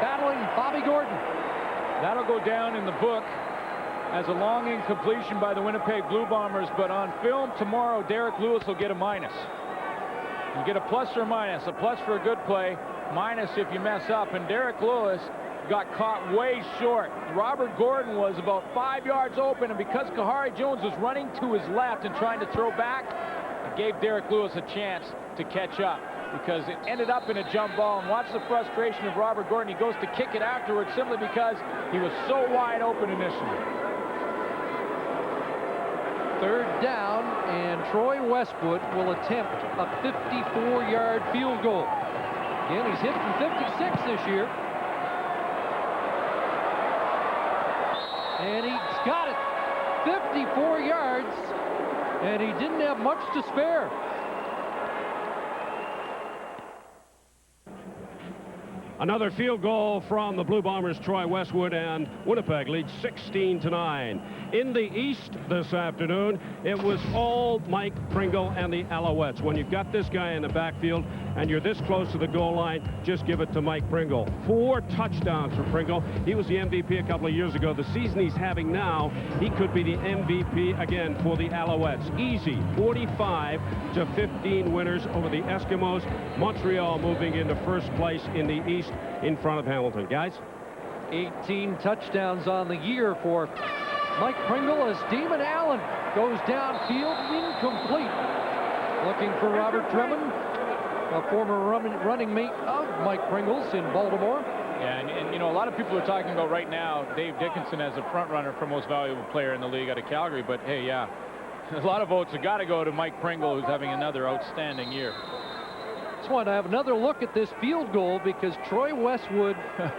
battling Bobby Gordon.
That'll go down in the book as a long incompletion by the Winnipeg Blue Bombers, but on film tomorrow, Derek Lewis will get a minus. You get a plus or minus. A plus for a good play, minus if you mess up, and Derek Lewis got caught way short. Robert Gordon was about 5 yards open, and because Kahari Jones was running to his left and trying to throw back, it gave Derek Lewis a chance to catch up, because it ended up in a jump ball. And watch the frustration of Robert Gordon. He goes to kick it afterwards simply because he was so wide open initially.
3rd down, and Troy Westwood will attempt a 54-yard field goal. Again, he's hit from 56 this year. And he's got it. 54 yards, and he didn't have much to spare.
Another field goal from the Blue Bombers, Troy Westwood, and Winnipeg leads 16-9. In the East this afternoon, it was all Mike Pringle and the Alouettes. When you've got this guy in the backfield and you're this close to the goal line, just give it to Mike Pringle. 4 touchdowns for Pringle. He was the MVP a couple of years ago. The season he's having now, he could be the MVP again for the Alouettes. Easy, 45-15 winners over the Eskimos. Montreal moving into first place in the East in front of Hamilton. Guys?
18 touchdowns on the year for Mike Pringle as Damon Allen goes downfield, incomplete. Looking for Robert Drummond, a former running mate of Mike Pringle's in Baltimore.
Yeah, and you know, a lot of people are talking about right now Dave Dickinson as a front runner for most valuable player in the league out of Calgary, but hey, yeah, a lot of votes have got to go to Mike Pringle, who's having another outstanding year.
Just want to have another look at this field goal because Troy Westwood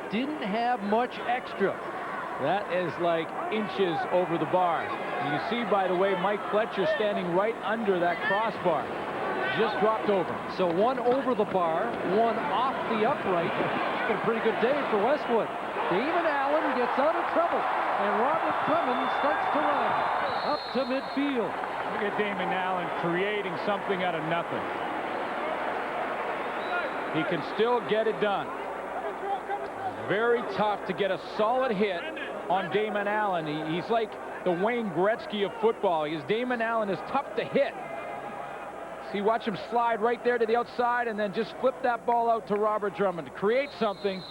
didn't have much extra.
That is like inches over the bar. You can see, by the way, Mike Fletcher standing right under that crossbar. Just dropped over.
So one over the bar, one off the upright. It's been a pretty good day for Westwood. Damon Allen gets out of trouble, and Robert Drummond starts to run up to midfield.
Look at Damon Allen creating something out of nothing. He can still get it done. Very tough to get a solid hit on Damon Allen. He's like the Wayne Gretzky of football. Damon Allen is tough to hit. See, watch him slide right there to the outside and then just flip that ball out to Robert Drummond to create something.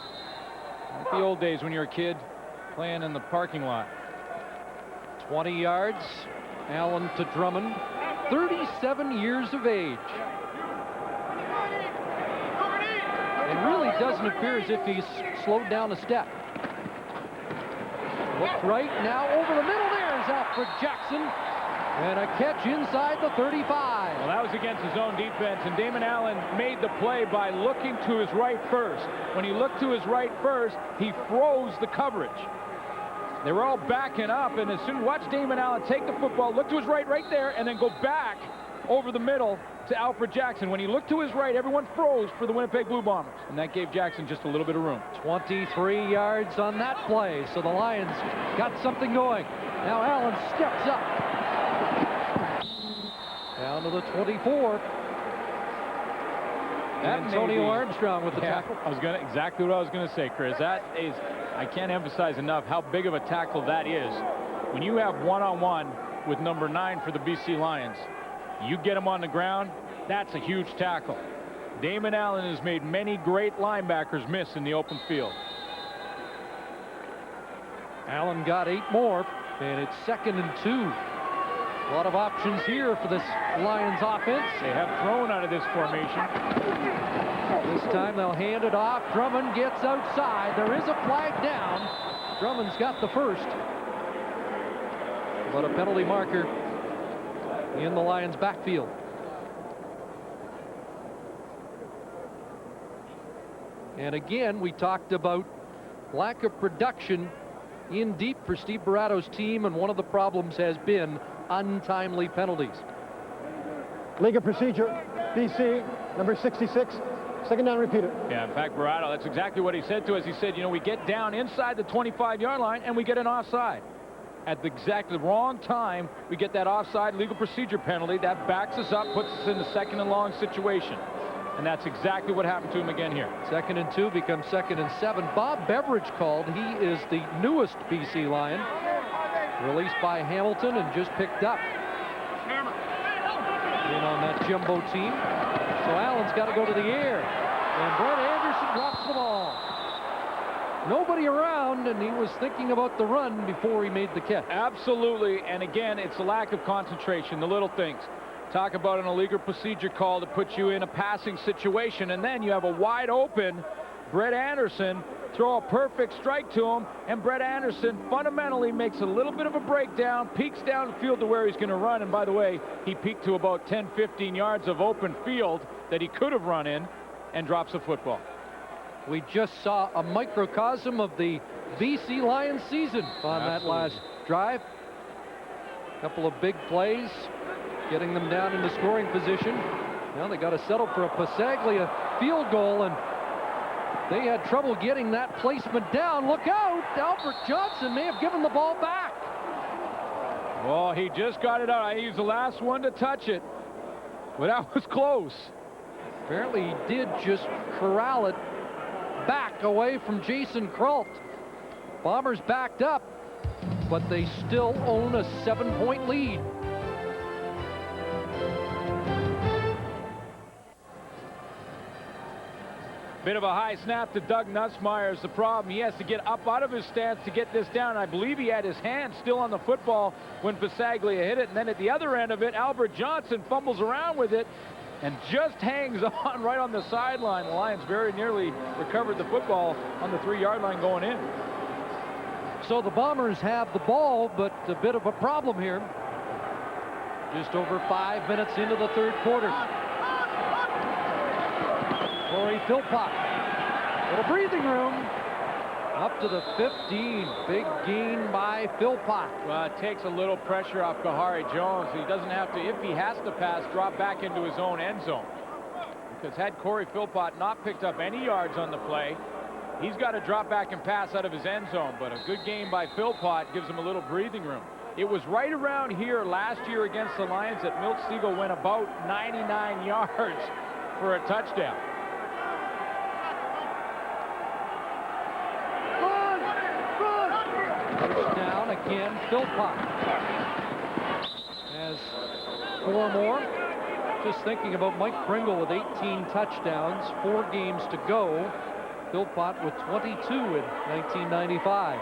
Like the old days when you're a kid playing in the parking lot.
20 yards, Allen to Drummond, 37 years of age. It really doesn't appear as if he's slowed down a step. Look right now over the middle. There's Alfred Jackson. And a catch inside the 35.
Well, that was against his own defense, and Damon Allen made the play by looking to his right first. When he looked to his right first, he froze the coverage. They were all backing up, and as soon as watch Damon Allen take the football, look to his right there, and then go back over the middle to Alfred Jackson. When he looked to his right, everyone froze for the Winnipeg Blue Bombers, and that gave Jackson just a little bit of room.
23 yards on that play, so the Lions got something going. Now Allen steps up. Down to the 24. Antonio Armstrong with the tackle.
Exactly what I was going to say, Chris. That is, I can't emphasize enough how big of a tackle that is. When you have one-on-one with number 9 for the BC Lions, you get him on the ground, that's a huge tackle. Damon Allen has made many great linebackers miss in the open field.
Allen got 8 more, and it's 2nd and 2. A lot of options here for this Lions offense.
They have thrown out of this formation.
This time they'll hand it off. Drummond gets outside. There is a flag down. Drummond's got the first. But a penalty marker in the Lions' backfield. And again, we talked about lack of production in deep for Steve Barato's team, and one of the problems has been untimely penalties.
Legal procedure, BC, number 66, second down, repeat it.
Yeah, in fact, Barato, that's exactly what he said to us. He said, you know, we get down inside the 25-yard line and we get an offside. At the exactly wrong time, we get that offside legal procedure penalty. That backs us up, puts us in the 2nd and long situation. And that's exactly what happened to him again here.
2nd and 2 becomes 2nd and 7. Bob Beveridge called. He is the newest BC Lion. Released by Hamilton and just picked up in on that jumbo team. So Allen's got to go to the air. And Brett Anderson drops the ball. Nobody around, and he was thinking about the run before he made the catch.
Absolutely, and again, it's a lack of concentration, the little things. Talk about an illegal procedure call to put you in a passing situation, and then you have a wide open Brett Anderson, throw a perfect strike to him, and Brett Anderson fundamentally makes a little bit of a breakdown, peeks down the field to where he's going to run, and by the way, he peeked to about 10-15 yards of open field that he could have run in, and drops the football.
We just saw a microcosm of the BC Lions season on that last drive. A couple of big plays, getting them down into scoring position. Now they got to settle for a Passaglia field goal, and they had trouble getting that placement down. Look out! Albert Johnson may have given the ball back.
Well, he just got it out. He was the last one to touch it, but that was close.
Apparently he did just corral it back away from Jason Kralt. Bombers backed up, but they still own a 7-point lead.
Bit of a high snap to Doug Nussmeier is the problem. He has to get up out of his stance to get this down. I believe he had his hand still on the football when Bisaglia hit it. And then at the other end of it, Albert Johnson fumbles around with it and just hangs on right on the sideline. The Lions very nearly recovered the football on the 3-yard line going in.
So the Bombers have the ball, but a bit of a problem here. Just over 5 minutes into the third quarter. Corey Philpott, little breathing room, up to the 15. Big gain by Philpott.
Well, it takes a little pressure off Kahari Jones. He doesn't have to, if he has to pass, drop back into his own end zone. Because had Corey Philpott not picked up any yards on the play, he's got to drop back and pass out of his end zone. But a good game by Philpott gives him a little breathing room. It was right around here last year against the Lions that Milt Stegall went about 99 yards for a touchdown.
Down again, Philpott has 4 more. Just thinking about Mike Pringle with 18 touchdowns, 4 games to go. Philpott with 22 in 1995.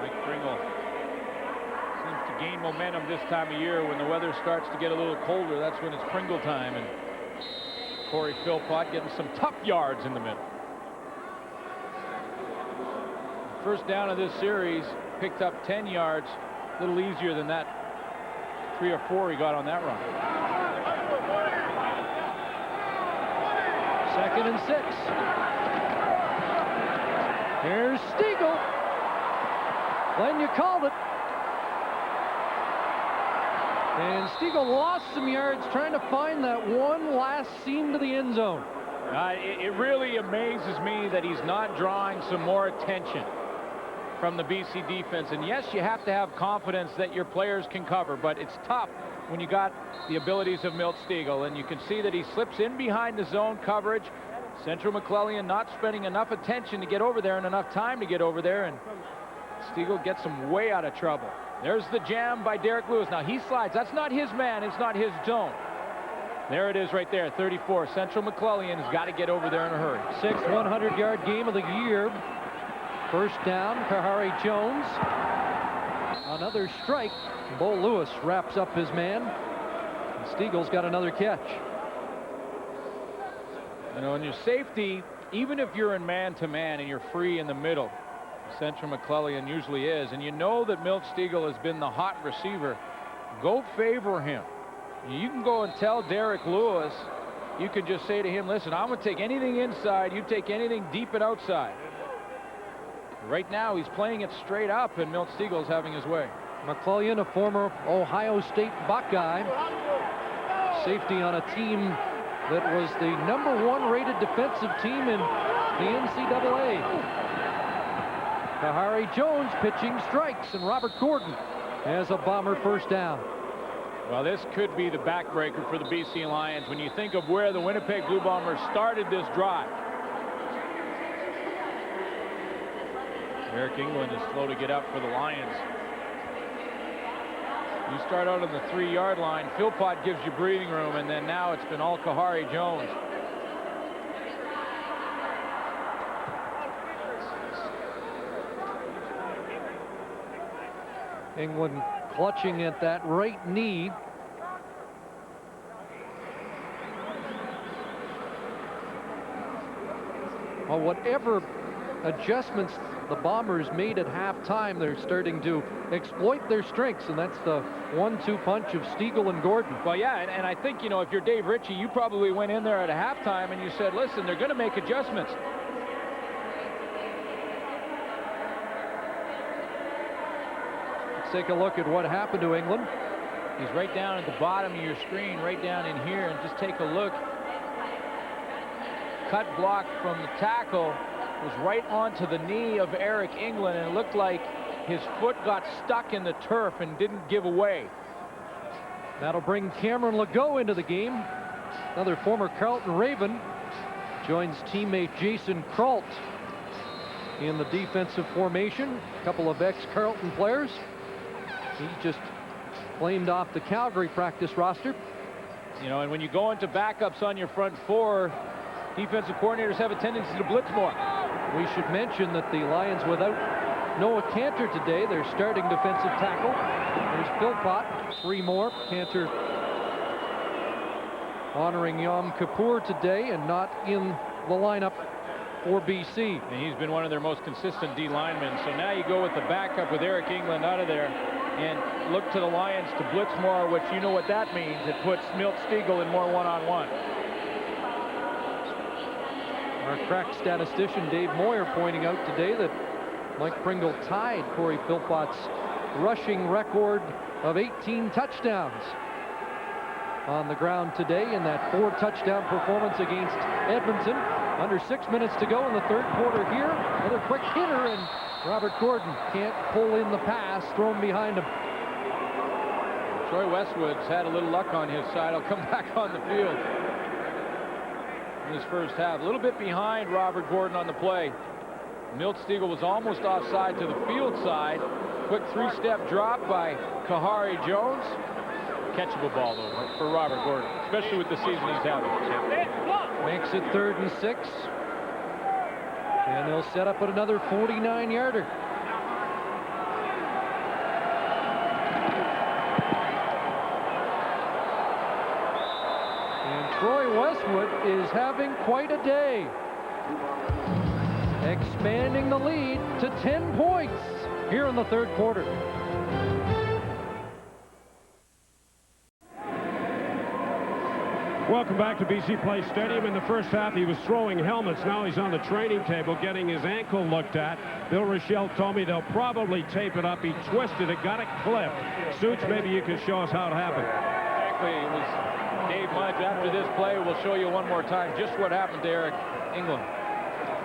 Mike Pringle seems to gain momentum this time of year when the weather starts to get a little colder. That's when it's Pringle time, and Corey Philpott getting some tough yards in the middle. First down of this series, picked up 10 yards, a little easier than that 3 or 4 he got on that run.
2nd and 6. Here's Stegall. Glenn, you called it. And Stegall lost some yards trying to find that one last seam to the end zone.
It really amazes me that he's not drawing some more attention from the BC defense. And yes, you have to have confidence that your players can cover, but it's tough when you got the abilities of Milt Stegall. And you can see that he slips in behind the zone coverage. Central McClellan not spending enough attention to get over there and enough time to get over there, and Stegall gets him way out of trouble. There's the jam by Derek Lewis. Now he slides. That's not his man. It's not his zone. There it is right there, 34. Central McClellan has got to get over there in a hurry.
6th 100-yard game of the year. First down, Kahari Jones. Another strike. Bo Lewis wraps up his man. And Stegall's got another catch.
You know, in your safety, even if you're in man-to-man and you're free in the middle, Central McClellan usually is, and you know that Milt Stegall has been the hot receiver, go favor him. You can go and tell Derek Lewis, you can just say to him, listen, I'm going to take anything inside, you take anything deep and outside. Right now, he's playing it straight up, and Milt Stegall's having his way.
McClellan, a former Ohio State Buckeye, safety on a team that was the #1 rated defensive team in the NCAA. Kahari Jones pitching strikes, and Robert Gordon has a Bomber first down.
Well, this could be the backbreaker for the BC Lions when you think of where the Winnipeg Blue Bombers started this drive. Eric England is slow to get up for the Lions. You start out on the 3-yard line. Philpott gives you breathing room, and then now it's been all Kahari Jones.
England clutching at that right knee. Well, whatever adjustments the Bombers made at halftime, they're starting to exploit their strengths, and that's the 1-2 punch of Stegall and Gordon.
Well, yeah, and I think, you know, if you're Dave Ritchie, you probably went in there at a halftime and you said, listen, they're going to make adjustments.
Let's take a look at what happened to England.
He's right down at the bottom of your screen, right down in here, and just take a look. Cut block from the tackle was right onto the knee of Eric England, and it looked like his foot got stuck in the turf and didn't give away.
That'll bring Cameron Legault into the game. Another former Carleton Raven joins teammate Jason Kralt in the defensive formation. A couple of ex-Carleton players. He just claimed off the Calgary practice roster.
You know, and when you go into backups on your front four, defensive coordinators have a tendency to blitz more.
We should mention that the Lions, without Noah Cantor today, their starting defensive tackle. There's Philpott, 3 more. Cantor honoring Yom Kippur today and not in the lineup for BC.
And he's been one of their most consistent D linemen. So now you go with the backup with Eric England out of there and look to the Lions to blitz more, which you know what that means. It puts Milt Stegall in more one-on-one.
Our crack statistician Dave Moyer pointing out today that Mike Pringle tied Corey Philpott's rushing record of 18 touchdowns on the ground today in that 4-touchdown performance against Edmonton. Under 6 minutes to go in the third quarter here. Another quick hitter, and Robert Gordon can't pull in the pass thrown behind him.
Troy Westwood's had a little luck on his side. He'll come back on the field in this first half. A little bit behind Robert Gordon on the play. Milt Stegall was almost offside to the field side. Quick 3-step drop by Kahari Jones. Catchable ball, though, for Robert Gordon, especially with the season he's having.
Makes it 3rd and 6. And they'll set up at another 49-yarder. And Troy Westwood is having quite a day, expanding the lead to 10 points here in the third quarter.
Welcome back to BC Place Stadium. In the first half, he was throwing helmets. Now he's on the training table getting his ankle looked at. Bill Rochelle told me they'll probably tape it up. He twisted it, got it clipped. Suits, maybe you can show us how it happened.
Exactly. It was Dave Mudge. After this play, we'll show you one more time just what happened to Eric England.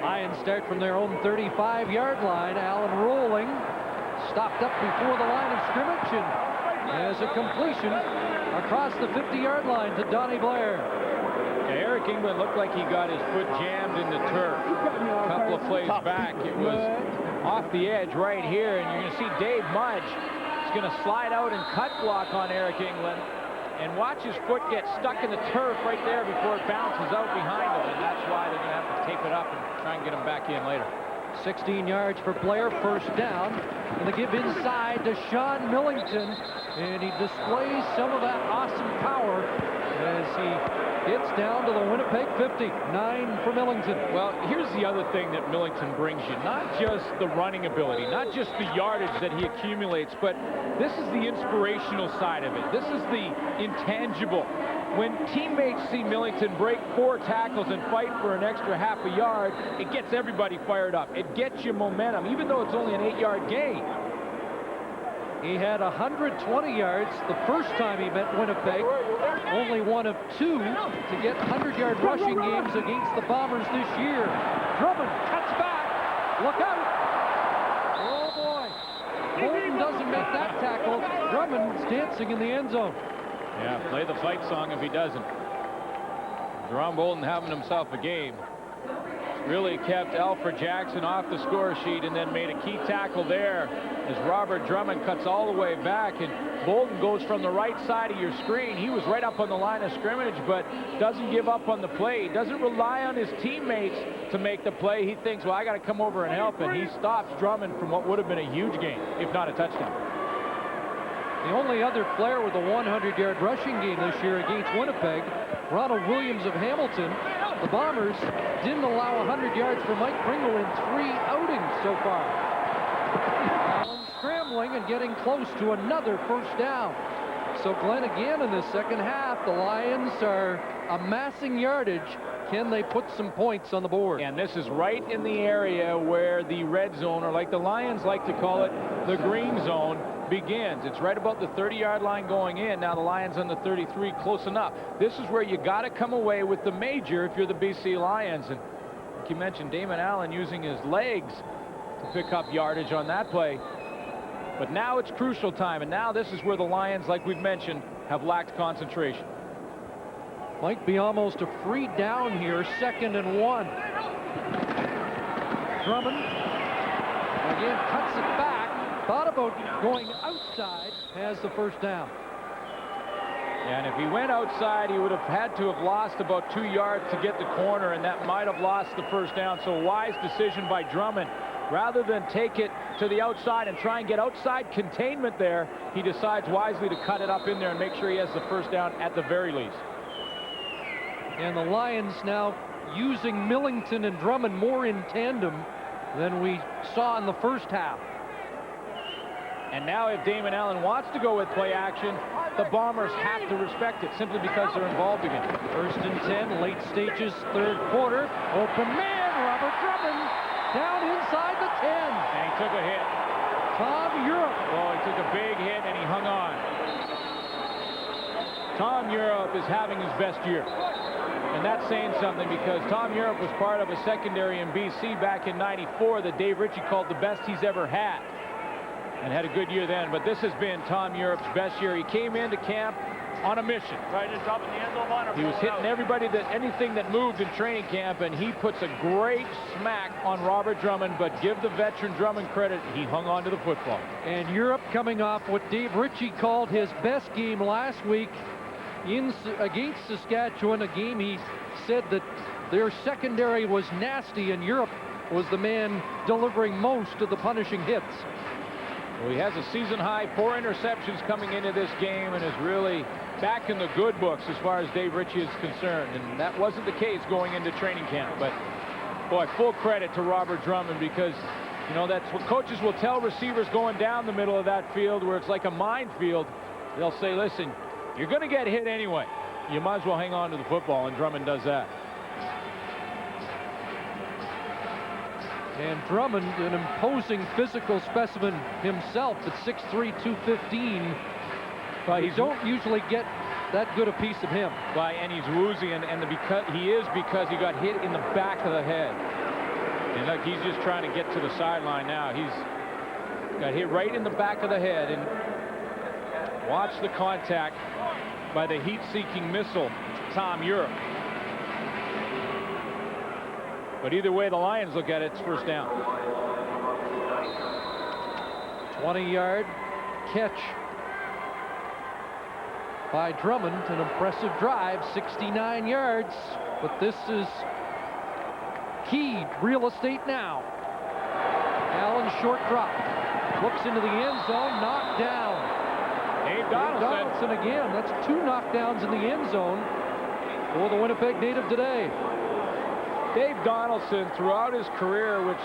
Lions start from their own 35-yard line. Allen rolling, stopped up before the line of scrimmage, and has a completion across the 50-yard line to Donnie Blair.
Yeah, Eric England looked like he got his foot jammed in the turf. A couple of plays back, it was off the edge right here, and you're going to see Dave Mudge is going to slide out and cut block on Eric England, and watch his foot get stuck in the turf right there before it bounces out behind him, and that's why they're going to have to tape it up and try and get him back in later.
16 yards for Blair, first down. And they give inside to Sean Millington, and he displays some of that awesome power as he gets down to the Winnipeg 50. 9 for Millington.
Well, here's the other thing that Millington brings you. Not just the running ability, not just the yardage that he accumulates, but this is the inspirational side of it. This is the intangible. When teammates see Millington break 4 tackles and fight for an extra half a yard, it gets everybody fired up. It gets you momentum, even though it's only an 8-yard gain.
He had 120 yards the first time he met Winnipeg. Only one of 2 to get 100-yard rushing games against the Bombers this year. Drummond cuts back. Look out. Oh, boy. Bolton doesn't make that tackle. Drummond's dancing in the end zone.
Yeah, play the fight song if he doesn't. Jerome Bolton having himself a game. Really kept Alfred Jackson off the score sheet and then made a key tackle there as Robert Drummond cuts all the way back, and Bolton goes from the right side of your screen. He was right up on the line of scrimmage, but doesn't give up on the play. He doesn't rely on his teammates to make the play. He thinks, well, I got to come over and help, and he stops Drummond from what would have been a huge game, if not a touchdown.
The only other player with a 100-yard rushing game this year against Winnipeg, Ronald Williams of Hamilton. The Bombers didn't allow 100 yards for Mike Pringle in 3 outings so far. Allen scrambling and getting close to another first down. So Glenn, again in the second half, the Lions are amassing yardage. Can they put some points on the board?
And this is right in the area where the red zone, or like the Lions like to call it, the green zone, begins. It's right about the 30-yard line going in. Now the Lions on the 33, close enough. This is where you got to come away with the major if you're the BC Lions. And like you mentioned, Damon Allen using his legs to pick up yardage on that play. But now it's crucial time, and now this is where the Lions, like we've mentioned, have lacked concentration.
Might be almost a free down here, 2nd and 1. Drummond again cuts it back. Thought about going outside, has the first down.
And if he went outside, he would have had to have lost about 2 yards to get the corner, and that might have lost the first down. So wise decision by Drummond. Rather than take it to the outside and try and get outside containment there, he decides wisely to cut it up in there and make sure he has the first down at the very least.
And the Lions now using Millington and Drummond more in tandem than we saw in the first half.
And now if Damon Allen wants to go with play action, the Bombers have to respect it simply because they're involved again.
1st and 10, late stages, 3rd quarter. Open man, Robert Drummond down inside the 10.
And he took a hit.
Tom Europe.
Oh, he took a big hit and he hung on. Tom Europe is having his best year. And that's saying something because Tom Europe was part of a secondary in BC back in '94 that Dave Ritchie called the best he's ever had. And had a good year then, but this has been Tom Europe's best year. He came into camp on a mission.
Right in top of the end zone.
He was hitting everybody, anything that moved in training camp, and he puts a great smack on Robert Drummond, but give the veteran Drummond credit, he hung on to the football.
And Europe coming off what Dave Ritchie called his best game last week against Saskatchewan, a game he said that their secondary was nasty, and Europe was the man delivering most of the punishing hits.
Well, he has a season-high 4 interceptions coming into this game and is really back in the good books as far as Dave Ritchie is concerned. And that wasn't the case going into training camp. But, boy, full credit to Robert Drummond because, you know, that's what coaches will tell receivers going down the middle of that field where it's like a minefield. They'll say, listen, you're going to get hit anyway. You might as well hang on to the football, and Drummond does that.
And Drummond, an imposing physical specimen himself at 6'3", 215. But you don't usually get that good a piece of him.
And he's woozy, and because he got hit in the back of the head. And look, he's just trying to get to the sideline now. He's got hit right in the back of the head. And watch the contact by the heat-seeking missile, Tom Europe. But either way the Lions look at it, it's first down.
20-yard catch by Drummond. An impressive drive, 69 yards. But this is key real estate now. Allen short drop. Looks into the end zone, knocked down.
Dave Donaldson
again. That's 2 knockdowns in the end zone for the Winnipeg native today.
Dave Donaldson, throughout his career, which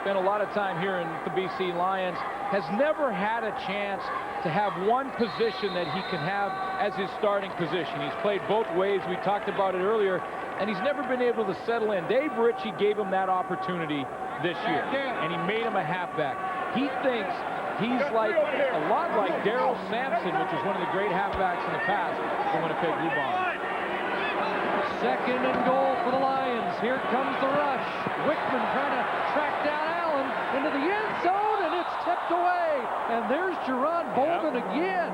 spent a lot of time here in the BC Lions, has never had a chance to have one position that he can have as his starting position. He's played both ways. We talked about it earlier, and he's never been able to settle in. Dave Ritchie gave him that opportunity this year, and he made him a halfback. He thinks he's like a lot like Daryl Sampson, which was one of the great halfbacks in the past for Winnipeg Blue Bombers.
2nd and goal for the Lions. Here comes the rush. Wickman trying to track down Allen into the end zone, and it's tipped away. And there's Jerron Bolden again.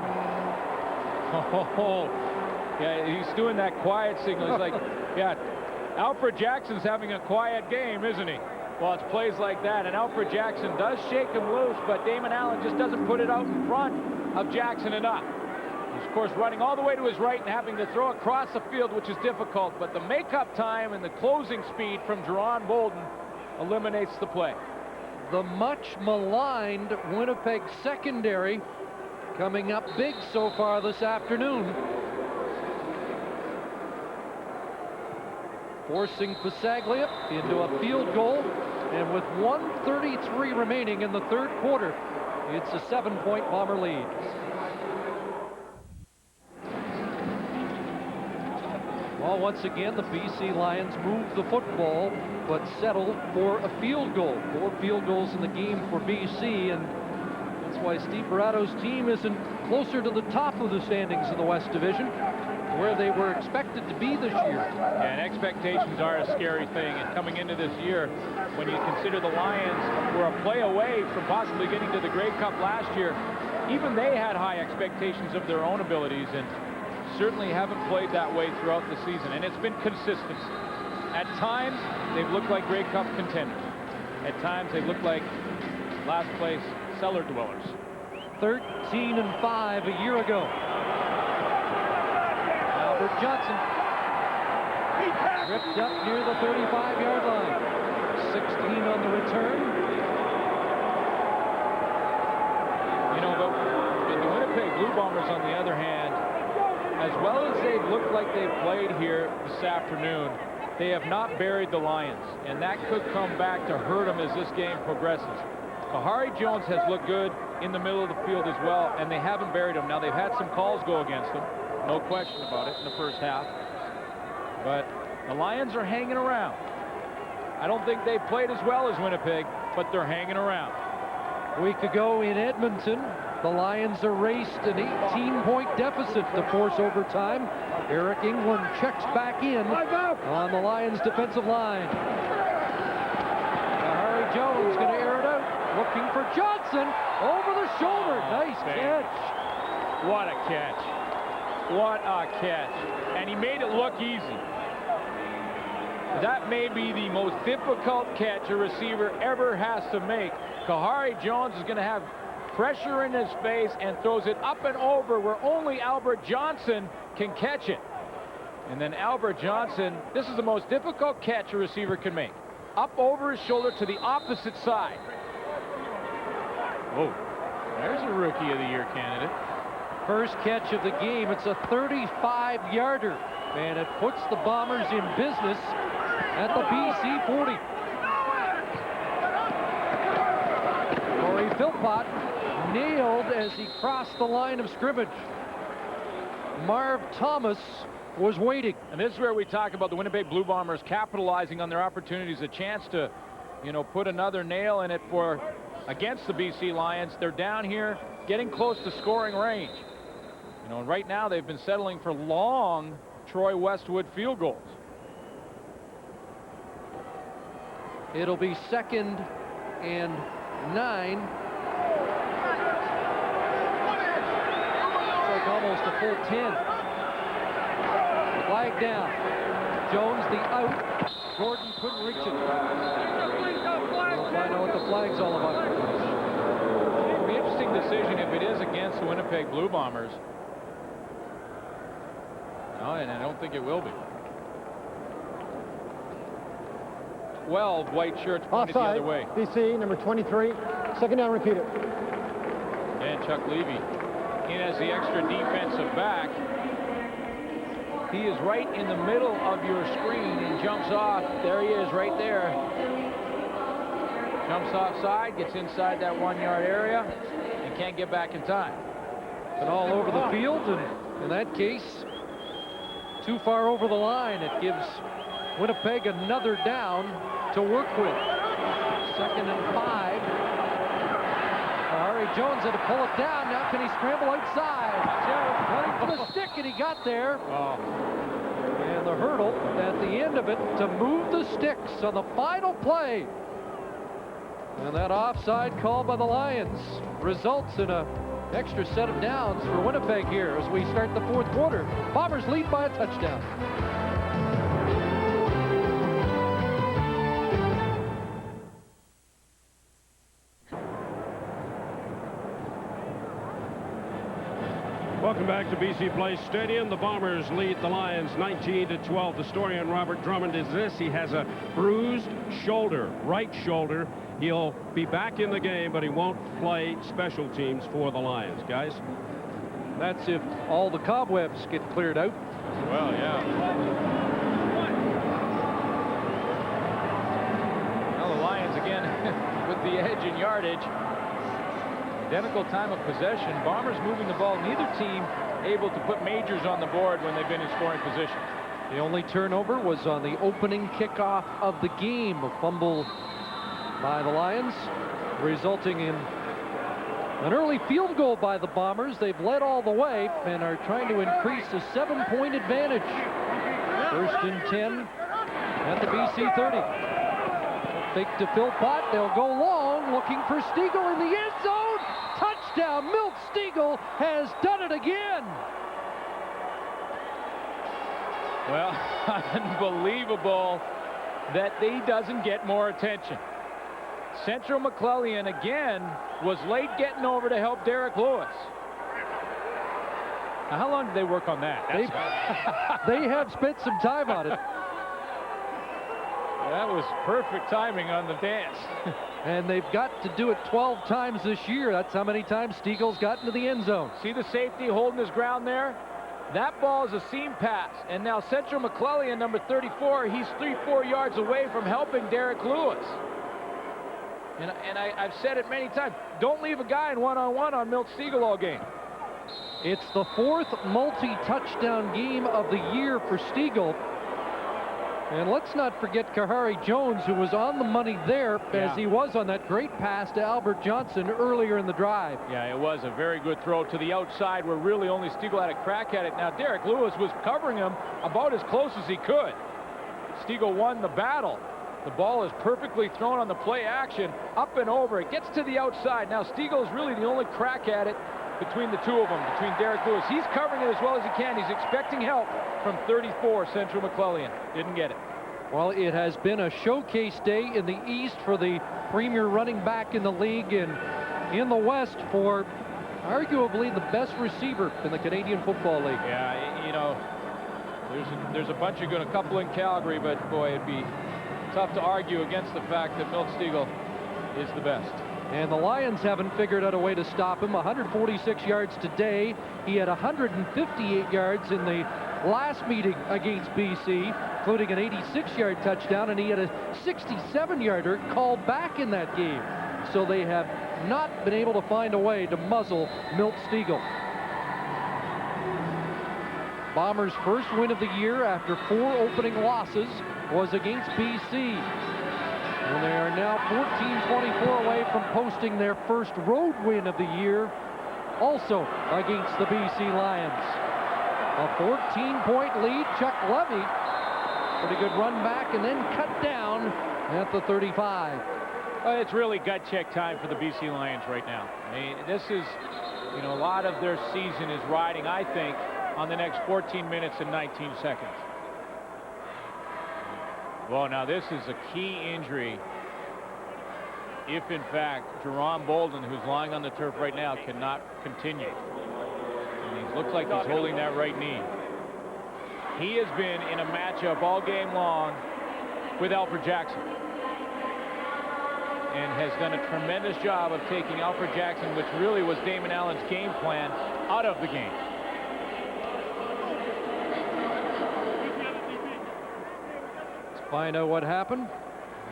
Oh, yeah, he's doing that quiet signal. He's like, yeah, Alfred Jackson's having a quiet game, isn't he? Well, it's plays like that, and Alfred Jackson does shake him loose, but Damon Allen just doesn't put it out in front of Jackson enough. He's, of course, running all the way to his right and having to throw across the field, which is difficult, but the makeup time and the closing speed from Jerron Bolden eliminates the play.
The much maligned Winnipeg secondary coming up big so far this afternoon. Forcing Pasaglia into a field goal, and with 1:33 remaining in the 3rd quarter, it's a 7-point Bomber lead. Well, once again, the BC Lions move the football, but settle for a field goal. 4 field goals in the game for BC, and that's why Steve Barato's team isn't closer to the top of the standings in the West Division, where they were expected to be this year.
And expectations are a scary thing. And coming into this year, when you consider the Lions were a play away from possibly getting to the Grey Cup last year, even they had high expectations of their own abilities and certainly haven't played that way throughout the season. And it's been consistent. At times, they've looked like Grey Cup contenders. At times, they've looked like last place cellar dwellers.
13-5 a year ago. Johnson. Ripped up near the 35-yard line. 16 on the return.
You know, the Winnipeg Blue Bombers, on the other hand, as well as they've looked like they've played here this afternoon, they have not buried the Lions, and that could come back to hurt them as this game progresses. Kahari Jones has looked good in the middle of the field as well, and they haven't buried him. Now, they've had some calls go against them, no question about it, in the first half. But the Lions are hanging around. I don't think they've played as well as Winnipeg, but they're hanging around.
A week ago in Edmonton, the Lions erased an 18-point deficit to force overtime. Eric England checks back in on the Lions' defensive line. Harry Jones going to air it out, looking for Johnson over the shoulder. Nice catch.
What a catch. What a catch. And he made it look easy. That may be the most difficult catch a receiver ever has to make. Kahari Jones is going to have pressure in his face and throws it up and over where only Albert Johnson can catch it. And then Albert Johnson, this is the most difficult catch a receiver can make. Up over his shoulder to the opposite side. Oh, there's a Rookie of the Year candidate.
First catch of the game. It's a 35-yarder. And it puts the Bombers in business at the BC 40. Corey Philpott nailed as he crossed the line of scrimmage. Marv Thomas was waiting.
And this is where we talk about the Winnipeg Blue Bombers capitalizing on their opportunities, a chance to, you know, put another nail in it for against the BC Lions. They're down here getting close to scoring range. You know, and right now they've been settling for long Troy Westwood field goals.
It'll be 2nd and 9. It's like almost a full 10. Flag down. Jones the out. Gordon couldn't reach it. We'll find out what the flag's all about.
It'll be an interesting decision if it is against the Winnipeg Blue Bombers. No, and I don't think it will be. 12 white shirts pointed the other way.
BC, number 23. 2nd down, repeat it.
And Chuck Levy in as the extra defensive back. He is right in the middle of your screen and jumps off. There he is right there. Jumps offside, gets inside that 1-yard area, and can't get back in time.
And all over the field, and in that case, too far over the line. It gives Winnipeg another down to work with. 2nd and 5. Harry Jones had to pull it down. Now can he scramble outside? Running for the stick, and he got there.
Oh.
And the hurdle at the end of it to move the sticks on the final play. And that offside call by the Lions results in a extra set of downs for Winnipeg here as we start the 4th quarter. Bombers lead by a touchdown.
Welcome back to BC Place Stadium. The Bombers lead the Lions 19-12. The story on Robert Drummond is this: he has a bruised shoulder, right shoulder. He'll be back in the game, but he won't play special teams for the Lions. Guys,
that's if all the cobwebs get cleared out.
Well, yeah. Well, the Lions again with the edge in yardage. Identical time of possession. Bombers moving the ball. Neither team able to put majors on the board when they've been in scoring position.
The only turnover was on the opening kickoff of the game. A fumble by the Lions, resulting in an early field goal by the Bombers. They've led all the way and are trying to increase a 7-point advantage. 1st and 10 at the BC 30. Fake to Philpott. They'll go long, looking for Stiegel in the end zone. Touchdown. Milt Stiegel has done it again.
Well, unbelievable that he doesn't get more attention. Central McClellan again was late getting over to help Derek Lewis. Now, how long did they work on that?
They have spent some time on it.
That was perfect timing on the dance.
And they've got to do it 12 times this year. That's how many times Stiegel's got into the end zone.
See the safety holding his ground there? That ball is a seam pass. And now Central McClellan, number 34, he's 3-4 yards away from helping Derek Lewis. And I've said it many times. Don't leave a guy in one-on-one on Milt Stiegel all game.
It's the 4th multi-touchdown game of the year for Stiegel. And let's not forget Kahari Jones, who was on the money there as he was on that great pass to Albert Johnson earlier in the drive.
Yeah, it was a very good throw to the outside where really only Stiegel had a crack at it. Now, Derek Lewis was covering him about as close as he could. Stiegel won the battle. The ball is perfectly thrown on the play action, up and over. It gets to the outside. Now, Stiegel is really the only crack at it between the two of them, between Derek Lewis. He's covering it as well as he can. He's expecting help from 34, Central McClellan. Didn't get it.
Well, it has been a showcase day in the East for the premier running back in the league, and in the West for arguably the best receiver in the Canadian Football League.
Yeah, you know, there's a bunch of good, a couple in Calgary, but boy, it'd be tough to argue against the fact that Milt Stiegel is the best.
And the Lions haven't figured out a way to stop him. 146 yards today. He had 158 yards in the last meeting against BC, including an 86-yard touchdown, and he had a 67-yarder called back in that game. So they have not been able to find a way to muzzle Milt Stiegel. Bombers' first win of the year after 4 opening losses was against BC. And they are now 14-24 away from posting their first road win of the year, also against the BC Lions. A 14-point lead. Chuck Levy, pretty good run back and then cut down at the 35.
It's really gut check time for the BC Lions right now. I mean, this is, you know, a lot of their season is riding, I think, on the next 14 minutes and 19 seconds. Well, now this is a key injury. If, in fact, Jerome Bolden, who's lying on the turf right now, cannot continue. And he looks like he's holding that right knee. He has been in a matchup all game long with Alfred Jackson and has done a tremendous job of taking Alfred Jackson, which really was Damon Allen's game plan, out of the game.
Find out what happened.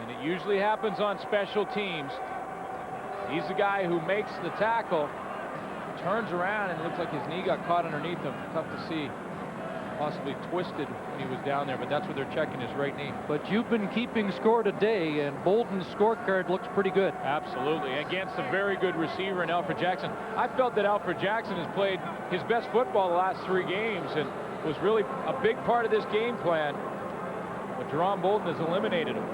And it usually happens on special teams. He's the guy who makes the tackle, turns around, and it looks like his knee got caught underneath him. Tough to see. Possibly twisted when he was down there, but that's what they're checking, his right knee.
But you've been keeping score today, and Bolden's scorecard looks pretty good.
Absolutely. Against a very good receiver in Alfred Jackson. I felt that Alfred Jackson has played his best football the last 3 games and was really a big part of this game plan. But Jerome Bolden has eliminated him.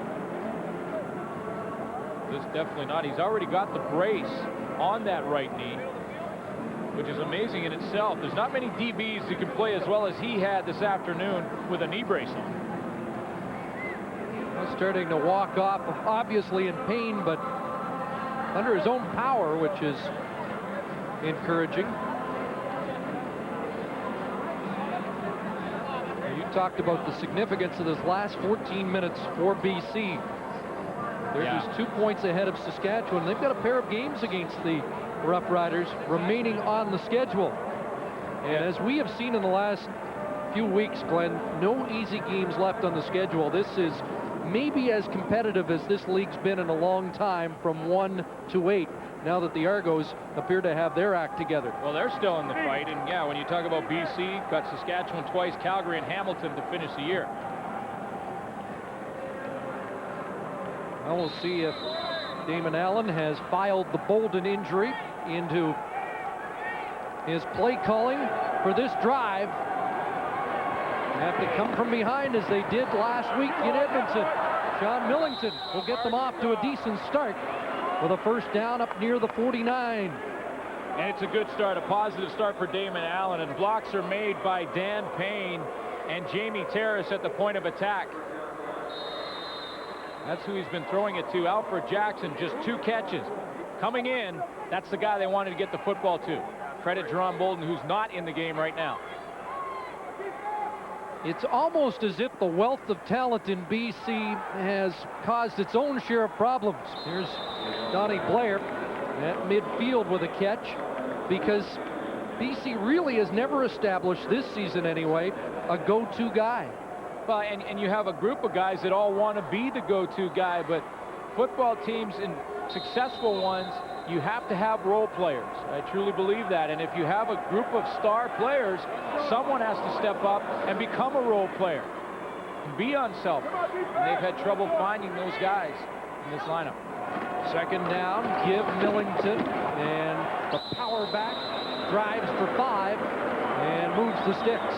This definitely not. He's already got the brace on that right knee, which is amazing in itself. There's not many DBs who can play as well as he had this afternoon with a knee brace on.
Well, starting to walk off, obviously in pain, but under his own power, which is encouraging. You talked about the significance of this last 14 minutes for BC. They're just 2 points ahead of Saskatchewan. They've got a pair of games against the Rough Riders remaining on the schedule. And as we have seen in the last few weeks, Glenn, no easy games left on the schedule. This is maybe as competitive as this league's been in a long time, from 1 to 8, now that the Argos appear to have their act together.
Well, they're still in the fight, and yeah, when you talk about BC, got Saskatchewan twice, Calgary and Hamilton to finish the year.
Well, we'll see if Damon Allen has filed the Bolden injury into his play calling for this drive. They have to come from behind as they did last week in Edmonton. Sean Millington will get them off to a decent start with a first down up near the 49.
And it's a good start, a positive start for Damon Allen, and blocks are made by Dan Payne and Jamie Terrace at the point of attack. That's who he's been throwing it to. Alfred Jackson, just 2 catches. Coming in, that's the guy they wanted to get the football to. Credit Jerron Bolden, who's not in the game right now.
It's almost as if the wealth of talent in BC has caused its own share of problems. Here's Donnie Blair at midfield with a catch, because BC really has never established, this season anyway, a go-to guy.
Well, and you have a group of guys that all want to be the go-to guy, but football teams and successful ones, you have to have role players. I truly believe that. And if you have a group of star players, someone has to step up and become a role player and be unselfish. And they've had trouble finding those guys in this lineup.
Second down, give Millington, and the power back drives for 5 and moves the sticks.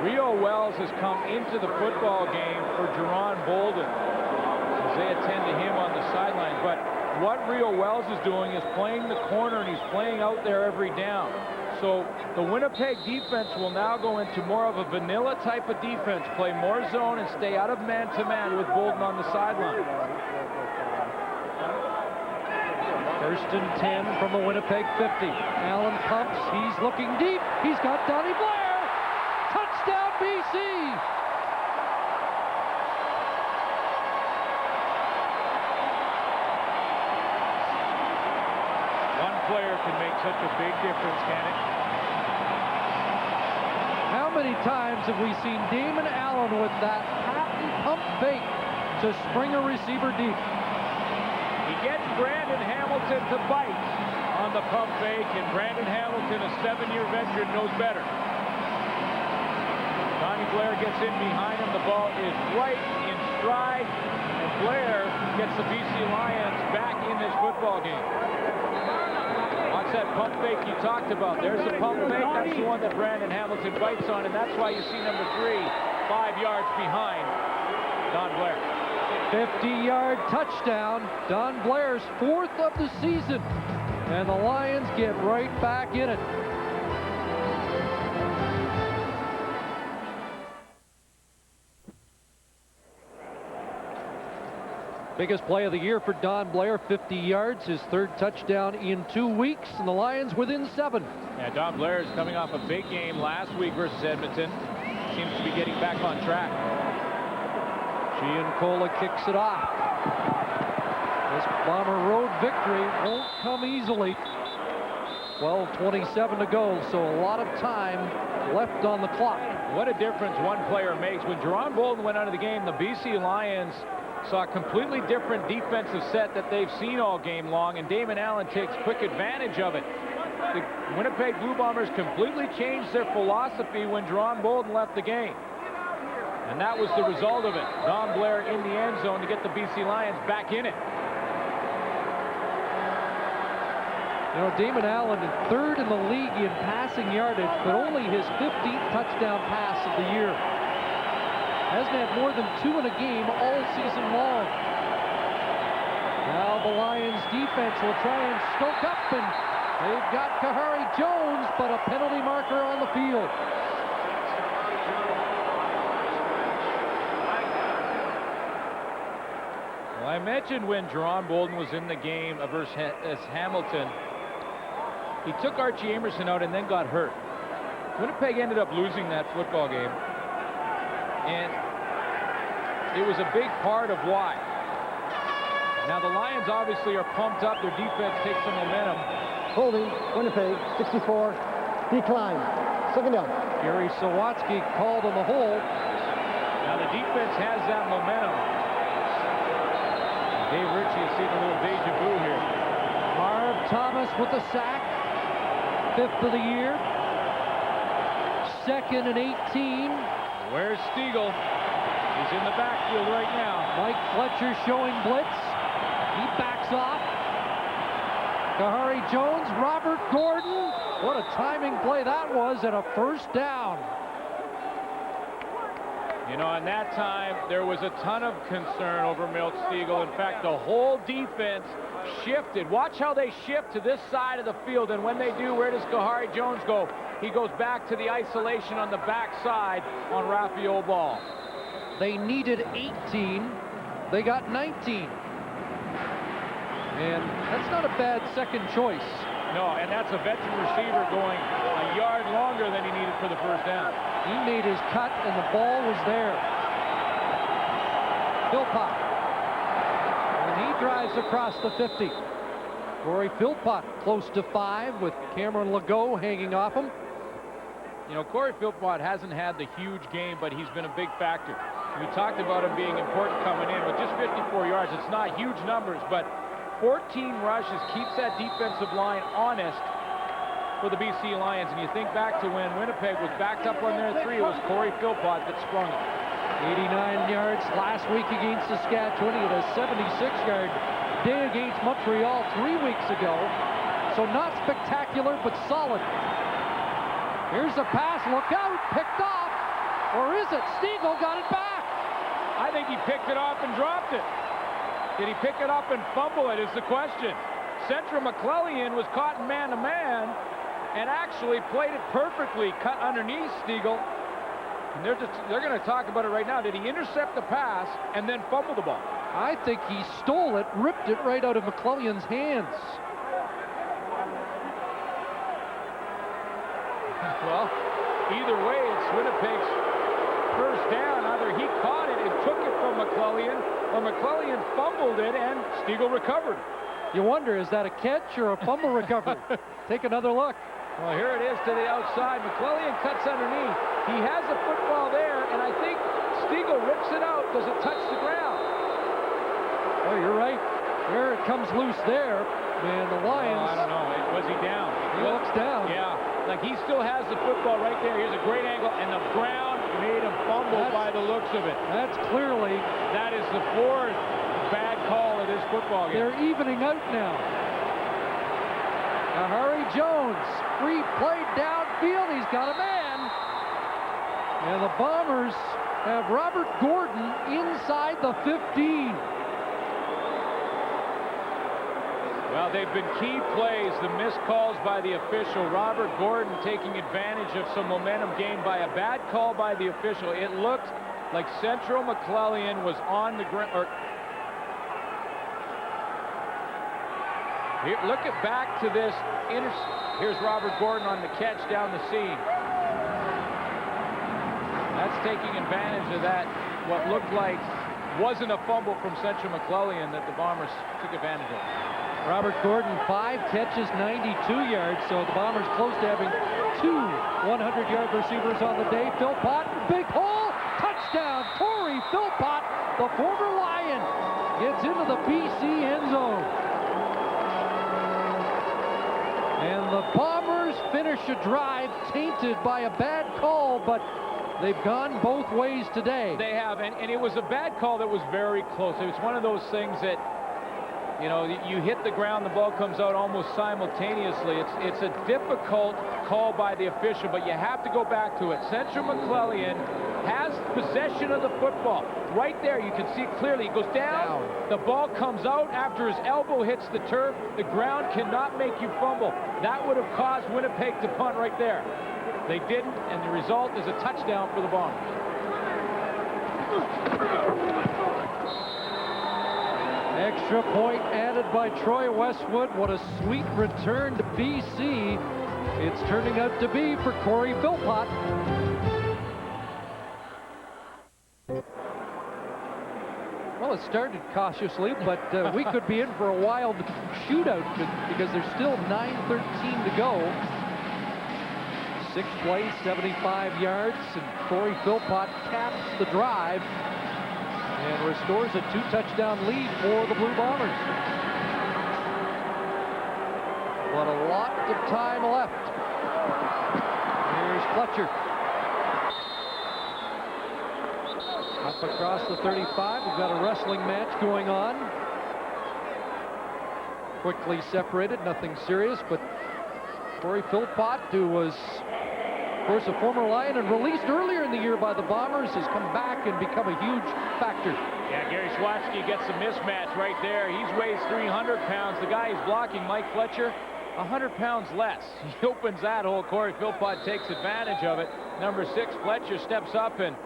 Rio Wells has come into the football game for Jerron Bolden as they attend to him on the sideline. But what Rio Wells is doing is playing the corner, and he's playing out there every down. So the Winnipeg defense will now go into more of a vanilla type of defense, play more zone and stay out of man-to-man with Bolden on the sideline.
First and 10 from the Winnipeg 50. Allen pumps, he's looking deep, he's got Donnie Blair! Touchdown BC!
Player can make such a big difference, can it?
How many times have we seen Damon Allen with that patent pump fake to spring a receiver deep?
He gets Brandon Hamilton to bite on the pump fake, and Brandon Hamilton, a 7-year veteran, knows better. Donnie Blair gets in behind him. The ball is right in stride, and Blair gets the BC Lions back in this football game. Watch that pump fake you talked about. There's the pump fake. That's the one that Brandon Hamilton bites on, and that's why you see number 3 5 yards behind Don Blair.
50-yard touchdown. Don Blair's 4th of the season, and the Lions get right back in it. Biggest play of the year for Don Blair, 50 yards, his 3rd touchdown in 2 weeks, and the Lions within 7.
Yeah, Don Blair is coming off a big game last week versus Edmonton. Seems to be getting back on track.
Giancola kicks it off. This Bomber Road victory won't come easily. 12:27 to go, so a lot of time left on the clock.
What a difference one player makes. When Jerron Bolden went out of the game, the BC Lions saw a completely different defensive set that they've seen all game long, and Damon Allen takes quick advantage of it. The Winnipeg Blue Bombers completely changed their philosophy when Jerron Bolden left the game. And that was the result of it. Don Blair in the end zone to get the BC Lions back in it.
You know, Damon Allen is 3rd in the league in passing yardage, but only his 15th touchdown pass of the year. Hasn't had more than 2 in a game all season long. Now the Lions defense will try and stoke up, and they've got Kahari Jones, but a penalty marker on the field.
Well, I mentioned when Jerron Bolden was in the game versus Hamilton, he took Archie Amerson out and then got hurt. Winnipeg ended up losing that football game. And it was a big part of why. Now the Lions obviously are pumped up. Their defense takes some momentum.
Holding, Winnipeg, 64, decline. 2nd down.
Gary Sawatsky called on the hold.
Now the defense has that momentum. Dave Ritchie has seen a little deja vu here.
Marv Thomas with the sack. 5th of the year. 2nd and 18.
Where's Stiegel? He's in the backfield right now.
Mike Fletcher showing blitz. He backs off. Kahari Jones, Robert Gordon. What a timing play that was, and a 1st down.
You know, in that time, there was a ton of concern over Milt Stiegel. In fact, the whole defense shifted. Watch how they shift to this side of the field, and when they do, where does Kahari Jones go? He goes back to the isolation on the backside on Raphael Ball.
They needed 18. They got 19. And that's not a bad second choice.
No, and that's a veteran receiver going a yard longer than he needed for the first down.
He made his cut, and the ball was there. Philpott. And he drives across the 50. Corey Philpott close to 5 with Cameron Legault hanging off him.
You know, Corey Philpott hasn't had the huge game, but he's been a big factor. We talked about him being important coming in with just 54 yards. It's not huge numbers, but 14 rushes keeps that defensive line honest for the BC Lions. And you think back to when Winnipeg was backed up on their 3, it was Corey Philpott that sprung it.
89 yards last week against Saskatchewan. He had a 76-yard day against Montreal 3 weeks ago. So not spectacular, but solid. Here's a pass. Look out. Picked off. Or is it? Stiegel got it back.
I think he picked it off and dropped it. Did he pick it up and fumble it is the question. Central McClellan was caught in man-to-man and actually played it perfectly, cut underneath Stiegel. And they're going to talk about it right now. Did he intercept the pass and then fumble the ball?
I think he stole it, ripped it right out of McClellan's hands.
Well, either way, it's Winnipeg's first down. Either he caught it and took it from McClellan, or McClellan fumbled it and Stiegel recovered.
You wonder, is that a catch or a fumble recovery? Take another look.
Well, here it is to the outside. McClellan cuts underneath. He has the football there, and I think Stiegel rips it out. Does it touch the ground?
Oh, you're right. There it comes loose there. And the Lions...
Oh, I don't know. Was he down?
He looks down.
Yeah. Like he still has the football right there. Here's a great angle, and the ground made him fumble by the looks of it.
That's clearly...
That is the 4th bad call of this football game.
They're evening out now. Harry Jones, free play downfield. He's got a man. And the Bombers have Robert Gordon inside the 15.
Well, they've been key plays, the missed calls by the official. Robert Gordon taking advantage of some momentum gained by a bad call by the official. It looked like Central McClellan was on the ground. Here, look back to this. Here's Robert Gordon on the catch down the seam. That's taking advantage of that, what looked like wasn't a fumble from Central McClellan that the Bombers took advantage of.
Robert Gordon, 5 catches, 92 yards, so the Bombers close to having 2 100-yard receivers on the day. Philpott, big hole, touchdown. Corey Philpott, the former Lion, gets into the BC end zone. And the Bombers finish a drive tainted by a bad call, but they've gone both ways today.
They have, and it was a bad call that was very close. It was one of those things that, you know, you hit the ground, the ball comes out almost simultaneously. It's a difficult call by the official, but you have to go back to it. Central McClellan has possession of the football. Right there, you can see it clearly. He goes down. The ball comes out after his elbow hits the turf. The ground cannot make you fumble. That would have caused Winnipeg to punt right there. They didn't, and the result is a touchdown for the Bombers.
Extra point added by Troy Westwood. What a sweet return to BC it's turning out to be for Corey Philpott. Well, it started cautiously, but we could be in for a wild shootout because there's still 9:13 to go. 6 plays, 75 yards, and Corey Philpott caps the drive and restores a 2-touchdown lead for the Blue Bombers. But a lot of time left. Here's Fletcher. Up across the 35. We've got a wrestling match going on. Quickly separated, nothing serious, but Corey Philpott, who was, of course, a former Lion and released earlier in the year by the Bombers, has come back and become a huge factor.
Yeah, Gary Schwatzky gets a mismatch right there. He weighs 300 pounds. The guy he's blocking, Mike Fletcher, 100 pounds less. He opens that hole. Corey Philpott takes advantage of it. Number 6, Fletcher steps up and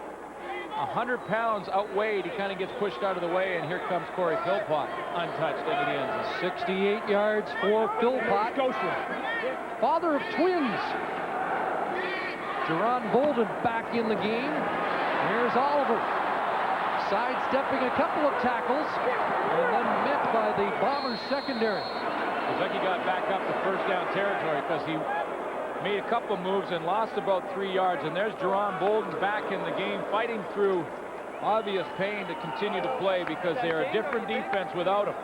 100 pounds outweighed. He kind of gets pushed out of the way, and here comes Corey Philpott, untouched into the end zone.
68 yards for Philpott, father of twins. Jerron Bolden back in the game. Here's Oliver, sidestepping a couple of tackles, and then met by the Bombers secondary.
Looks like he got back up to first down territory because he made a couple moves and lost about 3 yards. And there's Jerron Bolden back in the game, fighting through obvious pain to continue to play because they're a different defense without him.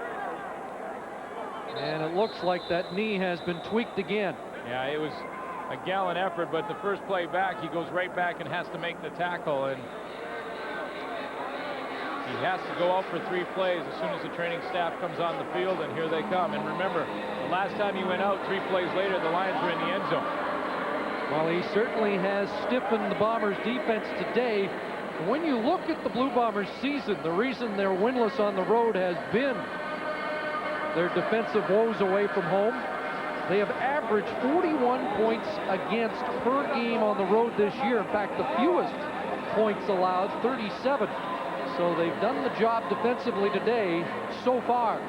And it looks like that knee has been tweaked again.
Yeah, it was a gallant effort, but the first play back, he goes right back and has to make the tackle. And he has to go out for 3 plays as soon as the training staff comes on the field, and here they come. And remember, the last time he went out, 3 plays later, the Lions were in the end zone.
Well, he certainly has stiffened the Bombers defense today. When you look at the Blue Bombers season, the reason they're winless on the road has been their defensive woes away from home. They have averaged 41 points against per game on the road this year. In fact, the fewest points allowed, 37. So they've done the job defensively today so far.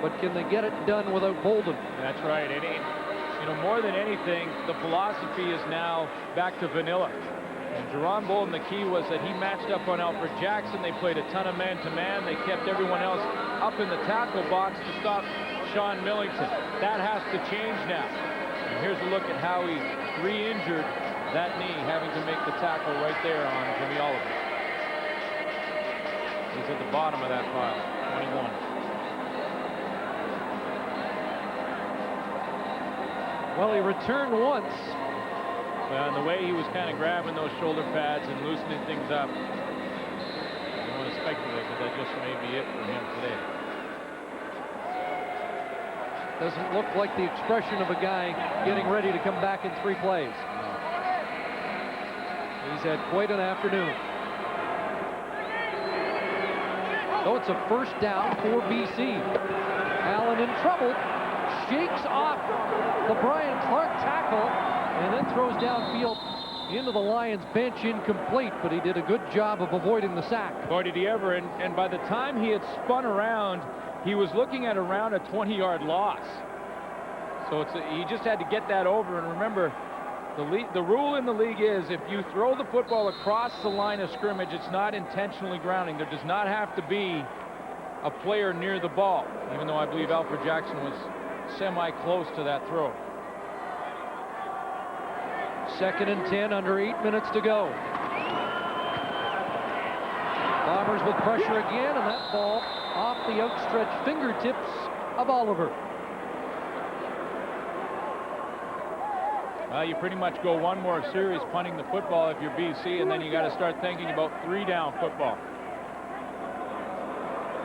But can they get it done without Bolden?
That's right. And, you know, more than anything, the philosophy is now back to vanilla. And Jerron Bolden, the key was that he matched up on Alfred Jackson. They played a ton of man-to-man. They kept everyone else up in the tackle box to stop Sean Millington. That has to change now. And here's a look at how he re-injured that knee, having to make the tackle right there on Jimmy Oliver. He's at the bottom of that pile, 21.
Well, he returned once.
Well, and the way he was kind of grabbing those shoulder pads and loosening things up, I don't want to speculate, but that just may be it for him today.
Doesn't look like the expression of a guy getting ready to come back in 3 plays. He's had quite an afternoon. So it's a first down for BC. Allen in trouble, shakes off the Brian Clark tackle, and then throws downfield into the Lions bench, incomplete, but he did a good job of avoiding the sack.
Boy, did he ever, and by the time he had spun around, he was looking at around a 20-yard loss. So he just had to get that over. And remember, the rule in the league is if you throw the football across the line of scrimmage, it's not intentionally grounding. There does not have to be a player near the ball, even though I believe Alfred Jackson was semi-close to that throw.
2nd and 10, under 8 minutes to go. Bombers with pressure again, and that ball off the outstretched fingertips of Oliver.
You pretty much go one more series punting the football if you're BC, and then you got to start thinking about 3-down football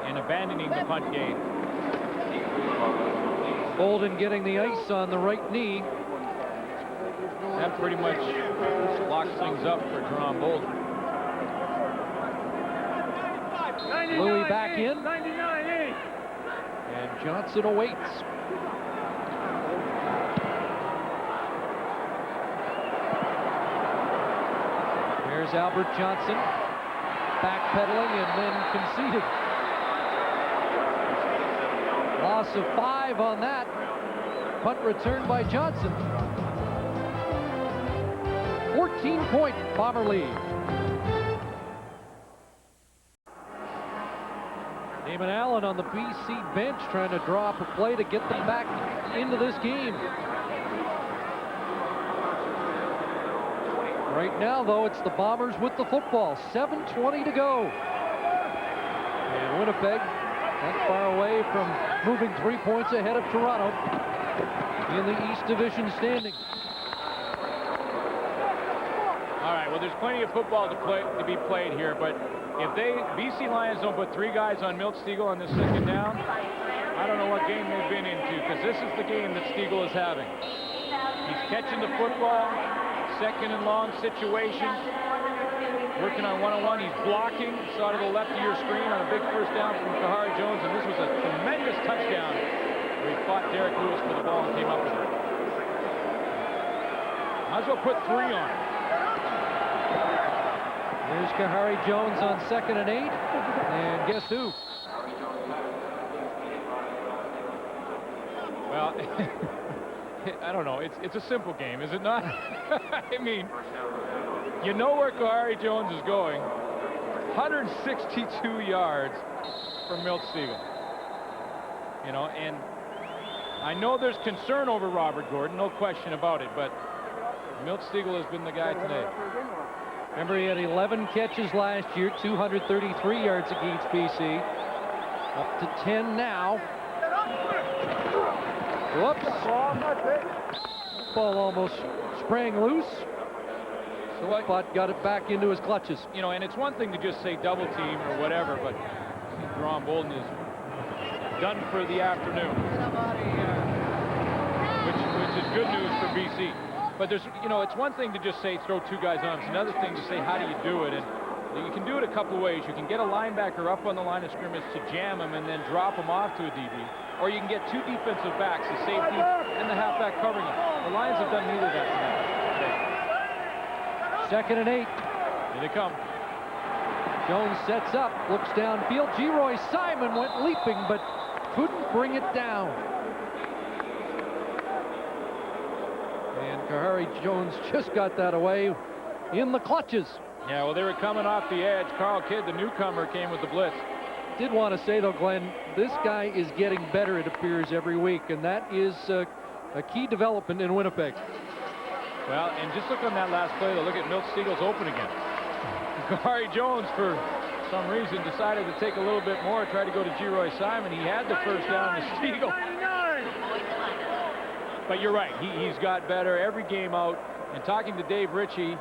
and abandoning the punt game.
Bolden getting the ice on the right knee.
That pretty much locks things up for Jerron Bolden.
Louis back in. And Johnson awaits. Here's Albert Johnson, backpedaling and then conceded. Loss of 5 on that. Punt return by Johnson. 14-point Bomber lead. Damon Allen on the BC bench trying to draw up a play to get them back into this game. Right now, though, it's the Bombers with the football. 7:20 to go. And Winnipeg not far away from moving 3 points ahead of Toronto in the East Division standings.
All right, well, there's plenty of football to be played here, but if BC Lions don't put 3 guys on Milt Stegall on this 2nd down, I don't know what game they've been into, because this is the game that Stegall is having. He's catching the football, 2nd and long situation, working on one-on-one. He's blocking, saw to the left of your screen on a big first down from Kahari Jones, and this was a tremendous touchdown where he fought Derek Lewis for the ball and came up with it. Might as well put 3 on it.
Here's Here's Kahari Jones on 2nd and 8. And guess who?
Well, I don't know. It's a simple game, is it not? I mean, you know where Kahari Jones is going. 162 yards for Milt Stegall. You know, and I know there's concern over Robert Gordon, no question about it, but Milt Stegall has been the guy today.
Remember, he had 11 catches last year, 233 yards against BC. Up to 10 now. Whoops. Ball almost sprang loose. But got it back into his clutches.
You know, and it's one thing to just say double team or whatever, but Deron Bolden is done for the afternoon, which is good news for BC. But there's, you know, it's one thing to just say throw 2 guys on. It's another thing to say how do you do it, and you can do it a couple ways. You can get a linebacker up on the line of scrimmage to jam him and then drop him off to a DB, or you can get 2 defensive backs, the safety and the halfback covering him. The Lions have done neither of that tonight.
2nd and 8.
Here they come.
Jones sets up, looks downfield. Geroy Simon went leaping, but couldn't bring it down. And Kahari Jones just got that away in the clutches.
Yeah, well, they were coming off the edge. Carl Kidd, the newcomer, came with the blitz.
Did want to say, though, Glenn, this guy is getting better, it appears, every week, and that is a key development in Winnipeg.
Well, and just look on that last play, though. Look at Milt Steagall's open again. Kahari Jones, for some reason, decided to take a little bit more, tried to go to Geroy Simon. He had the first down to Stegall. But you're right, he's got better every game out. And talking to Dave Ritchie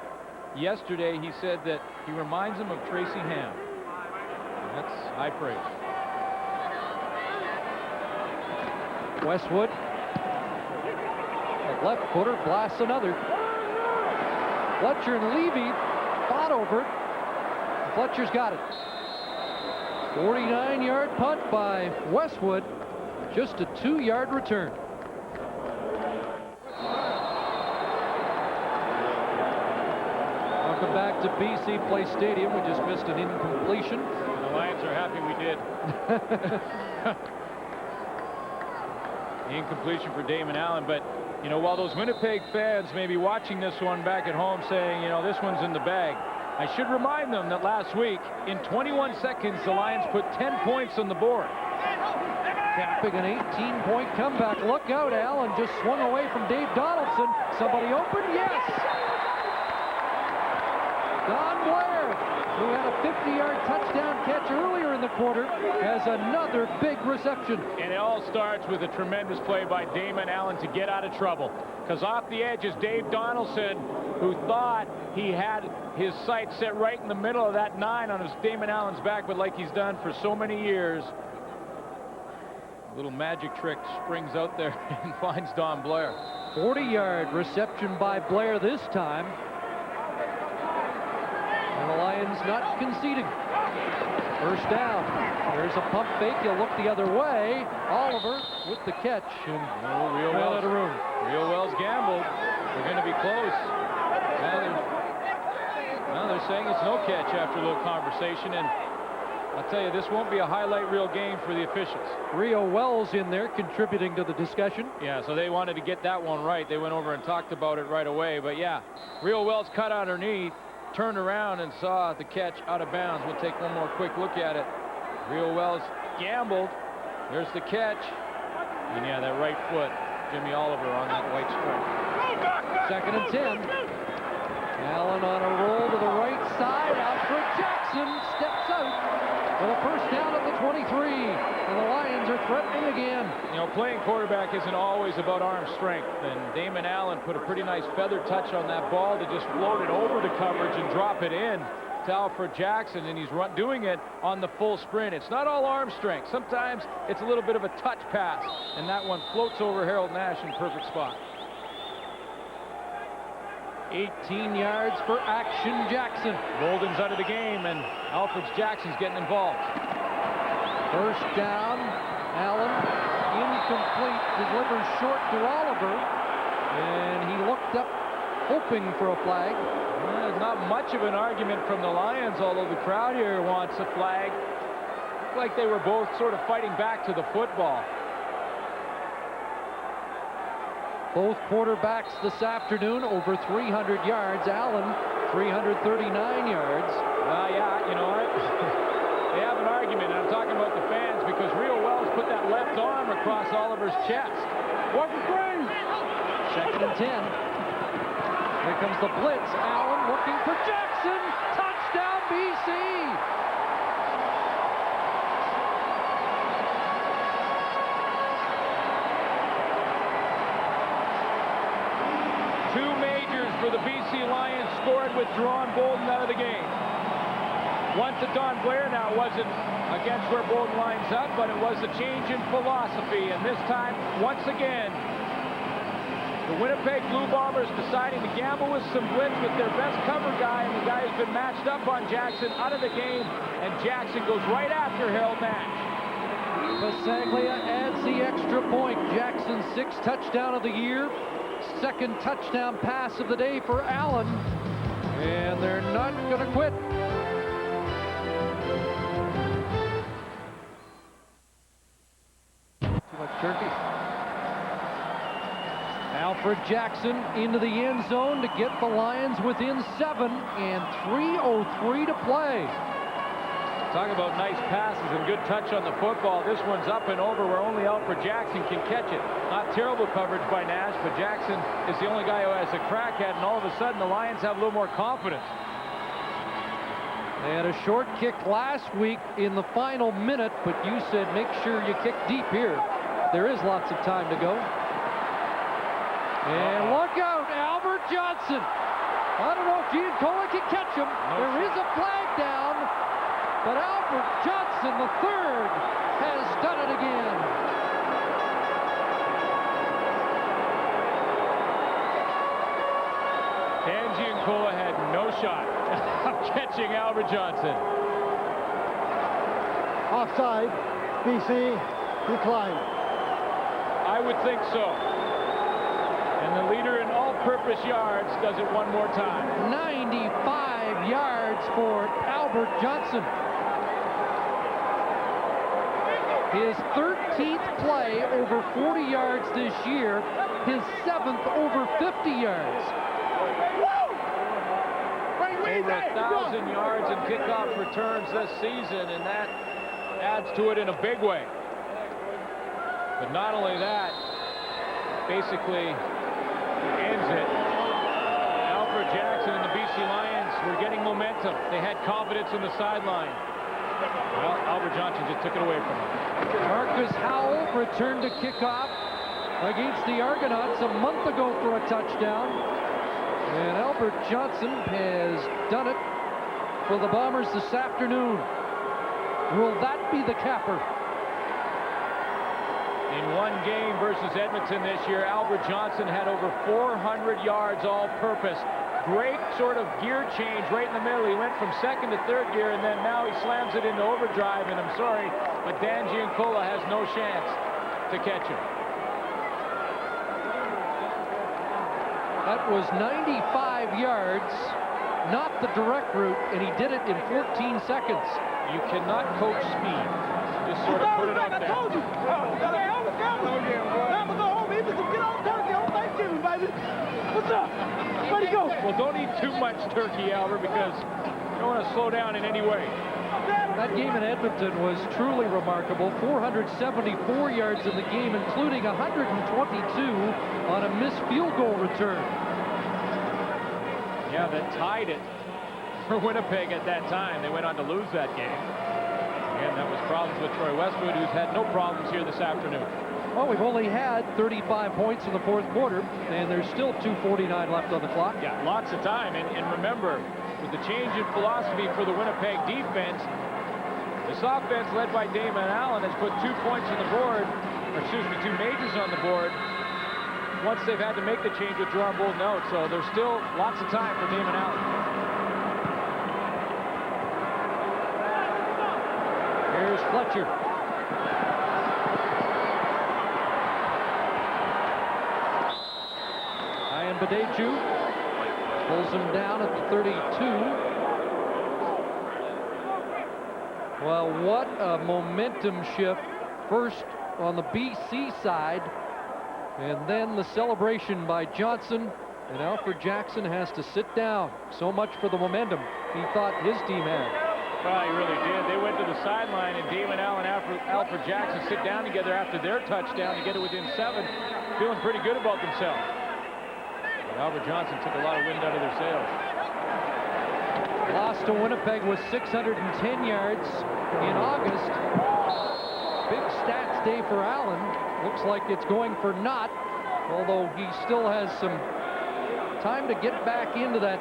yesterday, he said that he reminds him of Tracy Ham. And that's high praise.
Westwood, left footer, blasts another. Fletcher and Levy fought over it. Fletcher's got it. 49-yard punt by Westwood. Just a 2-yard return. Welcome back to BC Place Stadium. We just missed an incompletion.
The Lions are happy we did. The incompletion for Damon Allen, but you know, while those Winnipeg fans may be watching this one back at home saying, you know, this one's in the bag, I should remind them that last week, in 21 seconds, the Lions put 10 points on the board.
Capping an 18-point comeback. Look out, Allen just swung away from Dave Donaldson. Somebody open? Yes! Don Blair, who had a 50-yard touchdown catch earlier in the quarter, has another big reception.
And it all starts with a tremendous play by Damon Allen to get out of trouble. Because off the edge is Dave Donaldson, who thought he had his sights set right in the middle of that 9 on his Damon Allen's back, but like he's done for so many years, a little magic trick springs out there and finds Don Blair.
40-yard reception by Blair this time. And the Lions not conceding. First down. There's a pump fake. He'll look the other way. Oliver with the catch. And
Real
out of room.
Real Wells gambled. They're going to be close. Now they're saying it's no catch after a little conversation. And I'll tell you, this won't be a highlight reel game for the officials.
Rio Wells in there contributing to the discussion.
Yeah, so they wanted to get that one right. They went over and talked about it right away. But yeah, Rio Wells cut underneath, turned around and saw the catch out of bounds. We'll take one more quick look at it. Rio Wells gambled. There's the catch. And yeah, that right foot, Jimmy Oliver on that white stripe.
2nd and 10. Allen on a roll to the right side. Alfred Jackson steps out for the first down at the 23. And the Lions are threatening again.
You know, playing quarterback isn't always about arm strength. And Damon Allen put a pretty nice feather touch on that ball to just float it over the coverage and drop it in to Alfred Jackson. And he's doing it on the full sprint. It's not all arm strength. Sometimes it's a little bit of a touch pass. And that one floats over Harold Nash in perfect spot.
18 yards for Action Jackson.
Bolden's out of the game, and Alfred Jackson's getting involved.
First down. Allen, incomplete, delivers short to Oliver. And he looked up hoping for a flag.
There's not much of an argument from the Lions, although the crowd here wants a flag. Looked like they were both sort of fighting back to the football.
Both quarterbacks this afternoon over 300 yards. Allen, 339 yards.
Yeah, you know what? They have an argument, and I'm talking about the fans, because Rio Wells put that left arm across Oliver's chest. What for three?
2nd and 10. Here comes the blitz. Allen looking for Jackson. Touchdown, BC.
Two majors for the BC Lions scored with Jerron Bolden out of the game. One to Don Blair now wasn't against where Bolden lines up, but it was a change in philosophy. And this time, once again, the Winnipeg Blue Bombers deciding to gamble with some blitz with their best cover guy, and the guy who's been matched up on Jackson out of the game, and Jackson goes right after Harold Nash.
Passaglia adds the extra point. Jackson's 6th touchdown of the year. 2nd touchdown pass of the day for Allen. And they're not going to quit. Too much turkey. Alfred Jackson into the end zone to get the Lions within 7, and 3:03 to play.
Talk about nice passes and good touch on the football. This one's up and over where only Alfred Jackson can catch it. Not terrible coverage by Nash, but Jackson is the only guy who has a crack at it, and all of a sudden the Lions have a little more confidence.
They had a short kick last week in the final minute, but you said make sure you kick deep here. There is lots of time to go. And look out, Albert Johnson. I don't know if Giancola can catch him. There is a flag down, but Albert Johnson, the 3rd, has done it again.
Dan Giancola had no shot of catching Albert Johnson.
Offside. BC declined.
I would think so. And the leader in all-purpose yards does it one more time.
95 yards for Albert Johnson. His 13th play over 40 yards this year. His 7th over 50 yards.
Over 1,000 yards in kickoff returns this season, and that adds to it in a big way. But not only that, basically ends it. Alfred Jackson and the BC Lions were getting momentum. They had confidence in the sideline. Well, Albert Johnson just took it away from him.
Marcus Howell returned to kickoff against the Argonauts a month ago for a touchdown. And Albert Johnson has done it for the Bombers this afternoon. Will that be the capper?
In one game versus Edmonton this year, Albert Johnson had over 400 yards all-purpose. Great sort of gear change right in the middle. He went from 2nd to 3rd gear, and then now he slams it into overdrive, and I'm sorry, but Dan Giancola has no chance to catch him.
That was 95 yards, not the direct route, and he did it in 14 seconds.
You cannot coach speed. Just sort of put it out there.
I told you. What's up? Where'd he go?
Well, don't eat too much turkey, Albert, because you don't want to slow down in any way.
That game in Edmonton was truly remarkable. 474 yards in the game, including 122 on a missed field goal return.
Yeah, that tied it for Winnipeg at that time. They went on to lose that game. Again, that was problems with Troy Westwood, who's had no problems here this afternoon.
Well, we've only had 35 points in the 4th quarter, and there's still 2:49 left on the clock.
Yeah, lots of time. And remember, with the change in philosophy for the Winnipeg defense, this offense led by Damon Allen has put 2 points on the board, or excuse me, 2 majors on the board once they've had to make the change with Jerron Bolden out. So there's still lots of time for Damon Allen.
Here's Fletcher. Badeju Pulls him down at the 32. Well, what a momentum shift. First on the BC side, and then the celebration by Johnson, and Alfred Jackson has to sit down. So much for the momentum he thought his team had.
Well, he really did. They went to the sideline, and Damon Allen and Alfred Jackson sit down together after their touchdown to get it within 7, feeling pretty good about themselves. But Albert Johnson took a lot of wind out of their sails.
Lost to Winnipeg with 610 yards in August. Big stats day for Allen. Looks like it's going for naught, although he still has some time to get back into that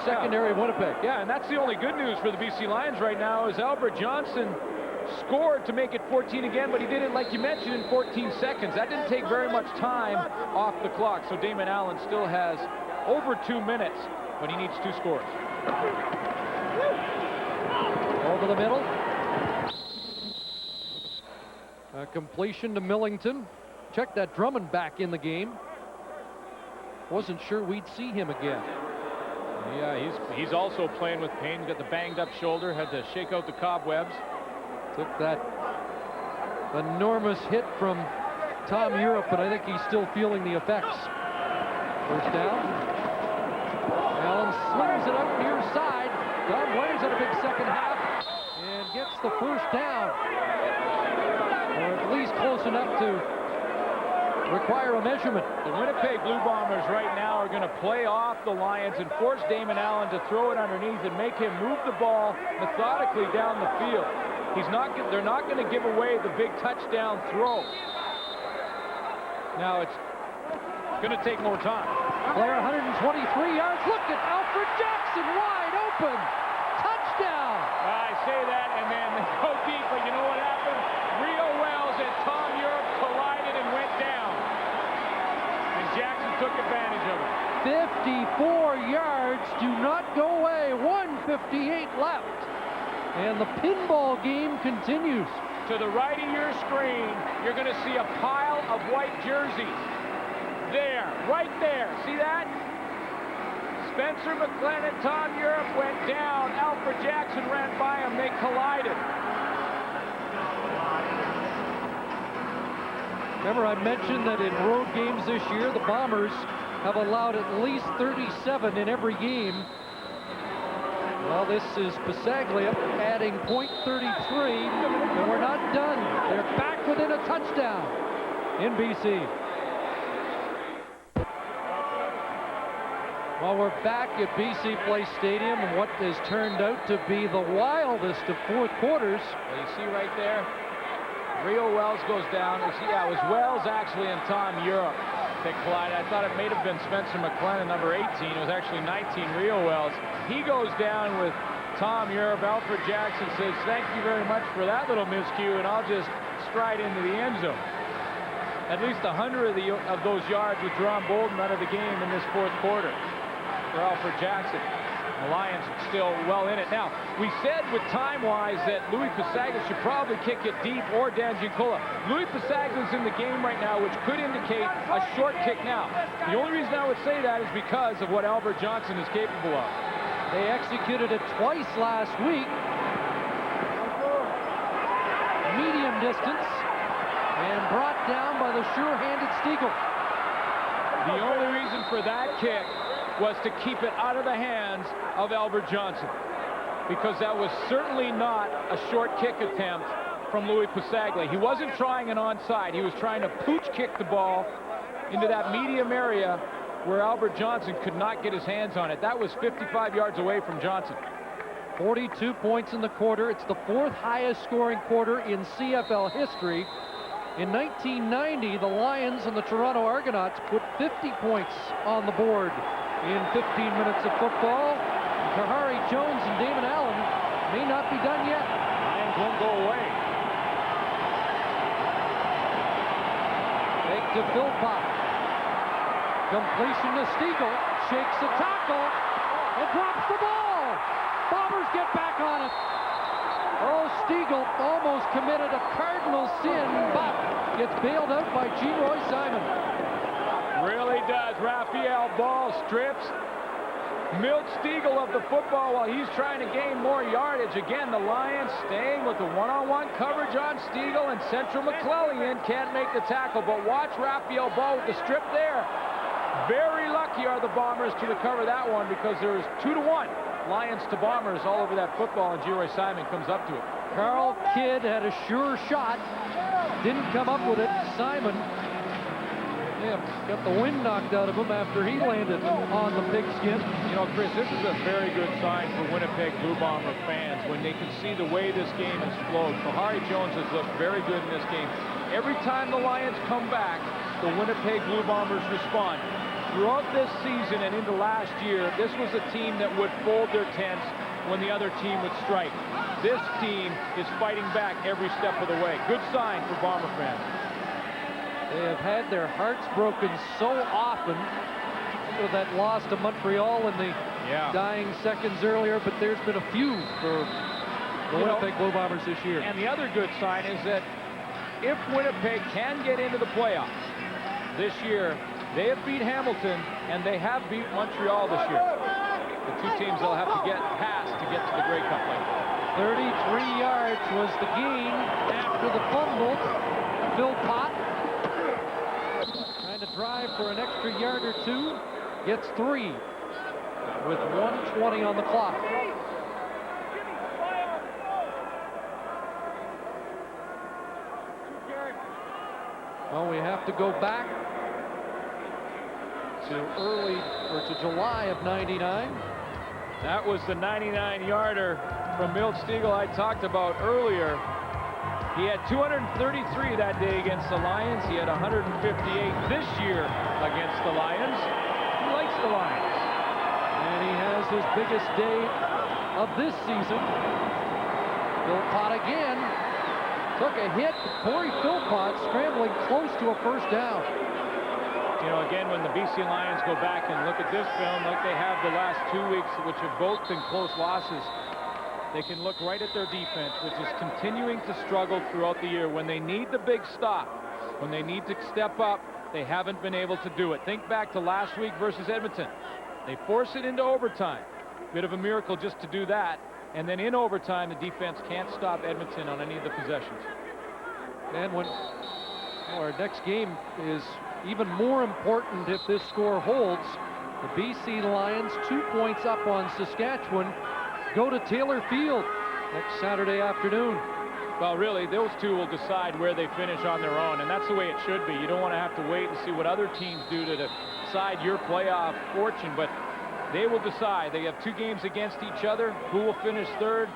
secondary Winnipeg.
Yeah, and that's the only good news for the BC Lions right now is Albert Johnson scored to make it 14 again, but he did it, like you mentioned, in 14 seconds. That didn't take very much time off the clock, so Damon Allen still has over 2 minutes, but he needs 2 scores.
Over the middle. A completion to Millington. Check that, Drummond back in the game. Wasn't sure we'd see him again.
Yeah, he's also playing with pain. He's got the banged up shoulder, had to shake out the cobwebs.
Took that enormous hit from Tom Europe, but I think he's still feeling the effects. First down. Allen slings it up near side. Don Whiters had a big second half and gets the first down. Or at least close enough to require a measurement.
The Winnipeg Blue Bombers right now are going to play off the Lions and force Damon Allen to throw it underneath and make him move the ball methodically down the field. They're not going to give away the big touchdown throw. Now it's going to take more time.
Player 123 yards. Look at Alfred Jackson wide open. Touchdown.
I say that and then they go deep, but you know what happened? Rio Wells and Tom Europe collided and went down. And Jackson took advantage of it.
54 yards. Do not go away. 1:58 left. And the pinball game continues.
To the right of your screen, you're going to see a pile of white jerseys. There, right there. See that? Spencer McLennan and Tom Europe went down. Alfred Jackson ran by him. They collided.
Remember, I mentioned that in road games this year, the Bombers have allowed at least 37 in every game. Well, this is Passaglia adding .33, and we're not done. They're back within a touchdown in BC. Well, we're back at BC Place Stadium, and what has turned out to be the wildest of fourth quarters.
Well, you see right there, Rio Wells goes down. Yeah, it was Wells actually and Tom Europe that collided. I thought it may have been Spencer McLennan, number 18. It was actually 19, Rio Wells. He goes down with Tom Europe. Alfred Jackson says, thank you very much for that little miscue, and I'll just stride into the end zone. At least 100 of those yards with Jerome Bolden out of the game in this fourth quarter for Alfred Jackson. The Lions still well in it. Now, we said with time-wise that Louis Passaglia should probably kick it deep, or Dan Giancola. Louis Passaglia's in the game right now, which could indicate a short kick now. The only reason I would say that is because of what Albert Johnson is capable of.
They executed it twice last week. Medium distance, and brought down by the sure-handed Stiegel.
The only reason for that kick was to keep it out of the hands of Albert Johnson, because that was certainly not a short kick attempt from Louis Passaglia. He wasn't trying an onside. He was trying to pooch kick the ball into that medium area where Albert Johnson could not get his hands on it. That was 55 yards away from Johnson.
42 points in the quarter. It's the 4th highest scoring quarter in CFL history. In 1990, the Lions and the Toronto Argonauts put 50 points on the board in 15 minutes of football. Kahari Jones and Damon Allen may not be done yet.
Lions won't go away.
Fake to Philpott. Completion to Stiegel. Shakes the tackle and drops the ball. Bombers get back on it. Oh, Stiegel almost committed a cardinal sin, but gets bailed out by Jean-Roy Simon.
Really does. Raphael Ball strips Milt Stiegel of the football while he's trying to gain more yardage. Again, the Lions staying with the one-on-one coverage on Stiegel, and Central McClellan can't make the tackle. But watch Raphael Ball with the strip there. Very lucky are the Bombers to recover that one, because there is 2-1 Lions to Bombers all over that football, and G-Roy Simon comes up to it.
Carl Kidd had a sure shot. Didn't come up with it. Simon got the wind knocked out of him after he landed on the pigskin.
You know, Chris, this is a very good sign for Winnipeg Blue Bomber fans when they can see the way this game has flowed. Kahari Jones has looked very good in this game. Every time the Lions come back, the Winnipeg Blue Bombers respond. Throughout this season and into last year, this was a team that would fold their tents when the other team would strike. This team is fighting back every step of the way. Good sign for Bomber fans.
They have had their hearts broken so often with that loss to Montreal in the dying seconds earlier, but there's been a few for the Winnipeg Blue Bombers this year.
And the other good sign is that if Winnipeg can get into the playoffs this year, they have beat Hamilton and they have beat Montreal this year. The two teams they'll have to get past to get to the Grey Cup later.
33 yards was the gain after the fumble. Phil Pott trying to drive for an extra yard or two. Gets 3 with 1:20 on the clock. Well, we have to go back to July of '99.
That was the 99-yarder from Milt Stiegel I talked about earlier. He had 233 that day against the Lions. He had 158 this year against the Lions. He likes the Lions.
And he has his biggest day of this season. Philpott again took a hit. Corey Philpott scrambling close to a first down.
You know, again, when the BC Lions go back and look at this film like they have the last 2 weeks, which have both been close losses, they can look right at their defense, which is continuing to struggle throughout the year. When they need the big stop, when they need to step up, they haven't been able to do it. Think back to last week versus Edmonton. They force it into overtime. Bit of a miracle just to do that. And then in overtime, the defense can't stop Edmonton on any of the possessions.
And when our next game is even more important if this score holds, the BC Lions 2 points up on Saskatchewan go to Taylor Field next Saturday afternoon.
Well, really, those two will decide where they finish on their own, and that's the way it should be. You don't want to have to wait and see what other teams do to decide your playoff fortune, but they will decide. They have 2 games against each other. Who will finish third?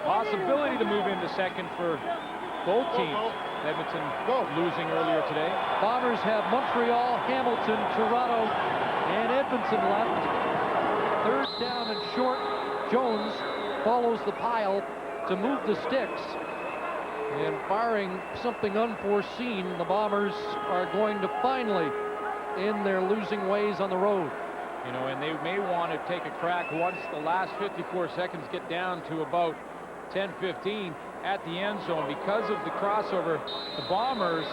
Possibility to move into second for both teams. Edmonton losing earlier today.
Bombers have Montreal, Hamilton, Toronto, and Edmonton left. Third down and short. Jones follows the pile to move the sticks. And barring something unforeseen, the Bombers are going to finally end their losing ways on the road.
You know, and they may want to take a crack once the last 54 seconds get down to about 10-15 at the end zone. Because of the crossover, the Bombers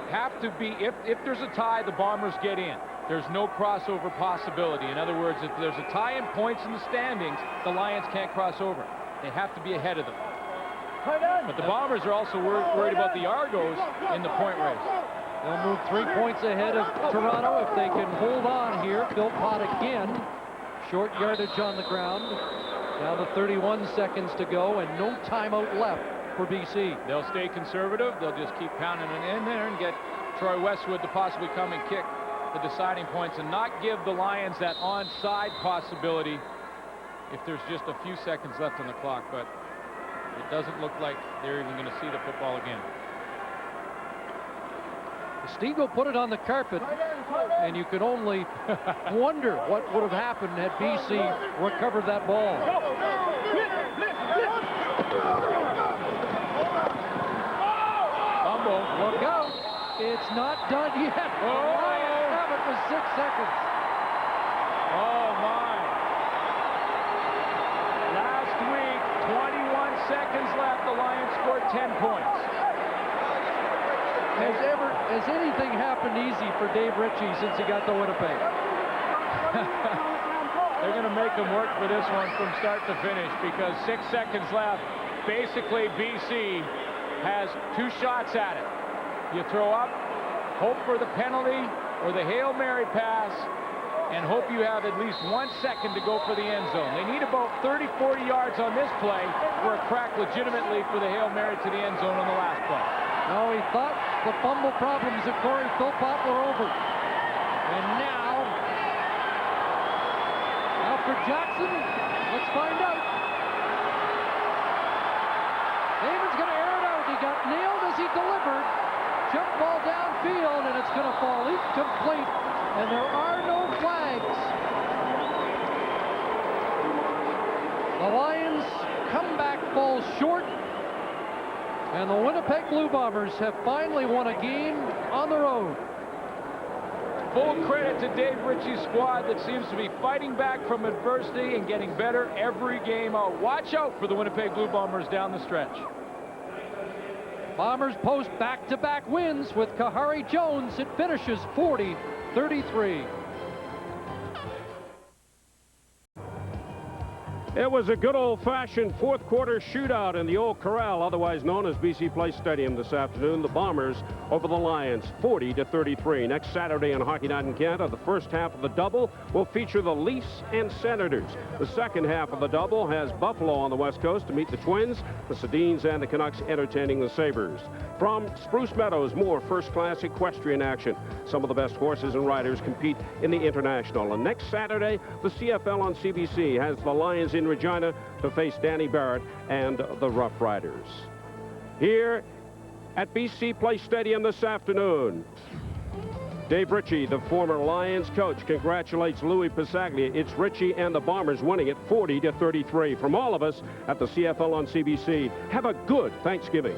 have to be, if there's a tie, the Bombers get in. There's no crossover possibility. In other words, if there's a tie in points in the standings, the Lions can't cross over. They have to be ahead of them. But the Bombers are also worried about the Argos in the point race.
They'll move 3 points ahead of Toronto if they can hold on here. Philpott again. Short yardage on the ground. Now the 31 seconds to go and no timeout left for BC.
They'll stay conservative. They'll just keep pounding it in there and get Troy Westwood to possibly come and kick the deciding points and not give the Lions that onside possibility if there's just a few seconds left on the clock. But it doesn't look like they're even going to see the football again.
Stiegel put it on the carpet, and you can only wonder what would have happened had BC recovered that ball.
Fumble.
Look out. It's not done yet. Lions have it with 6 seconds.
Oh, my. Last week, 21 seconds left. The Lions scored 10 points.
Has anything happened easy for Dave Ritchie since he got to Winnipeg?
They're going to make them work for this one from start to finish because 6 seconds left. Basically, BC has 2 shots at it. You throw up, hope for the penalty or the Hail Mary pass, and hope you have at least 1 second to go for the end zone. They need about 30, 40 yards on this play for a crack legitimately for the Hail Mary to the end zone on the last play.
No, he thought the fumble problems of Corey Philpott were over. And now for Jackson, let's find out. David's going to air it out. He got nailed as he delivered. Jump ball downfield, and it's going to fall incomplete. And there are no flags. The Lions comeback falls short. And the Winnipeg Blue Bombers have finally won a game on the road.
Full credit to Dave Ritchie's squad that seems to be fighting back from adversity and getting better every game out. Watch out for the Winnipeg Blue Bombers down the stretch.
Bombers post back-to-back wins with Kahari Jones. It finishes 40-33.
It was a good old-fashioned fourth quarter shootout in the old corral, otherwise known as BC Place Stadium this afternoon. The Bombers over the Lions, 40-33. Next Saturday on Hockey Night in Canada, the first half of the double will feature the Leafs and Senators. The second half of the double has Buffalo on the West Coast to meet the Twins, the Sedins and the Canucks entertaining the Sabres. From Spruce Meadows, more first-class equestrian action. Some of the best horses and riders compete in the International. And next Saturday, the CFL on CBC has the Lions in Regina to face Danny Barrett and the Rough Riders. Here at BC Place Stadium this afternoon, Dave Ritchie, the former Lions coach, congratulates Louis Pisaglia. It's Ritchie and the Bombers winning it 40-33. From all of us at the CFL on CBC, have a good Thanksgiving.